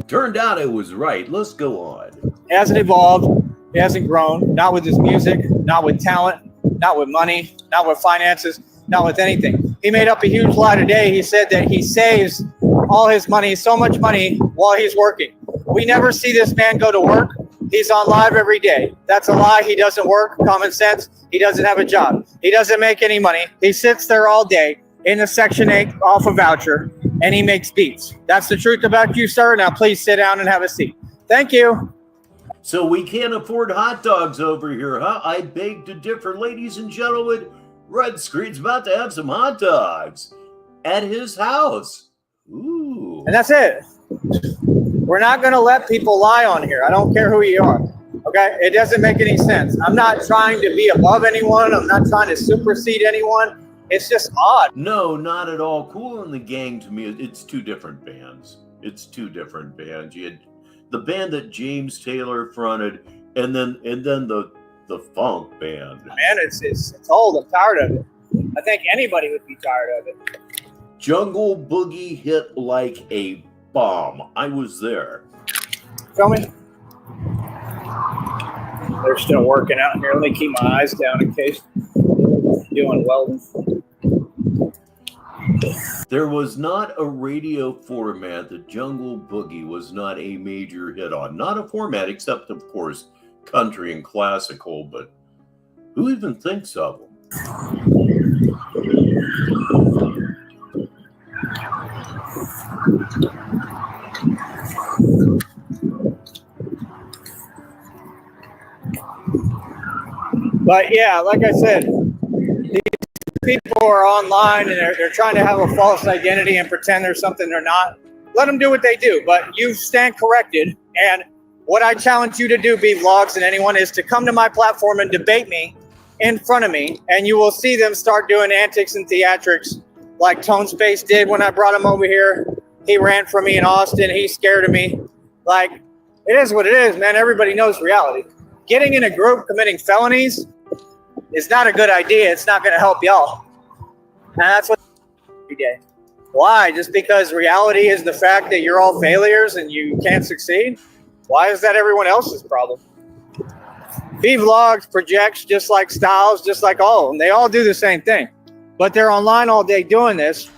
Turned out I was right. Let's go on. He hasn't evolved. He hasn't grown. Not with his music, not with talent, not with money, not with finances, not with anything. He made up a huge lie today. He said that he saves all his money, so much money, while he's working. We never see this man go to work. He's on live every day. That's a lie. He doesn't work. Common sense. He doesn't have a job. He doesn't make any money. He sits there all day in the Section 8 off a voucher, and he makes beats. That's the truth about you, sir. Now please sit down and have a seat. Thank you. So we can't afford hot dogs over here, huh? I beg to differ, ladies and gentlemen. Red Screen's about to have some hot dogs at his house. Ooh. And that's it. We're not going to let people lie on here. I don't care who you are. Okay? It doesn't make any sense. I'm not trying to be above anyone. I'm not trying to supersede anyone. It's just odd. No, not at all. Cool and the Gang, to me, it's two different bands. It's two different bands. You had the band that James Taylor fronted, and then the funk band. Man, it's old. I'm tired of it. I think anybody would be tired of it. Jungle Boogie hit like a bomb. I was there. Tell me. They're still working out here. Let me keep my eyes down in case doing welding. There was not a radio format that Jungle Boogie was not a major hit on. Not a format, except, of course, country and classical, but who even thinks of them? But yeah, like I said, these people are online and they're trying to have a false identity and pretend they're something they're not. Let them do what they do, but you stand corrected. And what I challenge you to do, B Vlogs and anyone, is to come to my platform and debate me in front of me, and you will see them start doing antics and theatrics like Tone Space did when I brought him over here. He ran from me in Austin. He's scared of me. Like, it is what it is, man. Everybody knows reality. Getting in a group committing felonies is not a good idea. It's not going to help y'all. And that's what every day. Why? Just because reality is the fact that you're all failures and you can't succeed? Why is that everyone else's problem? V Vlogs projects just like Styles, just like all of them. They all do the same thing. But they're online all day doing this,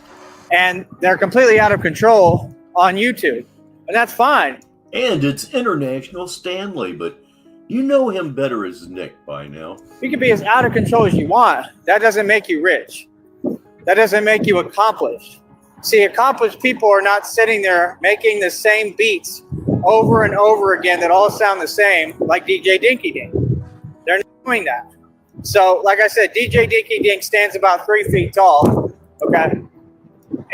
and they're completely out of control on YouTube. And that's fine. And it's International Stanley, but you know him better as Nick by now. You can be as out of control as you want. That doesn't make you rich. That doesn't make you accomplished. See, accomplished people are not sitting there making the same beats over and over again that all sound the same, like DJ Dinky Dink. They're not doing that. So, like I said, DJ Dinky Dink stands about 3 feet tall, okay?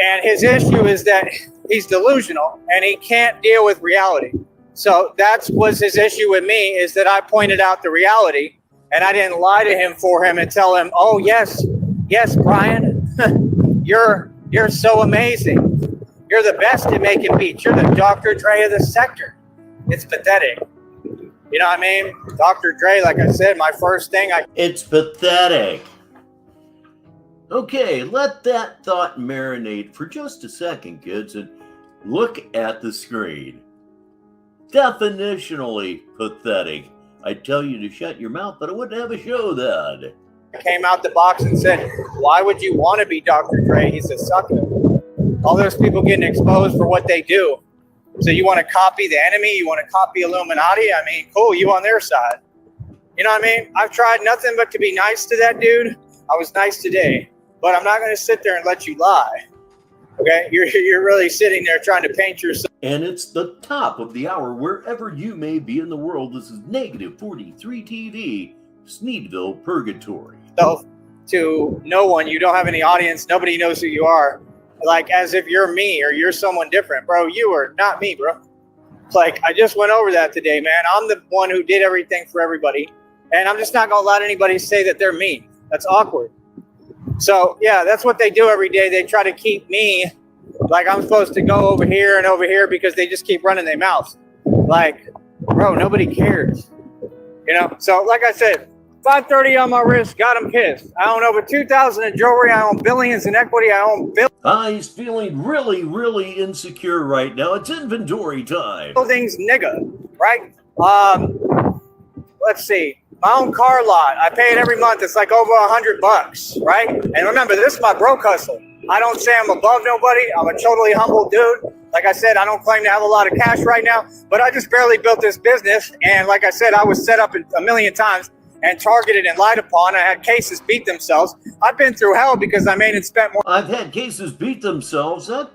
And his issue is that he's delusional and he can't deal with reality. So that was his issue with me, is that I pointed out the reality and I didn't lie to him for him and tell him, oh, yes, Brian, you're so amazing. You're the best at making beats. You're the Dr. Dre of the sector. It's pathetic. You know what I mean? Dr. Dre, like I said, my first thing, It's pathetic. Okay, let that thought marinate for just a second, kids, and look at the screen. Definitionally pathetic. I'd tell you to shut your mouth, but I wouldn't have a show then. came out the box and said, why would you want to be Dr. Dre? He's a sucker. All those people getting exposed for what they do. So you want to copy the enemy? You want to copy Illuminati? I mean, cool, you on their side. You know what I mean? I've tried nothing but to be nice to that dude. I was nice today, but I'm not going to sit there and let you lie. Okay? You're really sitting there trying to paint yourself. And it's the top of the hour wherever you may be in the world. This is Negative 43 TV, Sneedville Purgatory. To no one, you don't have any audience, nobody knows who you are. Like as if you're me or you're someone different. Bro, you are not me, bro. Like I just went over that today, man. I'm the one who did everything for everybody. And I'm just not going to let anybody say that they're me. That's awkward. So, yeah, that's what they do every day. They try to keep me like I'm supposed to go over here and over here because they just keep running their mouths. Like, bro, nobody cares. You know? So, like I said, 530 on my wrist, got him pissed. I own over 2,000 in jewelry. I own billions in equity. I own He's feeling really, really insecure right now. It's inventory time. buildings, nigga, right? Let's see. My own car lot. I pay it every month. It's like over $100, right? And remember, this is my broke hustle. I don't say I'm above nobody. I'm a totally humble dude. Like I said, I don't claim to have a lot of cash right now, but I just barely built this business. And like I said, I was set up a million times and targeted and lied upon. I had cases beat themselves. I've been through hell because I made and spent more. I've had cases beat themselves. To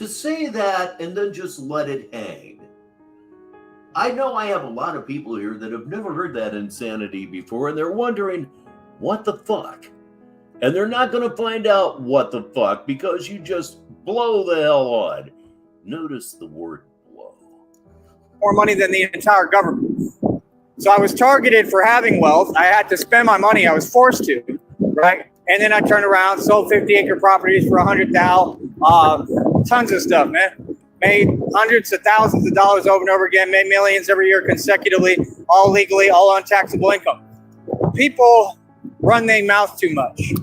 say that and then just let it hang. I know I have a lot of people here that have never heard that insanity before, and they're wondering, what the fuck? And they're not going to find out what the fuck because you just blow the hell on. Notice the word blow. More money than the entire government. So I was targeted for having wealth. I had to spend my money. I was forced to, right? And then I turned around, sold 50-acre properties for $100,000. Tons of stuff, man. Made hundreds of thousands of dollars over and over again. Made millions every year consecutively, all legally, all on taxable income. People run their mouth too much.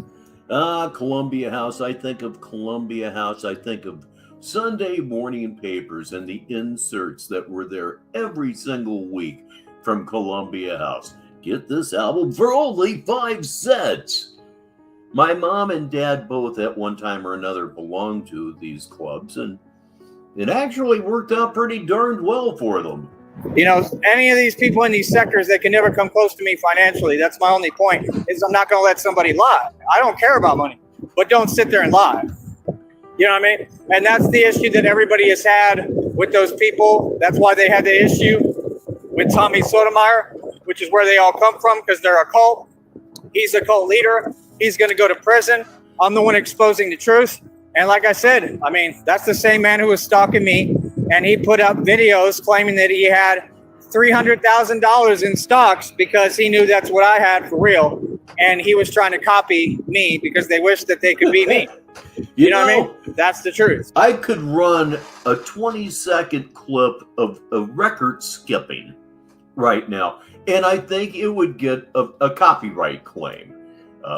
Columbia House. I think of Columbia House. I think of Sunday morning papers and the inserts that were there every single week from Columbia House. Get this album for only 5 cents. My mom and dad both at one time or another belonged to these clubs, and it actually worked out pretty darned well for them. You know, any of these people in these sectors, they can never come close to me financially. That's my only point, is I'm not going to let somebody lie. I don't care about money, but don't sit there and lie. You know what I mean? And that's the issue that everybody has had with those people. That's why they had the issue with Tommy Sotomayor, which is where they all come from because they're a cult. He's a cult leader. He's going to go to prison. I'm the one exposing the truth. And like I said, I mean, that's the same man who was stalking me. And he put up videos claiming that he had $300,000 in stocks because he knew that's what I had for real. And he was trying to copy me because they wished that they could be me. You know what I mean? That's the truth. I could run a 20-second clip of record skipping right now, and I think it would get a copyright claim.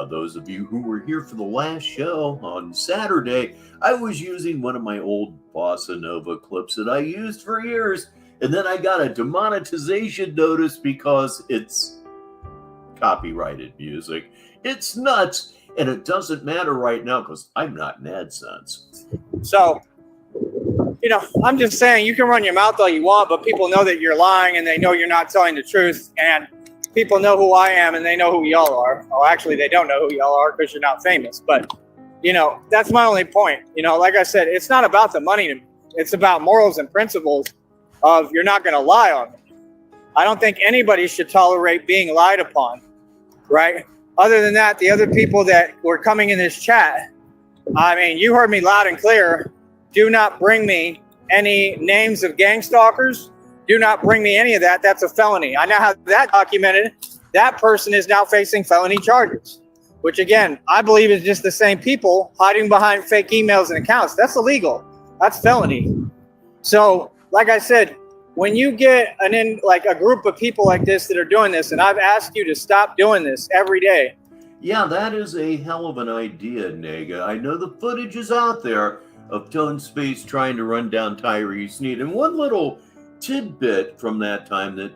Those of you who were here for the last show on Saturday, I was using one of my old Bossa Nova clips that I used for years, and then I got a demonetization notice because it's copyrighted music. It's nuts, and it doesn't matter right now because I'm not in AdSense. So, you know, I'm just saying you can run your mouth all you want, but people know that you're lying and they know you're not telling the truth, and people know who I am and they know who y'all are. Oh, actually, they don't know who y'all are because you're not famous. But, you know, that's my only point. You know, like I said, it's not about the money to me. It's about morals and principles of you're not going to lie on me. I don't think anybody should tolerate being lied upon, right? Other than that, the other people that were coming in this chat, I mean, you heard me loud and clear. Do not bring me any names of gang stalkers. Do not bring me any of that. That's a felony. I now have that documented. That person is now facing felony charges, which again, I believe is just the same people hiding behind fake emails and accounts. That's illegal. That's felony. So, like I said, when you get a group of people like this that are doing this, and I've asked you to stop doing this every day. Yeah, that is a hell of an idea, Nega. I know the footage is out there of Tone Space trying to run down Tyree Sneed. And one little tidbit from that time that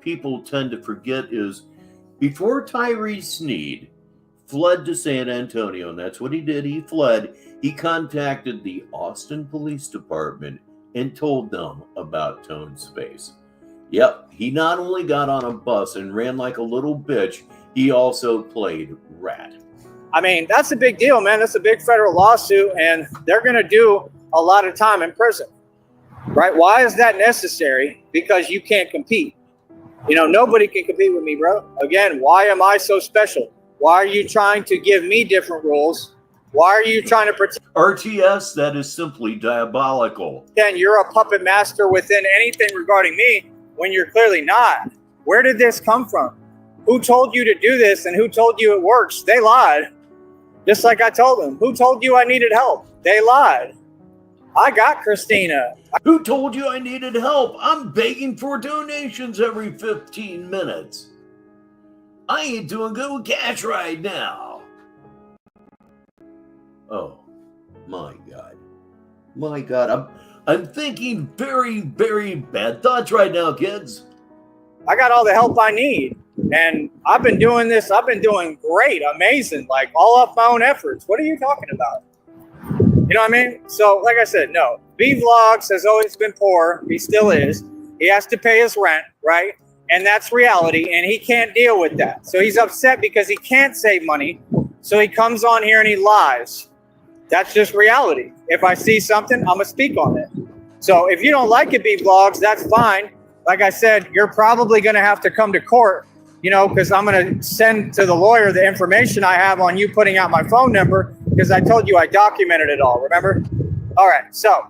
people tend to forget is before Tyree Sneed fled to San Antonio, and that's what he did, he fled, he contacted the Austin Police Department and told them about Tone Space. Yep, he not only got on a bus and ran like a little bitch, he also played rat. I mean, that's a big deal, man. That's a big federal lawsuit, and they're going to do a lot of time in prison, right? Why is that necessary? Because you can't compete. You know, nobody can compete with me, bro. Again, why am I so special? Why are you trying to give me different rules? Why are you trying to protect? RTS, that is simply diabolical. Then you're a puppet master within anything regarding me when you're clearly not. Where did this come from? Who told you to do this and who told you it works? They lied. Just like I told them. Who told you I needed help? They lied. I got Christina. Who told you I needed help? I'm begging for donations every 15 minutes. I ain't doing good with cash right now. Oh, my God. My God, I'm thinking very, very bad thoughts right now, kids. I got all the help I need. And I've been doing this. I've been doing great, amazing, like all off my own efforts. What are you talking about? You know what I mean? So, like I said, no. B Vlogs has always been poor. He still is. He has to pay his rent, right? And that's reality. And he can't deal with that. So he's upset because he can't save money. So he comes on here and he lies. That's just reality. If I see something, I'm going to speak on it. So if you don't like it, B Vlogs, that's fine. Like I said, you're probably going to have to come to court, you know, because I'm going to send to the lawyer the information I have on you putting out my phone number because I told you I documented it all, remember? All right, so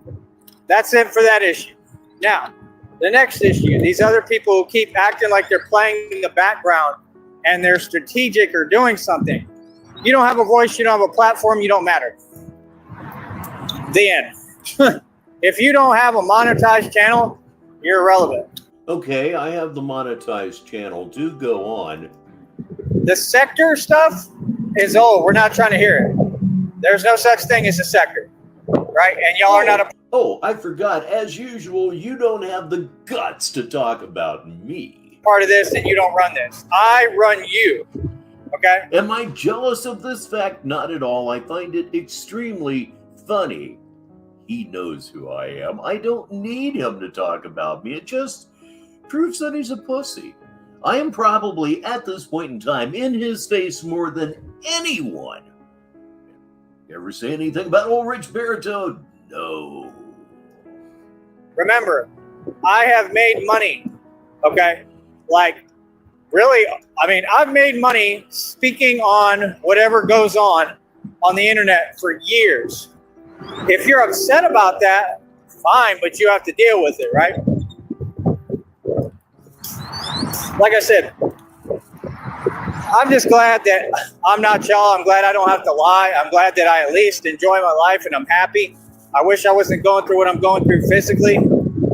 that's it for that issue. Now, the next issue, these other people who keep acting like they're playing in the background and they're strategic or doing something. You don't have a voice, you don't have a platform, you don't matter. The end. If you don't have a monetized channel, you're irrelevant. Okay, I have the monetized channel. Do go on. The sector stuff is old. We're not trying to hear it. There's no such thing as a sector, right? And y'all are not a... Oh, I forgot. As usual, you don't have the guts to talk about me. Part of this, and you don't run this. I run you, okay? Am I jealous of this fact? Not at all. I find it extremely funny. He knows who I am. I don't need him to talk about me. It just proves that he's a pussy. I am probably, at this point in time, in his face more than anyone. Ever say anything about old Richbartone? No. Remember, I have made money, okay? Like, really, I mean, I've made money speaking on whatever goes on the internet for years. If you're upset about that, fine, but you have to deal with it, right? Like I said, I'm just glad that I'm not y'all. I'm glad I don't have to lie. I'm glad that I at least enjoy my life and I'm happy. I wish I wasn't going through what I'm going through physically.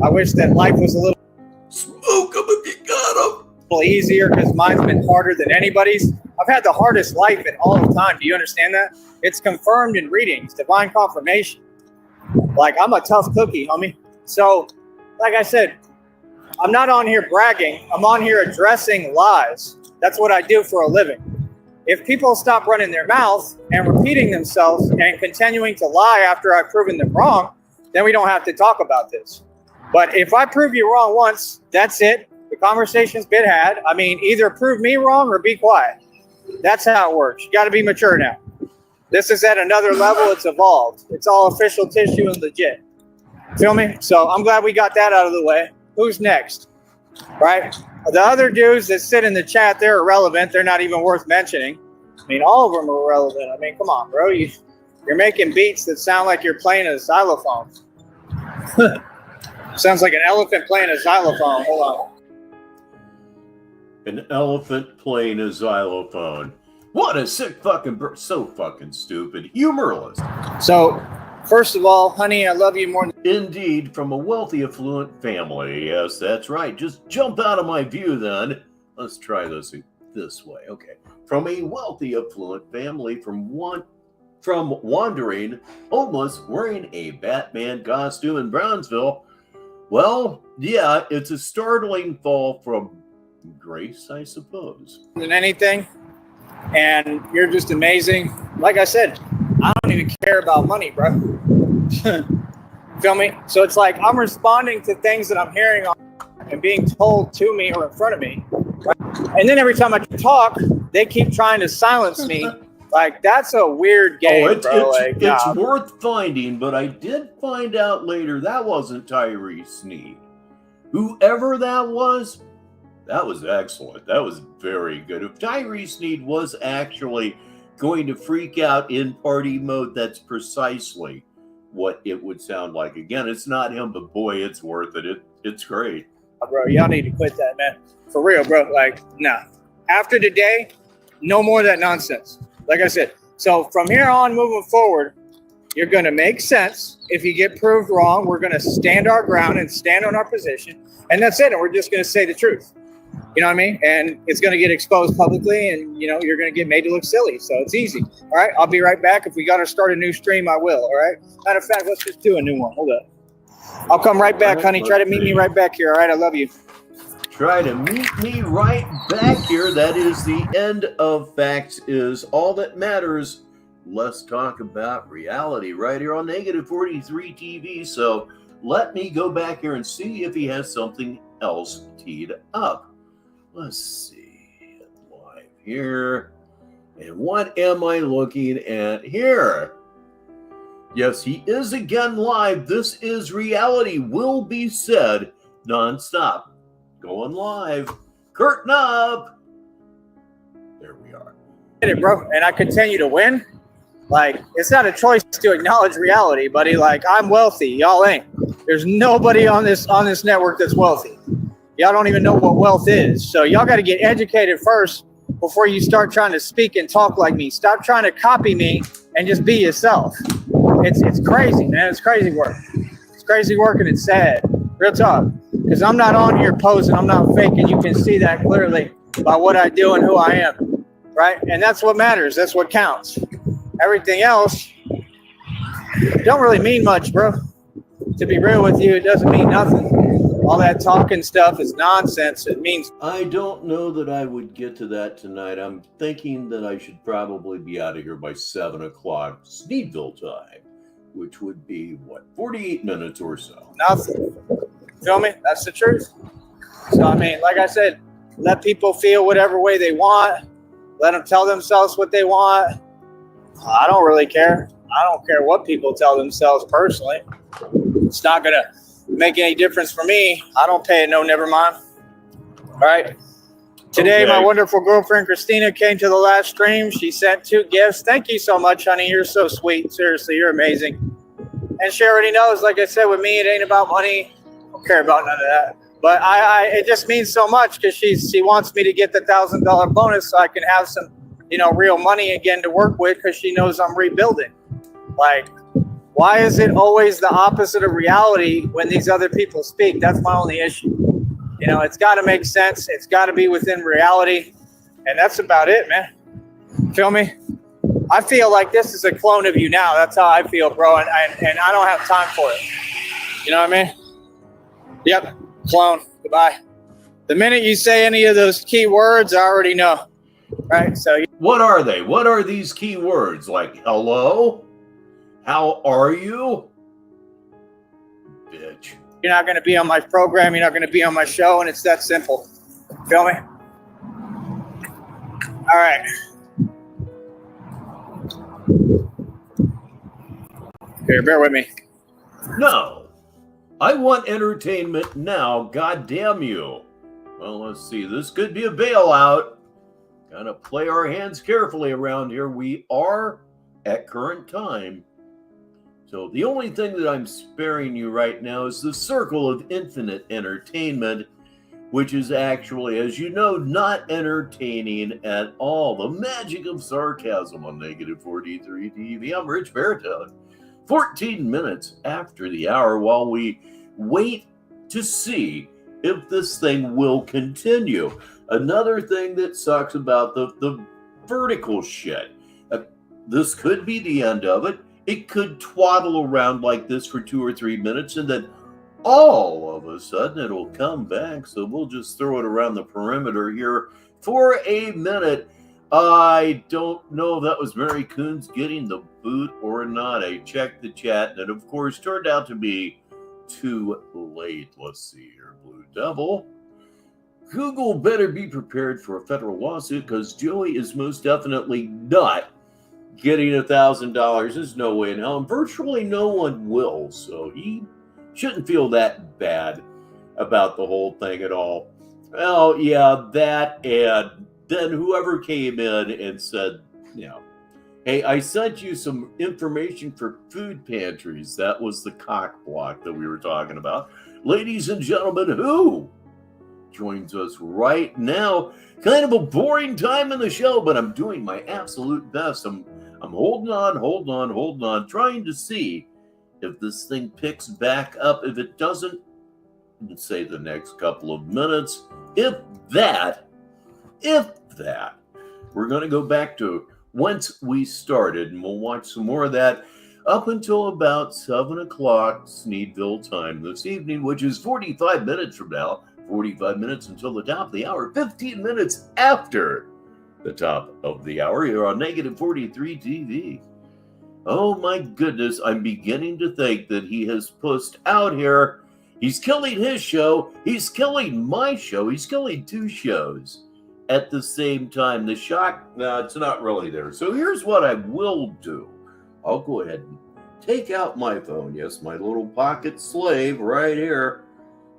I wish that life was a little Smoke him if you got him. Easier because mine's been harder than anybody's. I've had the hardest life in all of time. Do you understand that? It's confirmed in readings, divine confirmation. Like, I'm a tough cookie, homie. So, like I said, I'm not on here bragging. I'm on here addressing lies. That's what I do for a living. If people stop running their mouth and repeating themselves and continuing to lie after I've proven them wrong, then we don't have to talk about this. But if I prove you wrong once, that's it. The conversation's been had. I mean, either prove me wrong or be quiet. That's how it works. You got to be mature now. This is at another level. It's evolved. It's all official tissue and legit. Feel me? So I'm glad we got that out of the way. Who's next? Right? The other dudes that sit in the chat, they're irrelevant. They're not even worth mentioning. I mean, all of them are irrelevant. I mean, come on, bro. You're making beats that sound like you're playing a xylophone. Sounds like an elephant playing a xylophone. Hold on. An elephant playing a xylophone. What a sick fucking so fucking stupid. Humorless. So First of all, honey, I love you more than Indeed, from a wealthy, affluent family. Yes, that's right. Just jump out of my view then. Let's try this way. Okay. From a wealthy, affluent family, from wandering homeless wearing a Batman costume in Brownsville. Well, yeah, it's a startling fall from grace, I suppose. anything. And you're just amazing. Like I said, I don't even care about money, bro. Feel me? So it's like I'm responding to things that I'm hearing and being told to me or in front of me. Right? And then every time I talk, they keep trying to silence me. Like, that's a weird game, bro. It's worth finding, but I did find out later that wasn't Tyree Sneed. Whoever that was excellent. That was very good. If Tyree Sneed was actually going to freak out in party mode, that's precisely what it would sound like. Again, it's not him, but boy, it's worth it. It's great. Bro, y'all need to quit that, man. For real, bro. Like, nah. After today, no more of that nonsense. Like I said, so from here on moving forward, you're going to make sense. If you get proved wrong, we're going to stand our ground and stand on our position. And that's it. And we're just going to say the truth. You know what I mean? And it's going to get exposed publicly and, you know, you're going to get made to look silly. So it's easy. All right. I'll be right back. If we got to start a new stream, I will. All right. Matter of fact, let's just do a new one. Hold up. I'll come right back, honey. Try to meet me right back here. All right. I love you. Try to meet me right back here. That is the end of Facts Is All That Matters. Let's talk about reality right here on Negative 43 TV. So let me go back here and see if he has something else teed up. Let's see. Live here. And what am I looking at here? Yes, he is again live. This is reality. Will be said nonstop. Going live. Curtain up. There we are. It, bro. And I continue to win. Like, it's not a choice to acknowledge reality, buddy. Like, I'm wealthy. Y'all ain't. There's nobody on this network that's wealthy. Y'all don't even know what wealth is. So y'all got to get educated first before you start trying to speak and talk like me. Stop trying to copy me and just be yourself. It's crazy, man. It's crazy work. It's crazy work and it's sad. Real talk. Because I'm not on here posing. I'm not faking. You can see that clearly by what I do and who I am. Right? And that's what matters. That's what counts. Everything else don't really mean much, bro. To be real with you, it doesn't mean nothing. All that talking stuff is nonsense. It means... I don't know that I would get to that tonight. I'm thinking that I should probably be out of here by 7 o'clock Sneedville time, which would be, 48 minutes or so. Nothing. Feel me? That's the truth. So, I mean, like I said, let people feel whatever way they want. Let them tell themselves what they want. I don't really care. I don't care what people tell themselves personally. It's not going to make any difference for me. I don't pay it no never mind. All right. Today, my wonderful girlfriend, Christina, came to the last stream. She sent 2 gifts. Thank you so much, honey. You're so sweet. Seriously, you're amazing. And she already knows, like I said, with me, it ain't about money. I don't care about none of that. But it just means so much because she wants me to get the $1,000 bonus so I can have some, real money again to work with because she knows I'm rebuilding. Like, why is it always the opposite of reality when these other people speak? That's my only issue. It's got to make sense. It's got to be within reality. And that's about it, man. Feel me? I feel like this is a clone of you now. That's how I feel, bro. And I don't have time for it. You know what I mean? Yep. Clone. Goodbye. The minute you say any of those key words, I already know. Right? So. What are they? What are these key words? Like, hello? How are you? Bitch. You're not going to be on my program. You're not going to be on my show. And it's that simple. Feel me? All right. Here, bear with me. No. I want entertainment now. God damn you. Well, let's see. This could be a bailout. Gotta play our hands carefully around here. We are at current time. So the only thing that I'm sparing you right now is the circle of infinite entertainment, which is actually, as you know, not entertaining at all. The magic of sarcasm on Negative 43 TV. I'm Richbartone. 14 minutes after the hour while we wait to see if this thing will continue. Another thing that sucks about the vertical shit. This could be the end of it. It could twaddle around like this for 2 or 3 minutes, and then all of a sudden it'll come back. So we'll just throw it around the perimeter here for a minute. I don't know if that was Mary Coons getting the boot or not. I checked the chat, and it, of course, turned out to be too late. Let's see here, Blue Devil. Google better be prepared for a federal lawsuit because Joey is most definitely not getting $1,000. There's no way in hell, and virtually no one will. So he shouldn't feel that bad about the whole thing at all. Well, yeah, that, and then whoever came in and said, hey, I sent you some information for food pantries. That was the cock block that we were talking about. Ladies and gentlemen, who joins us right now? Kind of a boring time in the show, but I'm doing my absolute best. I'm holding on, trying to see if this thing picks back up. If it doesn't, let's say the next couple of minutes, if that, we're going to go back to whence we started, and we'll watch some more of that up until about 7 o'clock Sneedville time this evening, which is 45 minutes from now, 45 minutes until the top of the hour, 15 minutes after the top of the hour here on Negative 43 TV. Oh my goodness, I'm beginning to think that he has pushed out here. He's killing his show, he's killing my show, he's killing 2 shows at the same time. The shock, no, it's not really there. So here's what I will do. I'll go ahead and take out my phone. Yes, my little pocket slave right here.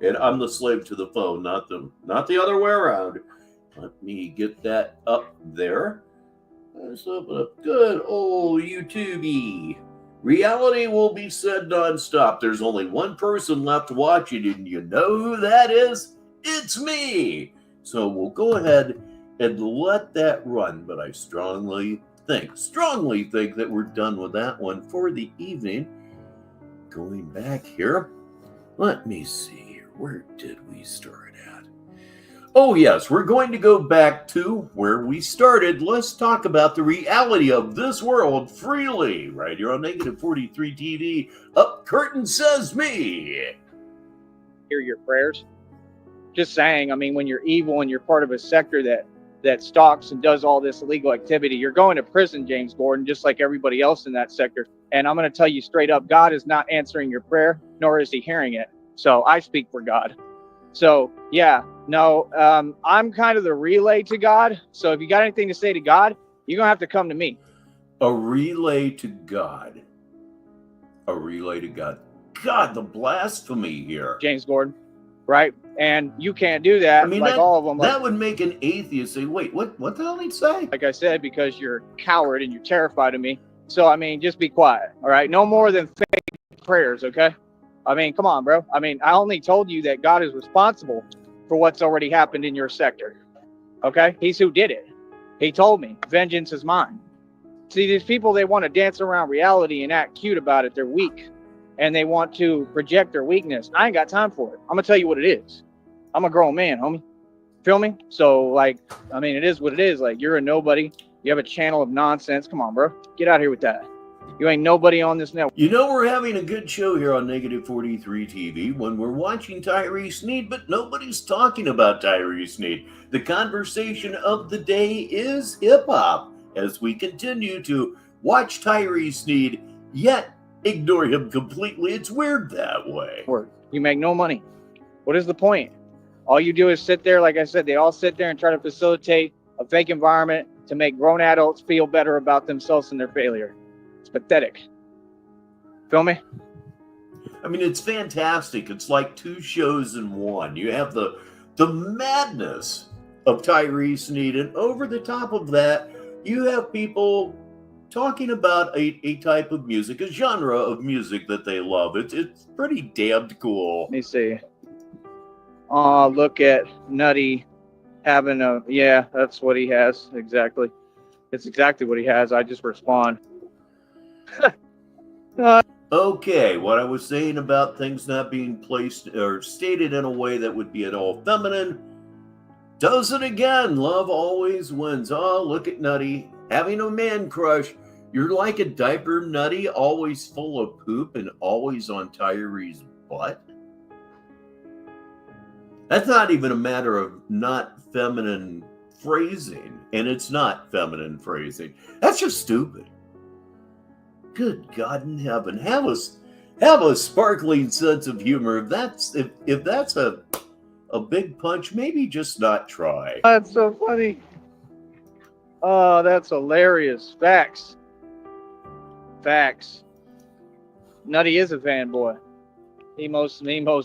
And I'm the slave to the phone, not the other way around. Let me get that up there. Let's open up good old YouTube. Reality will be said nonstop. There's only one person left watching, and you know who that is? It's me. So we'll go ahead and let that run, but I strongly think that we're done with that one for the evening. Going back here, let me see here. Where did we start at? Oh yes, we're going to go back to where we started. Let's talk about the reality of this world freely, right here on Negative 43 TV. Up curtain says me. Hear your prayers. Just saying, I mean, when you're evil and you're part of a sector that stalks and does all this illegal activity, you're going to prison, James Gordon, just like everybody else in that sector. And I'm going to tell you straight up, God is not answering your prayer, nor is he hearing it. So I speak for God. So yeah, no, I'm kind of the relay to God. So if you got anything to say to God, you're going to have to come to me. A relay to God. A relay to God. God, the blasphemy here. James Gordon, right? And you can't do that. I mean, like all of them. That would make an atheist say, wait, what the hell did he say? Like I said, because you're a coward and you're terrified of me. So, I mean, just be quiet, all right? No more than fake prayers, okay? I mean, come on, bro. I mean, I only told you that God is responsible for what's already happened in your sector, okay? He's who did it. He told me, vengeance is mine. See, these people, they want to dance around reality and act cute about it. They're weak, and they want to project their weakness. I ain't got time for it. I'm going to tell you what it is. I'm a grown man, homie. Feel me? So, like, I mean, it is what it is. Like, you're a nobody. You have a channel of nonsense. Come on, bro. Get out of here with that. You ain't nobody on this network. You know, we're having a good show here on Negative 43 TV when we're watching Tyree Sneed, but nobody's talking about Tyree Sneed. The conversation of the day is hip-hop as we continue to watch Tyree Sneed, yet ignore him completely. It's weird that way. You make no money. What is the point? All you do is sit there. Like I said, they all sit there and try to facilitate a fake environment to make grown adults feel better about themselves and their failure. It's pathetic. Feel me? I mean, it's fantastic. It's like 2 shows in one. You have the madness of Tyree Sneed, and over the top of that, you have people talking about a type of music, a genre of music that they love. It's pretty damned cool. Let me see. Oh, look at Nutty having a, yeah, that's what he has. Exactly. It's exactly what he has. I just respond. Okay, what I was saying about things not being placed or stated in a way that would be at all feminine does it again. Love always wins. Oh, look at Nutty having a man crush. You're like a diaper, Nutty, always full of poop and always on Tyree's butt. That's not even a matter of not feminine phrasing, and it's not feminine phrasing. That's just stupid. Good God in heaven, have a sparkling sense of humor. If that's a big punch, maybe just not try. That's so funny. Oh, that's hilarious. Facts. Facts. Nutty is a fanboy. He most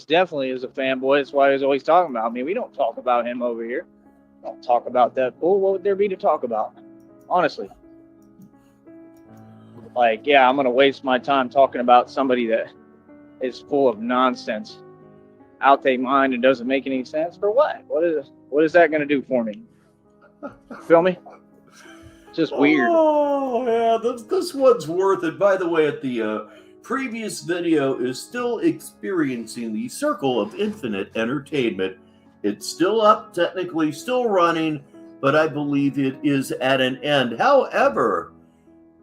definitely is a fanboy. That's why he's always talking about me. We don't talk about him over here. Don't talk about that fool. What would there be to talk about? Honestly. Like, yeah, I'm gonna waste my time talking about somebody that is full of nonsense, out their mind, and doesn't make any sense. For what? What is that gonna do for me? Feel me? Just weird. Oh yeah, this one's worth it. By the way, at the previous video is still experiencing the circle of infinite entertainment. It's still up, technically still running, but I believe it is at an end. However,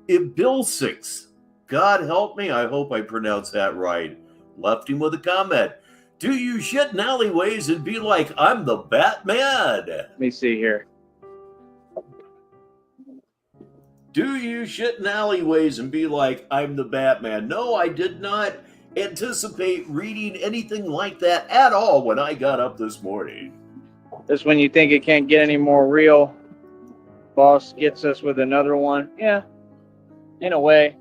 if Bill Six, God help me, I hope I pronounced that right, left him with a comment. Do you shit in alleyways and be like, I'm the Batman? Let me see here. Do you shit in alleyways and be like, I'm the Batman? No, I did not anticipate reading anything like that at all when I got up this morning. This when you think it can't get any more real, boss gets us with another one. Yeah, in a way.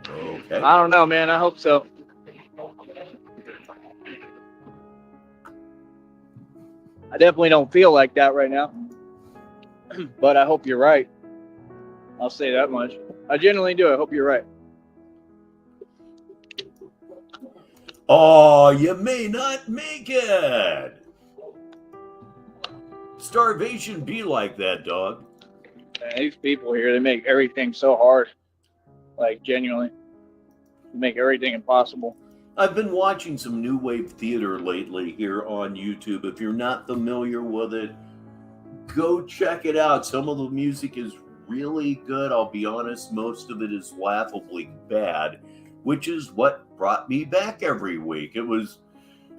Okay. I don't know, man. I hope so. I definitely don't feel like that right now. But I hope you're right. I'll say that much. I genuinely do. I hope you're right. Oh, you may not make it. Starvation be like that, dog. Man, these people here, they make everything so hard. Like, genuinely. They make everything impossible. I've been watching some new wave theater lately here on YouTube. If you're not familiar with it, go check it out. Some of the music is really good. I'll be honest, most of it is laughably bad, which is what brought me back every week. It was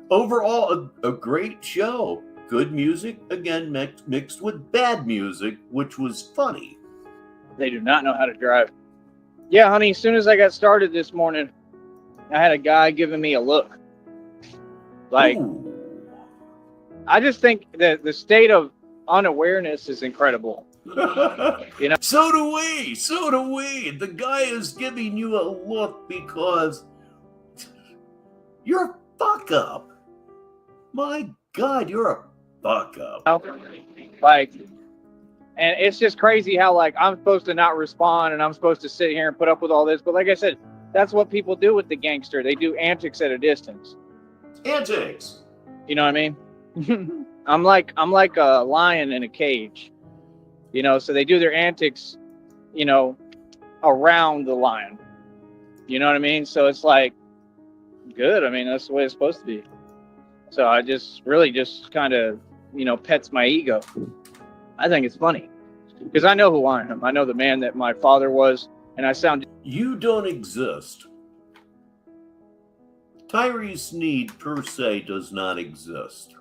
overall a great show. Good music, again, mixed with bad music, which was funny. They do not know how to drive. Yeah, honey, as soon as I got started this morning, I had a guy giving me a look. Like, Ooh. I just think that the state of unawareness is incredible. You know? So do we. The guy is giving you a look because you're a fuck up. My God, you're a fuck up. Like, and it's just crazy how, like, I'm supposed to not respond and I'm supposed to sit here and put up with all this. But like I said, that's what people do with the gangster. They do antics at a distance. Antics. You know what I mean? I'm like a lion in a cage. You know, so they do their antics, you know, around the lion. You know what I mean? So it's like, good. I mean, that's the way it's supposed to be. So I just really just kind of, you know, pets my ego. I think it's funny because I know who I am. I know the man that my father was, and I sound. You don't exist. Tyree Sneed per se does not exist.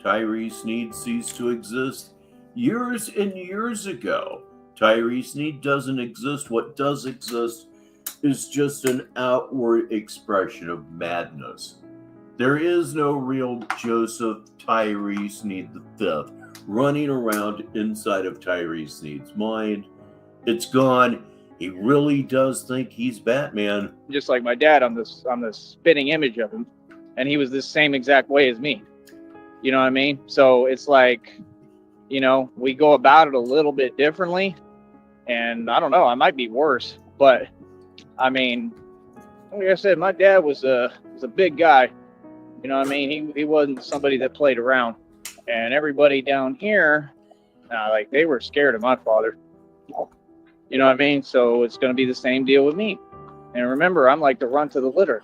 Tyree Sneed ceased to exist years and years ago. Tyree Sneed doesn't exist. What does exist is just an outward expression of madness. There is no real Joseph Tyree Sneed V running around inside of Tyree Sneed's mind. It's gone. He really does think he's Batman. Just like my dad, I'm the spitting image of him, and he was the same exact way as me. You know what I mean? So it's like, you know, we go about it a little bit differently, and I don't know, I might be worse, but I mean, like I said, my dad was a big guy. You know what I mean? He wasn't somebody that played around. And everybody down here, Like they were scared of my father. You know what I mean? So it's going to be the same deal with me. And remember, I'm like the runt to the litter.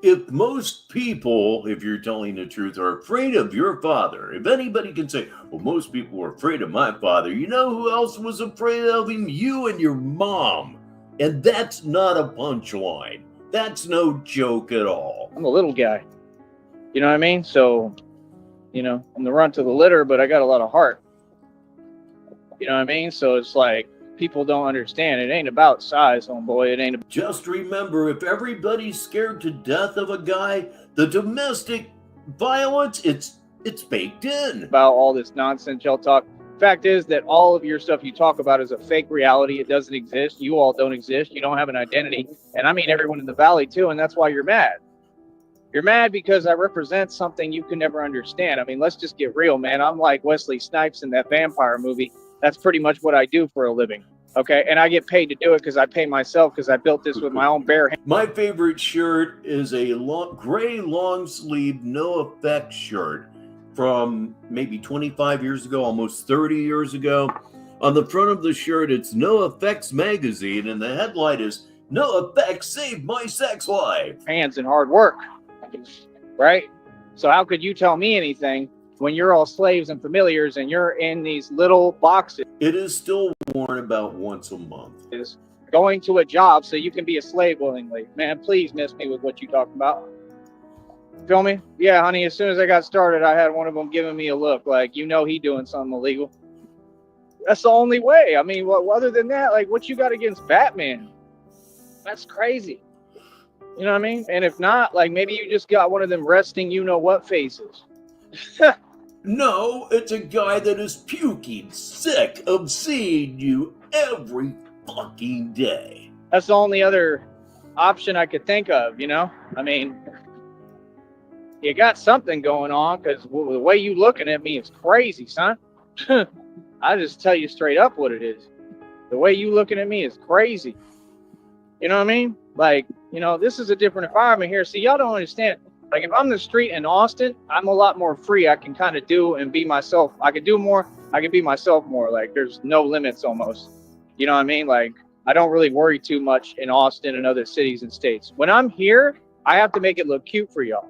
If most people, if you're telling the truth, are afraid of your father, if anybody can say, well, most people were afraid of my father, you know who else was afraid of him? You and your mom. And that's not a punchline. That's no joke at all. I'm a little guy. You know what I mean? So, you know, I'm the runt to the litter, but I got a lot of heart. You know what I mean? So it's like, people don't understand. It ain't about size, homeboy. It ain't. Just remember, if everybody's scared to death of a guy, the domestic violence, it's baked in. About all this nonsense y'all talk. Fact is that all of your stuff you talk about is a fake reality. It doesn't exist. You all don't exist. You don't have an identity. And I mean everyone in the valley too, and that's why you're mad. You're mad because I represent something you can never understand. I mean, let's just get real, man. I'm like Wesley Snipes in that vampire movie. That's pretty much what I do for a living. Okay, and I get paid to do it because I pay myself because I built this with my own bare hands. My favorite shirt is a gray long sleeve, no effect shirt from maybe 25 years ago, almost 30 years ago. On the front of the shirt, it's No Effects Magazine, and the headline is No Effects Saved My Sex Life. Hands and hard work, right? So how could you tell me anything when you're all slaves and familiars and you're in these little boxes? It is still worn about once a month. Is going to a job so you can be a slave willingly. Man, please miss me with what you talking about. Feel me? Yeah, honey, as soon as I got started, I had one of them giving me a look like, you know, he doing something illegal. That's the only way. I mean, other than that, like, what you got against Batman? That's crazy. You know what I mean? And if not, like, maybe you just got one of them resting you-know-what faces. No, it's a guy that is puking, sick of seeing you every fucking day. That's the only other option I could think of, you know? I mean, you got something going on because the way you looking at me is crazy, son. I just tell you straight up what it is. The way you looking at me is crazy. You know what I mean? Like, you know, this is a different environment here. See, y'all don't understand. Like, if I'm in the street in Austin, I'm a lot more free. I can kind of do and be myself. I can do more. I can be myself more. Like, there's no limits almost. You know what I mean? Like, I don't really worry too much in Austin and other cities and states. When I'm here, I have to make it look cute for y'all.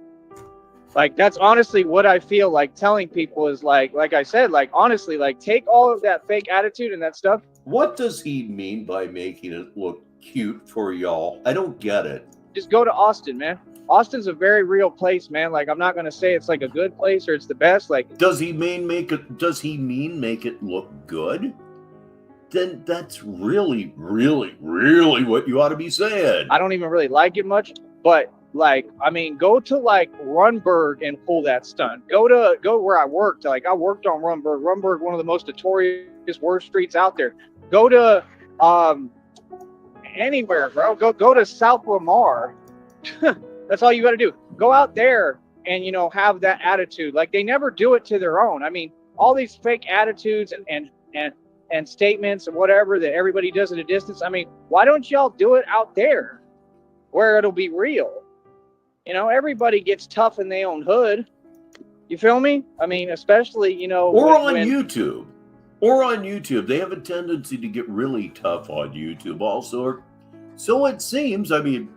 Like, that's honestly what I feel like telling people is like I said, like, honestly, like, take all of that fake attitude and that stuff. What does he mean by making it look cute for y'all? I don't get it. Just go to Austin, man. Austin's a very real place, man. Like, I'm not gonna say it's like a good place or it's the best. Like, does he mean make it look good? Then that's really, really, really what you ought to be saying. I don't even really like it much, but like, I mean, go to like Runberg and pull that stunt. Go where I worked. Like, I worked on Runberg. Runberg, one of the most notorious worst streets out there. Go to anywhere, bro. Go to South Lamar. That's all you got to do. Go out there and, you know, have that attitude. Like, they never do it to their own. I mean, all these fake attitudes and statements and whatever that everybody does at a distance. I mean, why don't y'all do it out there where it'll be real? You know, everybody gets tough in their own hood. You feel me? I mean, especially, you know. Or on YouTube. Or on YouTube. They have a tendency to get really tough on YouTube also. So it seems, I mean,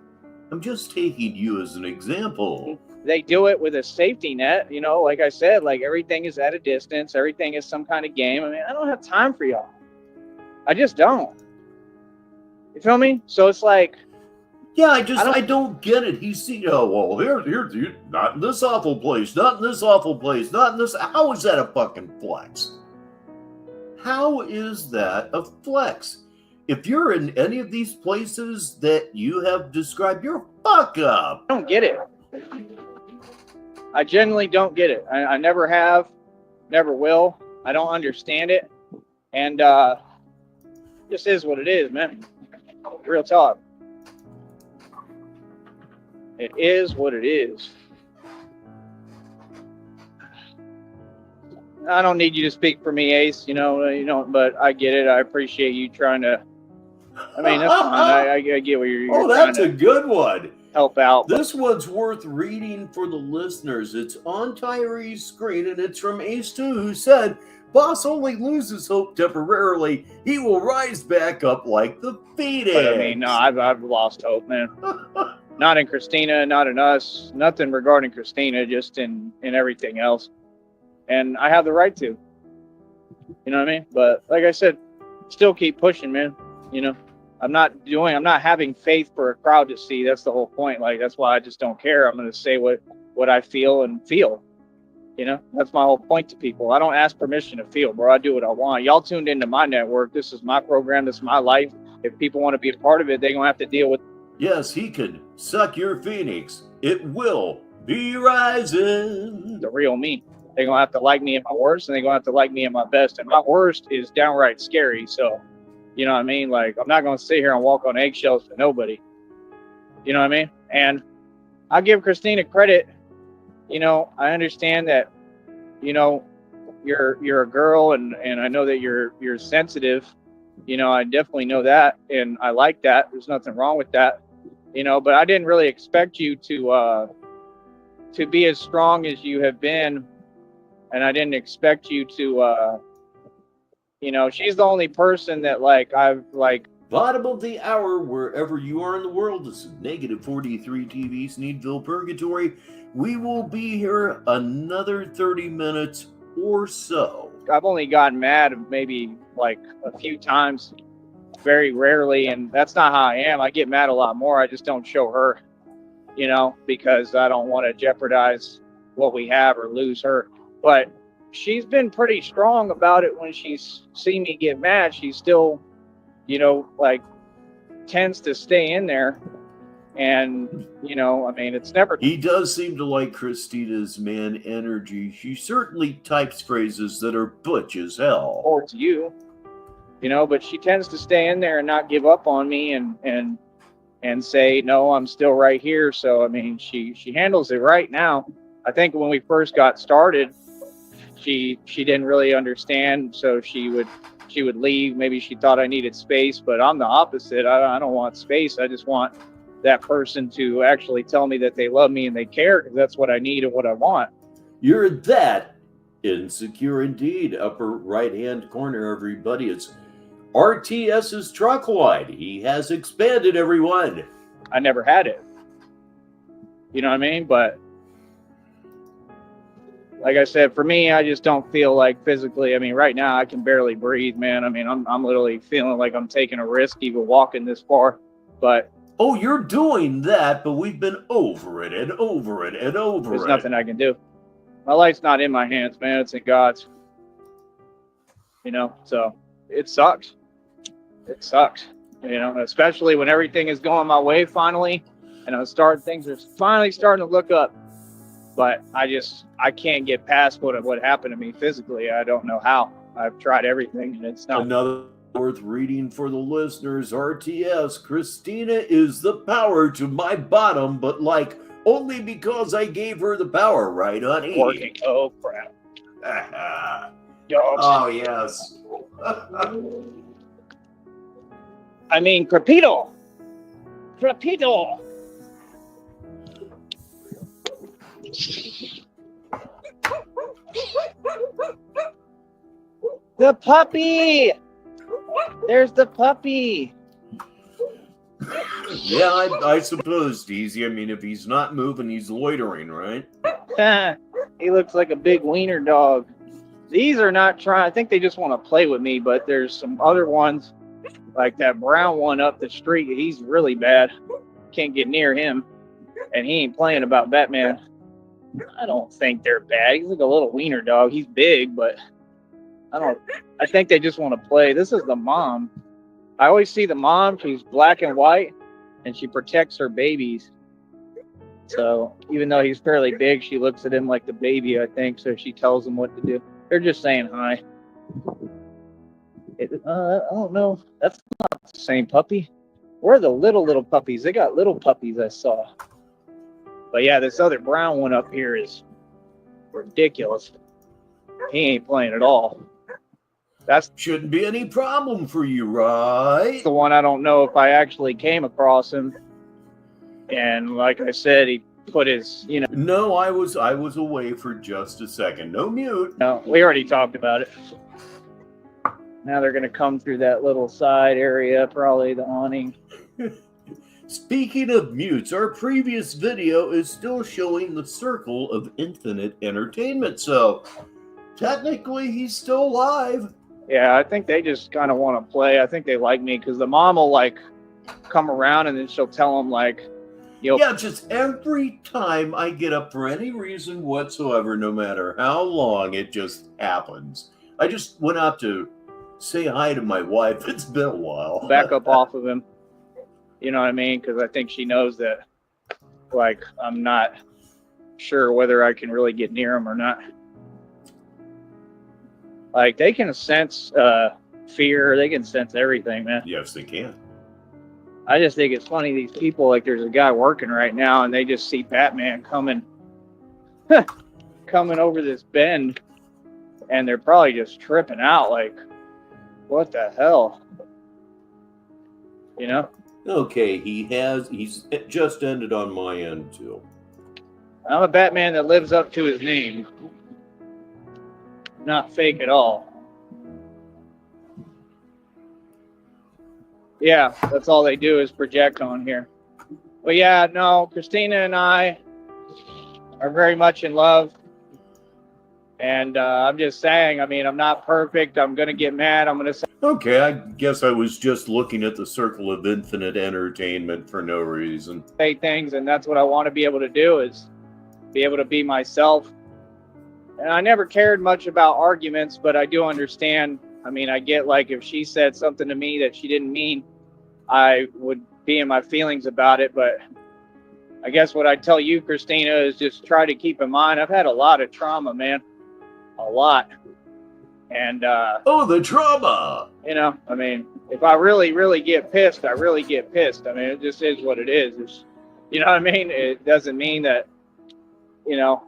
I'm just taking you as an example. They do it with a safety net, you know, like I said, like everything is at a distance. Everything is some kind of game. I mean, I don't have time for y'all. I just don't. You feel me? So it's like, yeah, I don't get it. He's seen, oh, well, here, not in this awful place, not in this awful place, not in this. How is that a fucking flex? How is that a flex? If you're in any of these places that you have described, you're fuck up. I don't get it. I genuinely don't get it. I never have, never will. I don't understand it. And this is what it is, man. Real talk. It is what it is. I don't need you to speak for me, Ace. You know, but I get it. I appreciate you trying to. I mean, that's fine. I get what you're. Oh, that's a good one. help out. This one's worth reading for the listeners. It's on Tyree's screen, and it's from Ace2, who said, "Boss only loses hope temporarily. He will rise back up like the phoenix." But I mean, no, I've lost hope, man. Not in Christina, not in us, nothing regarding Christina, just in everything else. And I have the right to. You know what I mean? But like I said, still keep pushing, man. You know, I'm not having faith for a crowd to see. That's the whole point. Like, that's why I just don't care. I'm going to say what I feel and feel. You know, that's my whole point to people. I don't ask permission to feel, bro. I do what I want. Y'all tuned into my network. This is my program. This is my life. If people want to be a part of it, they're going to have to deal with. Yes, he can suck your phoenix. It will be rising. The real me. They're going to have to like me at my worst, and they're going to have to like me at my best. And my worst is downright scary. So, you know what I mean? Like, I'm not going to sit here and walk on eggshells for nobody. You know what I mean? And I give Christina credit. You know, I understand that, you know, you're a girl, and I know that you're sensitive. You know, I definitely know that, and I like that. There's nothing wrong with that. You know, but I didn't really expect you to be as strong as you have been, and I didn't expect you to you know, she's the only person that I've Bottom of the hour, wherever you are in the world. This is -43 TV, Sneedville Purgatory. We will be here another 30 minutes or so. I've only gotten mad maybe like a few times, very rarely, and that's not how I am. I get mad a lot more. I just don't show her, you know, because I don't want to jeopardize what we have or lose her. But she's been pretty strong about it. When she's seen me get mad, she still, you know, like tends to stay in there. And, you know, I mean, it's never. He does seem to like Christina's man energy. She certainly types phrases that are butch as hell. Towards you, you know, but she tends to stay in there and not give up on me and say, no, I'm still right here. So, I mean, she handles it right now. I think when we first got started, she didn't really understand. So she would leave. Maybe she thought I needed space, but I'm the opposite. I don't want space. I just want that person to actually tell me that they love me and they care, because that's what I need and what I want. You're that insecure indeed. Upper right-hand corner, everybody. It's RTS's truck wide. He has expanded, everyone. I never had it. You know what I mean? But like I said, for me, I just don't feel like physically. I mean, right now I can barely breathe, man. I mean, I'm literally feeling like I'm taking a risk even walking this far. But oh, you're doing that, but we've been over it and over it and over there's it. nothing I can do. My life's not in my hands, man. It's in God's. You know, so it sucks. It sucks. You know, especially when everything is going my way finally, and things are finally starting to look up. But I can't get past what happened to me physically. I don't know how. I've tried everything, and it's not. Another worth reading for the listeners. RTS, Christina is the power to my bottom, but like only because I gave her the power, right, honey? Working. Oh, crap. Oh, yes. I mean, Crepito. Crepito. The puppy. There's the puppy. Yeah, I suppose, Deezy. I mean, if he's not moving, he's loitering, right? He looks like a big wiener dog. These are not trying. I think they just want to play with me, but there's some other ones, like that brown one up the street. He's really bad. Can't get near him. And he ain't playing about Batman. I don't think they're bad. He's like a little wiener dog. He's big, but I think they just want to play. This is the mom. I always see the mom. She's black and white, and she protects her babies. So even though he's fairly big, she looks at him like the baby, I think. So she tells him what to do. They're just saying hi. I don't know. That's not the same puppy. Where are the little puppies? They got little puppies I saw. But yeah, this other brown one up here is ridiculous. He ain't playing at all. That's Shouldn't be any problem for you, right? the one I don't know if I actually came across him. And like I said, he put his, No, I was away for just a second. No mute. no, we already talked about it. Now they're going to come through that little side area, probably the awning. Speaking of mutes, our previous video is still showing the circle of infinite entertainment. So technically, he's still alive. Yeah, I think they just kind of want to play. I think they like me because the mom will like come around and then she'll tell them like, yeah, just every time I get up for any reason whatsoever, no matter how long, it just happens. I just went out to say hi to my wife. It's been a while. back up off of him. You know what I mean? Because I think she knows that, like, I'm not sure whether I can really get near him or not. Like, they can sense fear. They can sense everything, man. Yes, they can. I just think it's funny, these people, like, there's a guy working right now, and they just see Batman coming over this bend, and they're probably just tripping out, like, what the hell? You know? Okay, he's just ended on my end, too. I'm a Batman that lives up to his name. Not fake at all. Yeah, that's all they do is project on here. But yeah, no, Christina and I are very much in love. And I'm just saying, I mean, I'm not perfect. I'm going to get mad. I'm going to say. Okay, I guess I was just looking at the circle of infinite entertainment for no reason. Say things, and that's what I want to be able to do, is be able to be myself. And I never cared much about arguments, but I do understand. I mean, I get, like, if she said something to me that she didn't mean, I would be in my feelings about it. But I guess what I tell you, Christina, is just try to keep in mind, I've had a lot of trauma, man. A lot. And oh, the trauma. You know, I mean, if I really get pissed, I really get pissed. I mean, it just is what it is. It's, you know what I mean? It doesn't mean that, you know,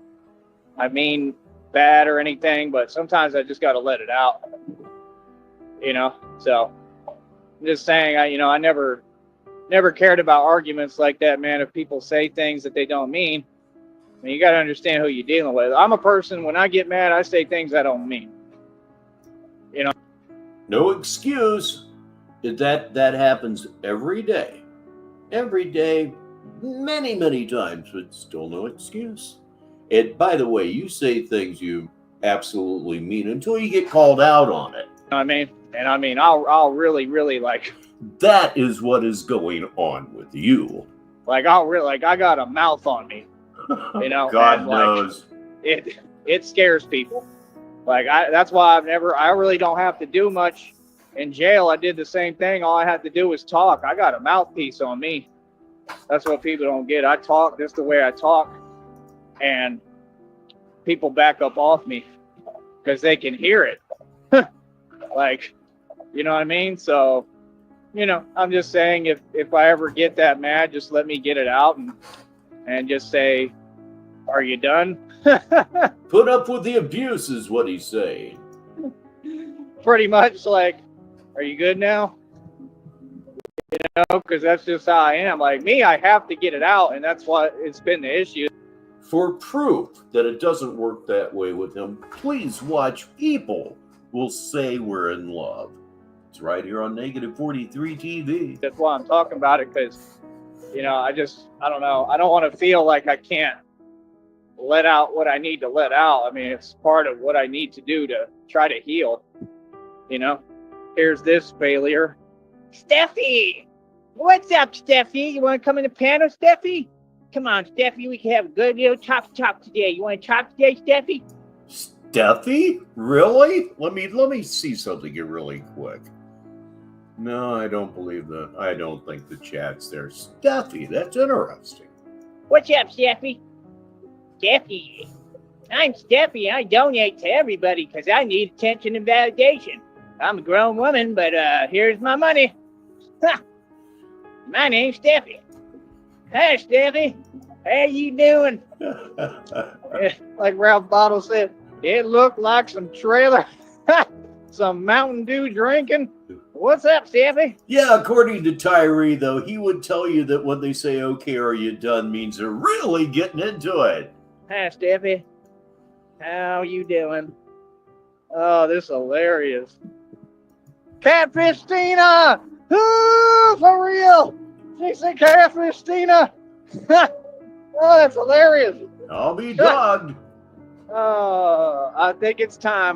I mean bad or anything, but sometimes I just got to let it out. You know, so I'm just saying, I never cared about arguments like that, man. If people say things that they don't mean, I mean, you got to understand who you're dealing with. I'm a person, when I get mad, I say things I don't mean. You know? No excuse. That happens every day. Every day, many times, but still no excuse. And by the way, you say things you absolutely mean until you get called out on it. You know what I mean? And I mean, I'll really like. That is what is going on with you. Like, I got a mouth on me. You know, God knows. It scares people. Like, that's why I really don't have to do much. In jail, I did the same thing. All I had to do was talk. I got a mouthpiece on me. That's what people don't get. I talk just the way I talk, and people back up off me because they can hear it. Like, you know what I mean? So, you know, I'm just saying, if I ever get that mad, just let me get it out and just say, are you done? Put up with the abuse is what he's saying. Pretty much, like, are you good now? You know, because that's just how I am. Like, me, I have to get it out, and that's what it's been the issue. For proof that it doesn't work that way with him, please watch People Will Say We're in Love. It's right here on Negative 43 TV. That's why I'm talking about it, because, you know, I don't know. I don't want to feel like I can't let out what I need to let out. I mean, it's part of what I need to do to try to heal. You know, here's this failure. Steffi! What's up, Steffi? You want to come in the panel, Steffi? Come on, Steffi. We can have a good little talk today. You want to talk today, Steffi? Steffi? Really? Let me see something here really quick. No, I don't believe that. I don't think the chat's there. Steffi, that's interesting. What's up, Steffi? Steffi. I'm Steffi. I donate to everybody because I need attention and validation. I'm a grown woman, but here's my money. Ha! My name's Steffi. Hi, Steffi. How you doing? Like Ralph Bottle said, it looked like some trailer, some Mountain Dew drinking. What's up, Steffi? Yeah, according to Tyree, though, he would tell you that when they say, okay, are you done, means they're really getting into it. Hi, Steffi. How you doing? Oh, this is hilarious. Catfish Tina! Ooh, for real! She said Catfish Tina! Oh, that's hilarious. I'll be dogged. Oh, I think it's time.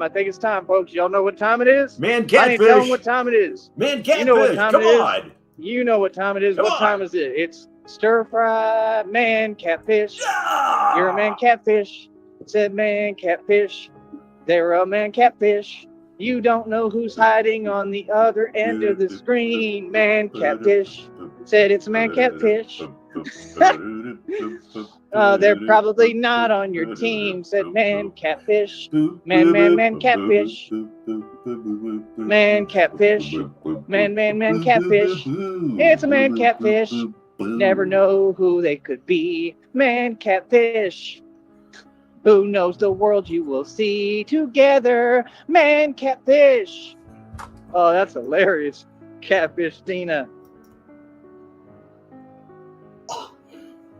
Folks. Y'all know what time it is? Man, I didn't tell them catfish. what time it is. Man, You know what catfish. time Come it is. on. You know what time it is. Come What on. time is it? It's stir-fry man catfish. Yeah. You're a man catfish. Said man catfish. They're a man catfish. You don't know who's hiding on the other end of the screen. Man catfish. Said it's a man catfish. They're probably not on your team. Said man catfish. Man catfish. Man catfish. Man catfish. It's a man catfish. Never know who they could be. Man catfish. Who knows the world you will see together? Man catfish. Oh, that's hilarious. Catfish Tina.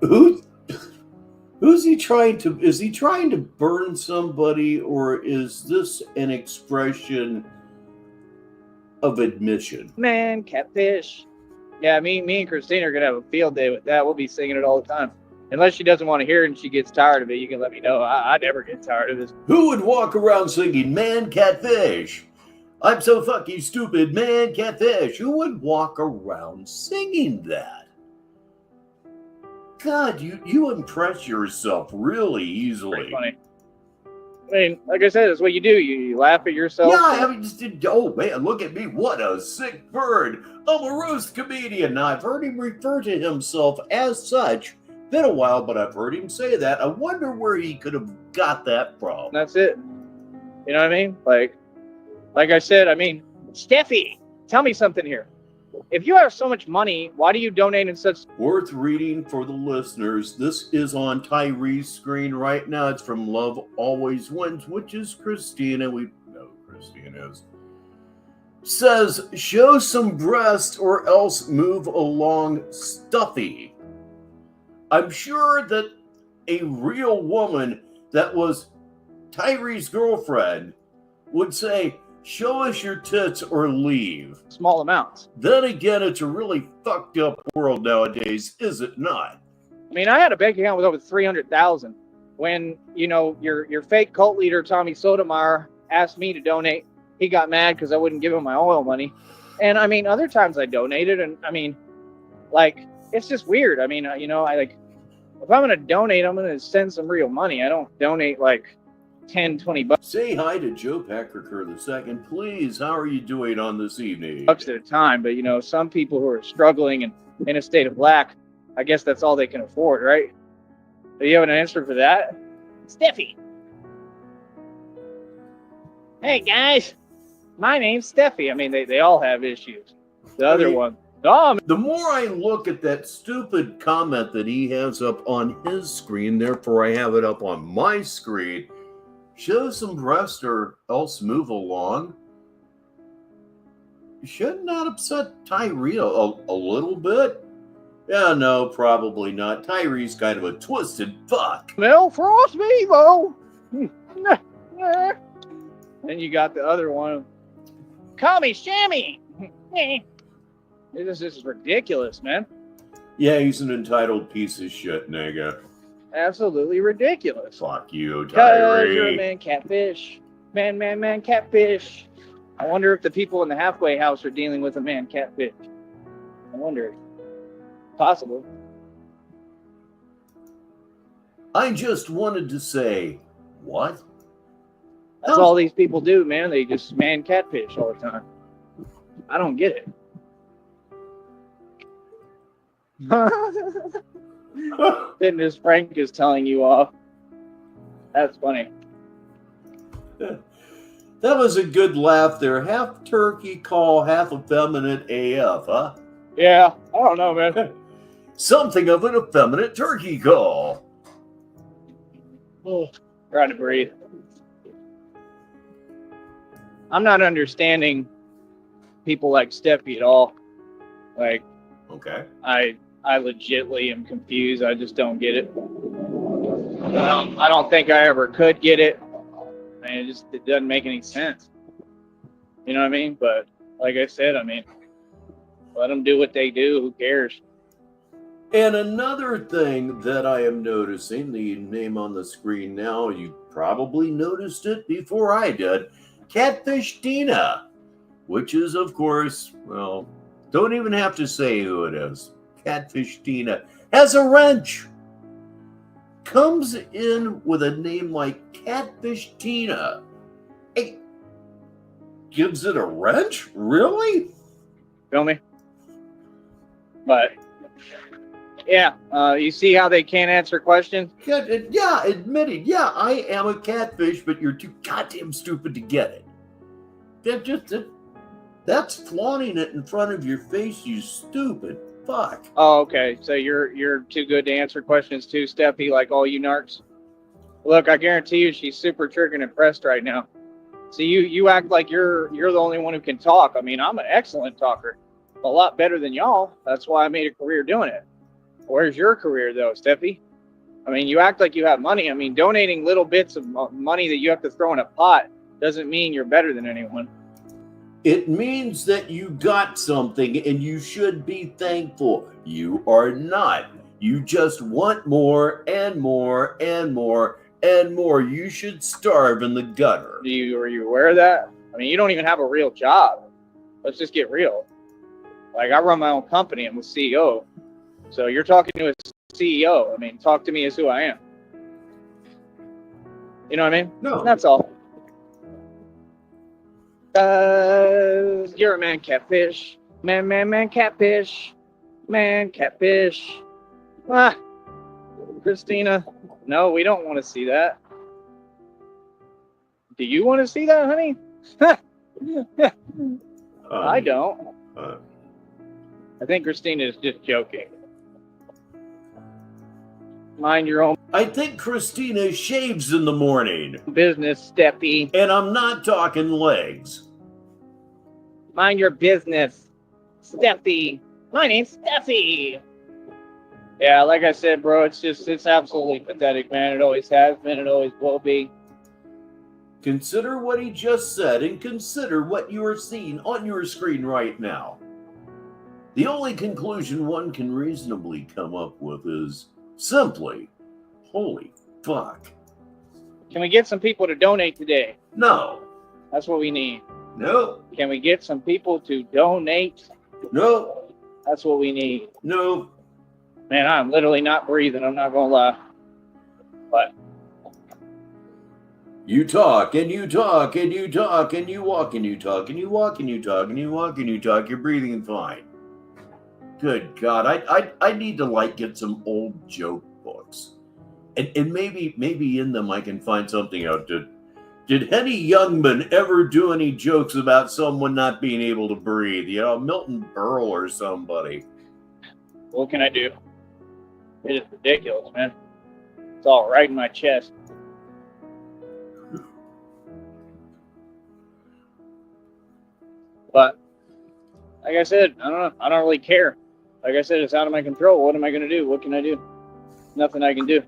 Who's he trying to? Is he trying to burn somebody, or is this an expression of admission? Man catfish. Yeah, me and Christina are gonna have a field day with that. We'll be singing it all the time. Unless she doesn't want to hear it and she gets tired of it, you can let me know. I never get tired of this. Who would walk around singing "Man Catfish"? I'm so fucking stupid, man catfish. Who would walk around singing that? God, you impress yourself really easily. Pretty funny. I mean, like I said, that's what you do. You laugh at yourself. Yeah, I mean, oh man, look at me. What a sick bird. I'm a roast comedian. Now, I've heard him refer to himself as such. Been a while, but I've heard him say that. I wonder where he could have got that from. That's it. You know what I mean? Like I said, I mean, Steffi, tell me something here. If you have so much money, why do you donate in such... Worth reading for the listeners. This is on Tyree's screen right now. It's from Love Always Wins, which is Christina. We know who Christina is. Says, show some breast or else move along stuffy. I'm sure that a real woman that was Tyree's girlfriend would say, show us your tits or leave. small amounts. Then again, it's a really fucked up world nowadays, is it not? I mean, I had a bank account with over 300,000 when, you know, your fake cult leader, Tommy Sotomayor, asked me to donate. He got mad because I wouldn't give him my oil money. And I mean, other times I donated, and I mean, like, it's just weird. I mean, you know, if I'm going to donate, I'm going to send some real money. I don't donate like 10, 20 bucks Say hi to Joe Packer II, please. How are you doing on this evening? at a time. But, you know, some people who are struggling and in a state of lack, I guess that's all they can afford, right? Do you have an answer for that? Steffi. Hey, guys. My name's Steffi. I mean, they all have issues. The other one. Oh, The more I look at that stupid comment that he has up on his screen, therefore I have it up on my screen, show some breast or else move along. Shouldn't that upset Tyree a little bit? Yeah, no, probably not. Tyree's kind of a twisted fuck. Mel Frost Vivo. Then you got the other one. Call me Shammy. This is ridiculous, man. Yeah, he's an entitled piece of shit, nigga. Absolutely ridiculous. Fuck you, Because you're a Tyree. man catfish. Man catfish. I wonder if the people in the halfway house are dealing with a man catfish. I wonder. Possible. I just wanted to say, what? That's all these people do, man. They just man catfish all the time. I don't get it. Fitness Frank is telling you off. That's funny. That was a good laugh there. Half turkey call, half effeminate AF, huh? Yeah, I don't know, man. Something of an effeminate turkey call. Oh, trying to breathe. I'm not understanding people like Steffi at all. Like, Okay. I legitly am confused. I just don't get it. I don't think I ever could get it. I mean, it doesn't make any sense. You know what I mean? But like I said, I mean, let them do what they do. Who cares? And another thing that I am noticing, the name on the screen now, you probably noticed it before I did, Catfish Tina, which is, of course, well, don't even have to say who it is. Catfish Tina has a wrench. Comes in with a name like Catfish Tina. Hey, gives it a wrench? Really? Feel me? But yeah, you see how they can't answer questions? Yeah, admitted. Yeah, I am a catfish, but you're too goddamn stupid to get it. That's flaunting it in front of your face, you stupid fuck. Oh, okay. So you're too good to answer questions too, Steffi, like all you narcs. Look, I guarantee you, she's super triggered and impressed right now. So you act like you're the only one who can talk. I mean, I'm an excellent talker, a lot better than y'all. That's why I made a career doing it. Where's your career though, Steffi? I mean, you act like you have money. I mean, donating little bits of money that you have to throw in a pot doesn't mean you're better than anyone. It means that you got something and you should be thankful. You are not. You just want more and more and more and more. You should starve in the gutter. Are you aware of that? I mean, you don't even have a real job. Let's just get real. Like, I run my own company. I'm the CEO. So you're talking to a CEO. I mean, talk to me as who I am. You know what I mean? No. That's all. You're a man catfish. Man catfish. Man catfish. Ah, Christina. No, we don't want to see that. Do you want to see that, honey? I don't. I think Christina is just joking. Mind your own I think Christina shaves in the morning. business, Steffi. And I'm not talking legs. Mind your business, Steffi. My name's Steffi. Yeah, like I said, bro, it's absolutely pathetic, man. It always has been. It always will be. Consider what he just said and consider what you are seeing on your screen right now. The only conclusion one can reasonably come up with is simply, holy fuck. Can we get some people to donate today? No. That's what we need. No. Can we get some people to donate? No. That's what we need. No. Man, I'm literally not breathing. I'm not going to lie. But you talk and you talk and you talk and you walk and you talk and you walk and you talk and you walk and you talk. You're breathing fine. Good God. I need to get some old joke books. And maybe in them I can find something out. Did Henny Youngman ever do any jokes about someone not being able to breathe? You know, Milton Berle or somebody. what can I do? It is ridiculous, man. It's all right in my chest. But like I said, I don't know. I don't really care. Like I said, it's out of my control. What am I going to do? What can I do? Nothing I can do.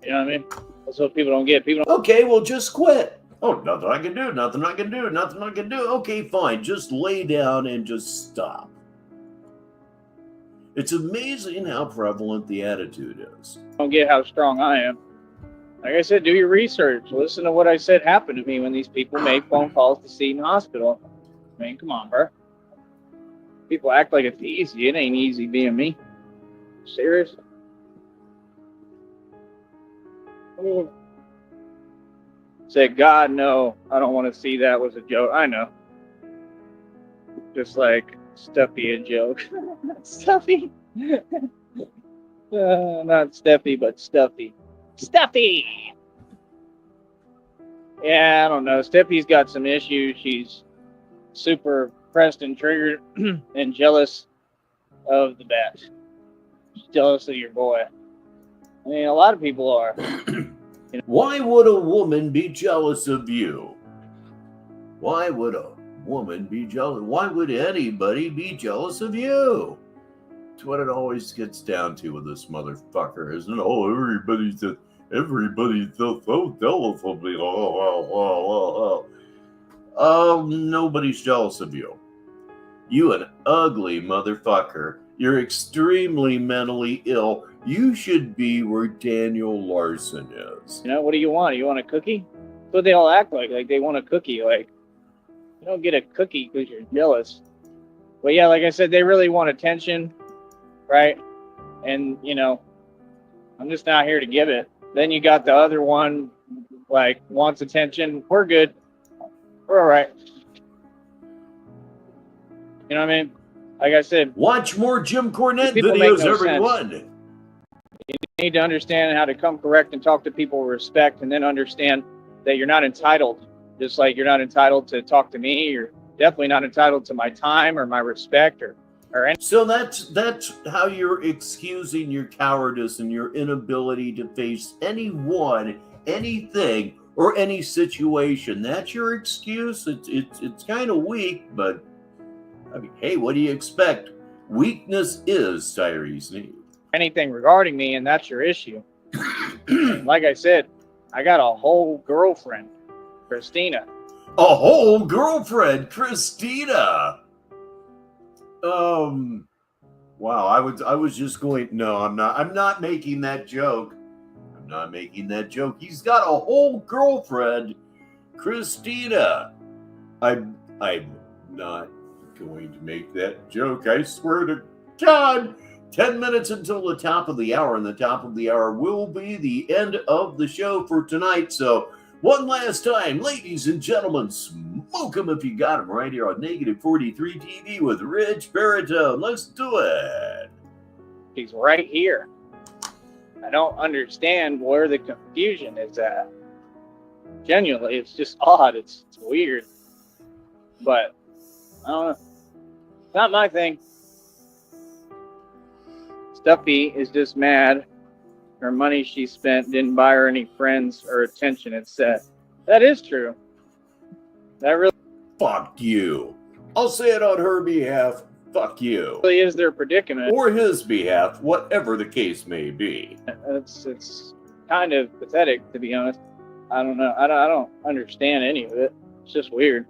You know what I mean? That's what people don't get. People don't. Okay, well, just quit. Oh, nothing I can do. Nothing I can do. Nothing I can do. Okay, fine. Just lay down and just stop. It's amazing how prevalent the attitude is. Don't get how strong I am. Like I said, do your research. Listen to what I said happened to me when these people made phone calls to Sneed Hospital. I mean, come on, bro. People act like it's easy. It ain't easy being me. Serious? Said, God, no, I don't want to see that was a joke. I know. Just like Stuffy a joke. Stuffy. Not Steffi, but Stuffy. Stuffy! Yeah, I don't know. Steffi's got some issues. She's super pressed and triggered and jealous of the bat. She's jealous of your boy. I mean, a lot of people are. Why would a woman be jealous of you? Why would a woman be jealous? Why would anybody be jealous of you? It's what it always gets down to with this motherfucker, isn't it? Oh, everybody's so jealous of me. Oh, nobody's jealous of you. You an ugly motherfucker. You're extremely mentally ill. You should be where Daniel Larson is. You know, what do you want? You want a cookie? That's what they all act like they want a cookie. Like, you don't get a cookie because you're jealous. But yeah, like I said, they really want attention, right? And, you know, I'm just not here to give it. Then you got the other one, like, wants attention. We're good. We're all right. You know what I mean? Like I said, watch more Jim Cornette people videos, make no everyone. sense. You need to understand how to come correct and talk to people with respect, and then understand that you're not entitled. Just like you're not entitled to talk to me, you're definitely not entitled to my time or my respect or anything. So that's how you're excusing your cowardice and your inability to face anyone, anything, or any situation. That's your excuse. It's kind of weak, but I mean, hey, what do you expect? Weakness is Tyree Sneed. Anything regarding me, and that's your issue. Like I said, I got a whole girlfriend, Christina. A whole girlfriend, Christina. Wow, I was just going. No, I'm not making that joke. I'm not making that joke. He's got a whole girlfriend, Christina. I'm not going to make that joke. I swear to God. 10 minutes until the top of the hour, and the top of the hour will be the end of the show for tonight. So one last time, ladies and gentlemen, smoke 'em if you got 'em right here on Negative 43 TV with Richbartone. Let's do it. He's right here. I don't understand where the confusion is at. Genuinely, it's just odd. It's weird. But, I don't know. It's not my thing. Stuffy is just mad. Her money she spent didn't buy her any friends or attention, it said. That is true. That really Fuck you. I'll say it on her behalf. Fuck you. is their predicament. Or his behalf, whatever the case may be. It's kind of pathetic, to be honest. I don't know. I don't understand any of it. It's just weird.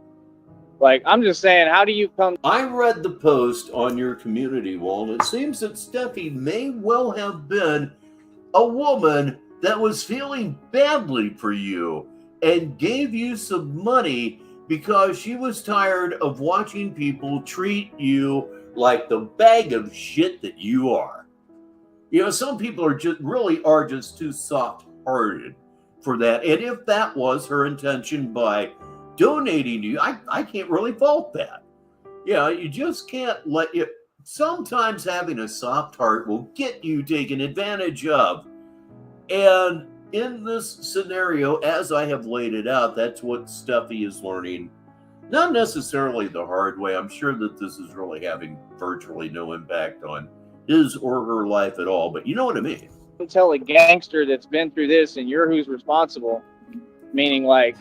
Like, I'm just saying, how do you come? I read the post on your community wall, and it seems that Steffi may well have been a woman that was feeling badly for you and gave you some money because she was tired of watching people treat you like the bag of shit that you are. You know, some people are just too soft-hearted for that. And if that was her intention by donating to you, I can't really fault that. Yeah, you just can't let you. Sometimes having a soft heart will get you taken advantage of. And in this scenario, as I have laid it out, that's what Steffi is learning. Not necessarily the hard way. I'm sure that this is really having virtually no impact on his or her life at all. But you know what I mean. Tell a gangster that's been through this and you're who's responsible, meaning like,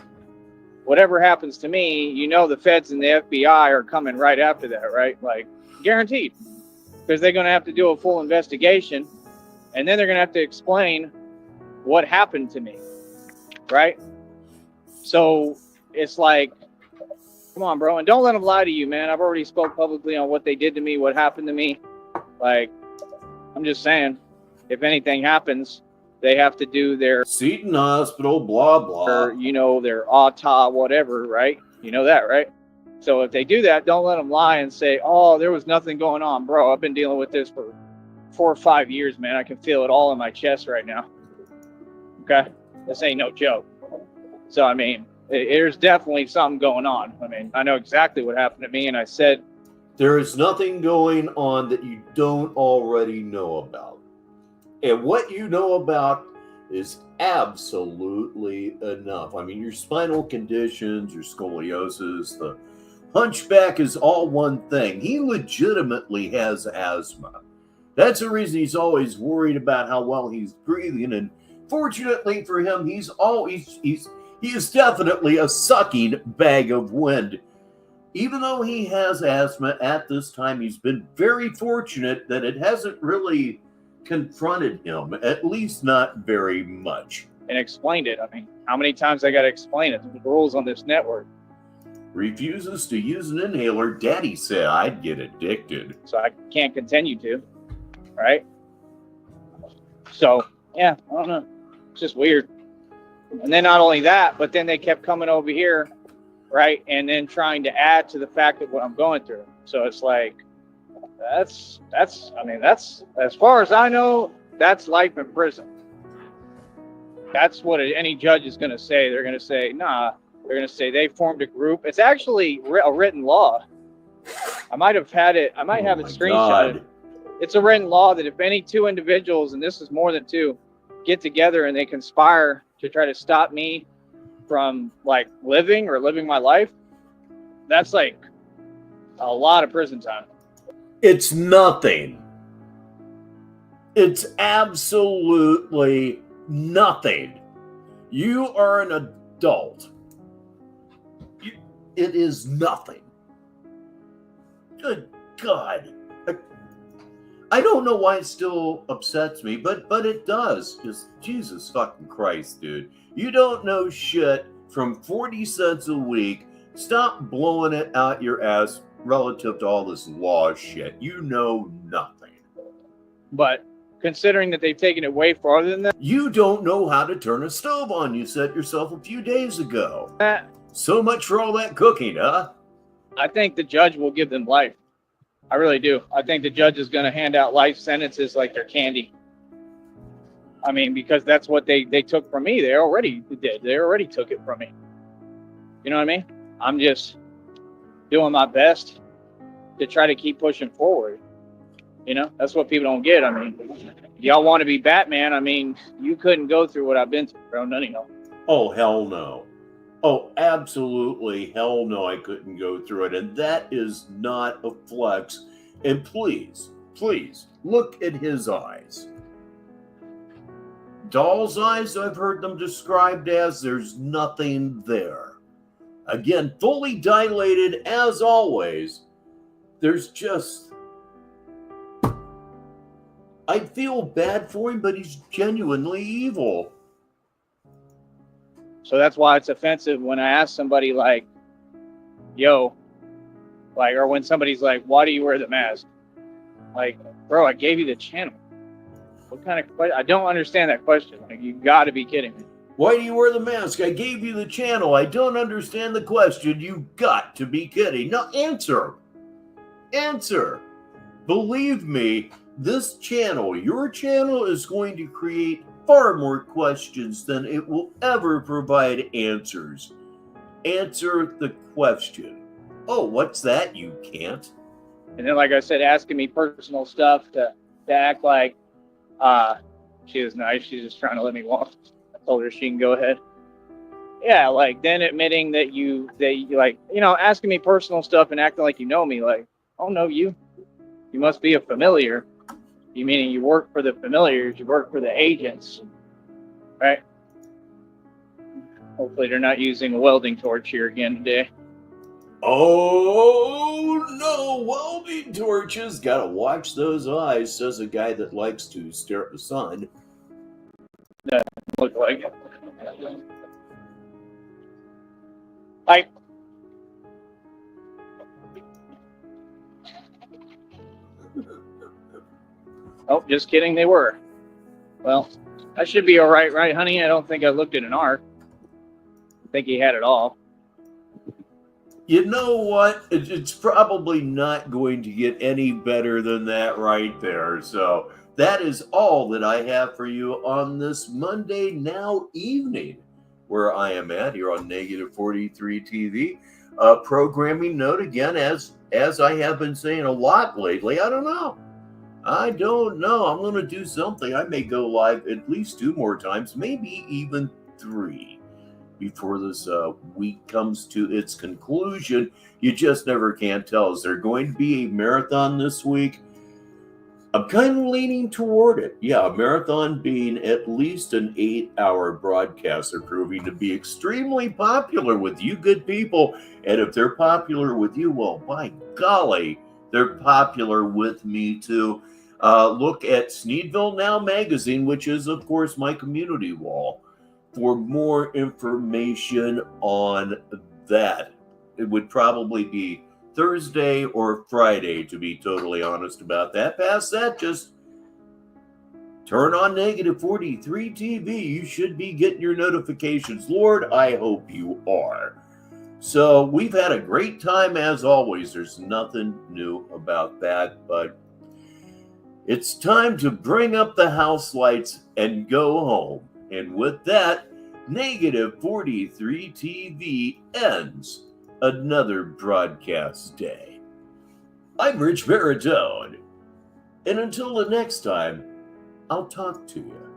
whatever happens to me, you know the feds and the FBI are coming right after that, right? Like, guaranteed. Because they're going to have to do a full investigation, and then they're going to have to explain what happened to me, right? So it's like, come on, bro, and don't let them lie to you, man. I've already spoke publicly on what they did to me, what happened to me. Like, I'm just saying, if anything happens, they have to do their Seton Hospital, blah, blah. Or, you know, their ATA, whatever, right? You know that, right? So if they do that, don't let them lie and say, oh, there was nothing going on. Bro, I've been dealing with this for 4 or 5 years, man. I can feel it all in my chest right now. Okay? This ain't no joke. So, I mean, there's definitely something going on. I mean, I know exactly what happened to me, and I said, there is nothing going on that you don't already know about. And what you know about is absolutely enough. I mean, your spinal conditions, your scoliosis, the hunchback is all one thing. He legitimately has asthma. That's the reason he's always worried about how well he's breathing. And fortunately for him, he is definitely a sucking bag of wind. Even though he has asthma at this time, he's been very fortunate that it hasn't really confronted him, at least not very much. And explained it. I mean, how many times I got to explain it? The rules on this network. Refuses to use an inhaler. Daddy said I'd get addicted. So I can't continue to, right? So, yeah, I don't know. It's just weird. And then not only that, but then they kept coming over here, right? And then trying to add to the fact of what I'm going through. So it's like, that's, as far as I know, that's life in prison. That's what any judge is going to say. They're going to say, nah, they're going to say they formed a group. It's actually a written law. I might have it screenshotted. It's a written law that if any two individuals, and this is more than two, get together and they conspire to try to stop me from like living my life, that's like a lot of prison time. It's nothing. It's absolutely nothing. You are an adult. It is nothing. Good God. I don't know why it still upsets me, but it does. Just Jesus fucking Christ, dude. You don't know shit from 40 cents a week. Stop blowing it out your ass relative to all this law shit. You know nothing. But considering that they've taken it way farther than that. You don't know how to turn a stove on, you said yourself a few days ago. So much for all that cooking, huh? I think the judge will give them life. I really do. I think the judge is going to hand out life sentences like they're candy. I mean, because that's what they took from me. They already did. They already took it from me. You know what I mean? I'm just doing my best to try to keep pushing forward. You know, that's what people don't get. I mean, y'all want to be Batman. I mean, you couldn't go through what I've been through, bro. None of y'all. Oh, hell no. Oh, absolutely hell no, I couldn't go through it. And that is not a flex. And please, look at his eyes. Doll's eyes, I've heard them described as, there's nothing there. Again, fully dilated as always. There's just... I feel bad for him, but he's genuinely evil. So that's why it's offensive when I ask somebody like, yo, like, or when somebody's like, why do you wear the mask? Like, bro, I gave you the channel. What kind of question? I don't understand that question. Like, you got to be kidding me. Why do you wear the mask? I gave you the channel. I don't understand the question. You got to be kidding. Now answer. Answer. Believe me, this channel, your channel, is going to create far more questions than it will ever provide answers. Answer the question. Oh, what's that? You can't. And then, like I said, asking me personal stuff to act like she was nice. She's just trying to let me walk. I told her she can go ahead. Yeah, like then admitting that you like, you know, asking me personal stuff and acting like you know me. Like, oh no, you must be a familiar. You meaning you work for the familiars, you work for the agents, right? Hopefully they're not using a welding torch here again today. Oh no, welding torches. Gotta watch those eyes, says a guy that likes to stare at the sun. That look like it. Like, oh, just kidding, they were. Well, I should be all right, right, honey? I don't think I looked at an arc. I think he had it all. You know what? It's probably not going to get any better than that right there. So that is all that I have for you on this Monday now evening, where I am at here on Negative 43 TV. Programming note again, as I have been saying a lot lately, I don't know. I'm going to do something. I may go live at least 2 more times, maybe even 3 before this week comes to its conclusion. You just never can tell. Is there going to be a marathon this week? I'm kind of leaning toward it. Yeah, a marathon being at least an 8-hour broadcast are proving to be extremely popular with you good people. And if they're popular with you, well, by golly, they're popular with me too. Look at Sneedville Now magazine, which is, of course, my community wall, for more information on that. It would probably be Thursday or Friday, to be totally honest about that. Past that, just turn on Negative 43 TV. You should be getting your notifications. Lord, I hope you are. So we've had a great time as always. There's nothing new about that, but it's time to bring up the house lights and go home. And with that, Negative 43 TV ends another broadcast day. I'm Richbartone, and until the next time, I'll talk to you.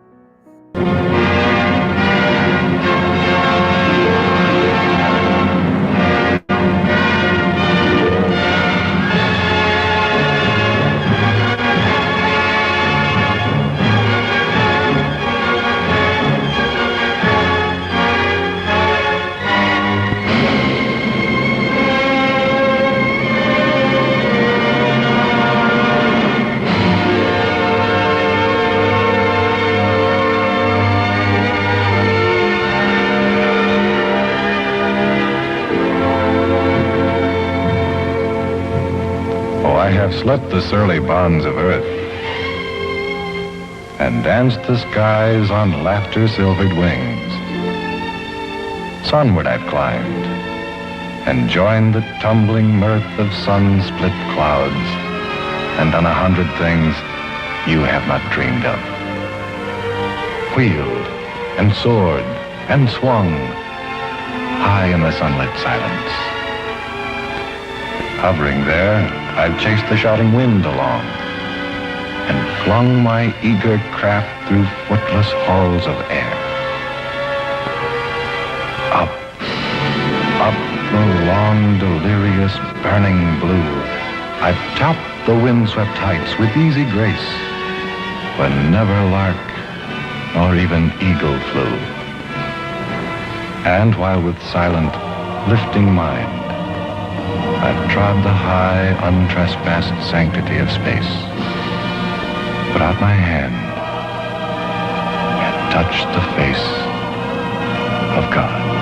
I have slit the surly bonds of earth and danced the skies on laughter-silvered wings. Sunward I've climbed and joined the tumbling mirth of sun-split clouds and done 100 things you have not dreamed of. Wheeled and soared and swung high in the sunlit silence. Hovering there, I've chased the shouting wind along and flung my eager craft through footless halls of air. Up, up the long, delirious, burning blue, I've topped the windswept heights with easy grace, when never lark nor even eagle flew. And while with silent, lifting mind, I've trod the high, untrespassed sanctity of space, put out my hand, and touched the face of God.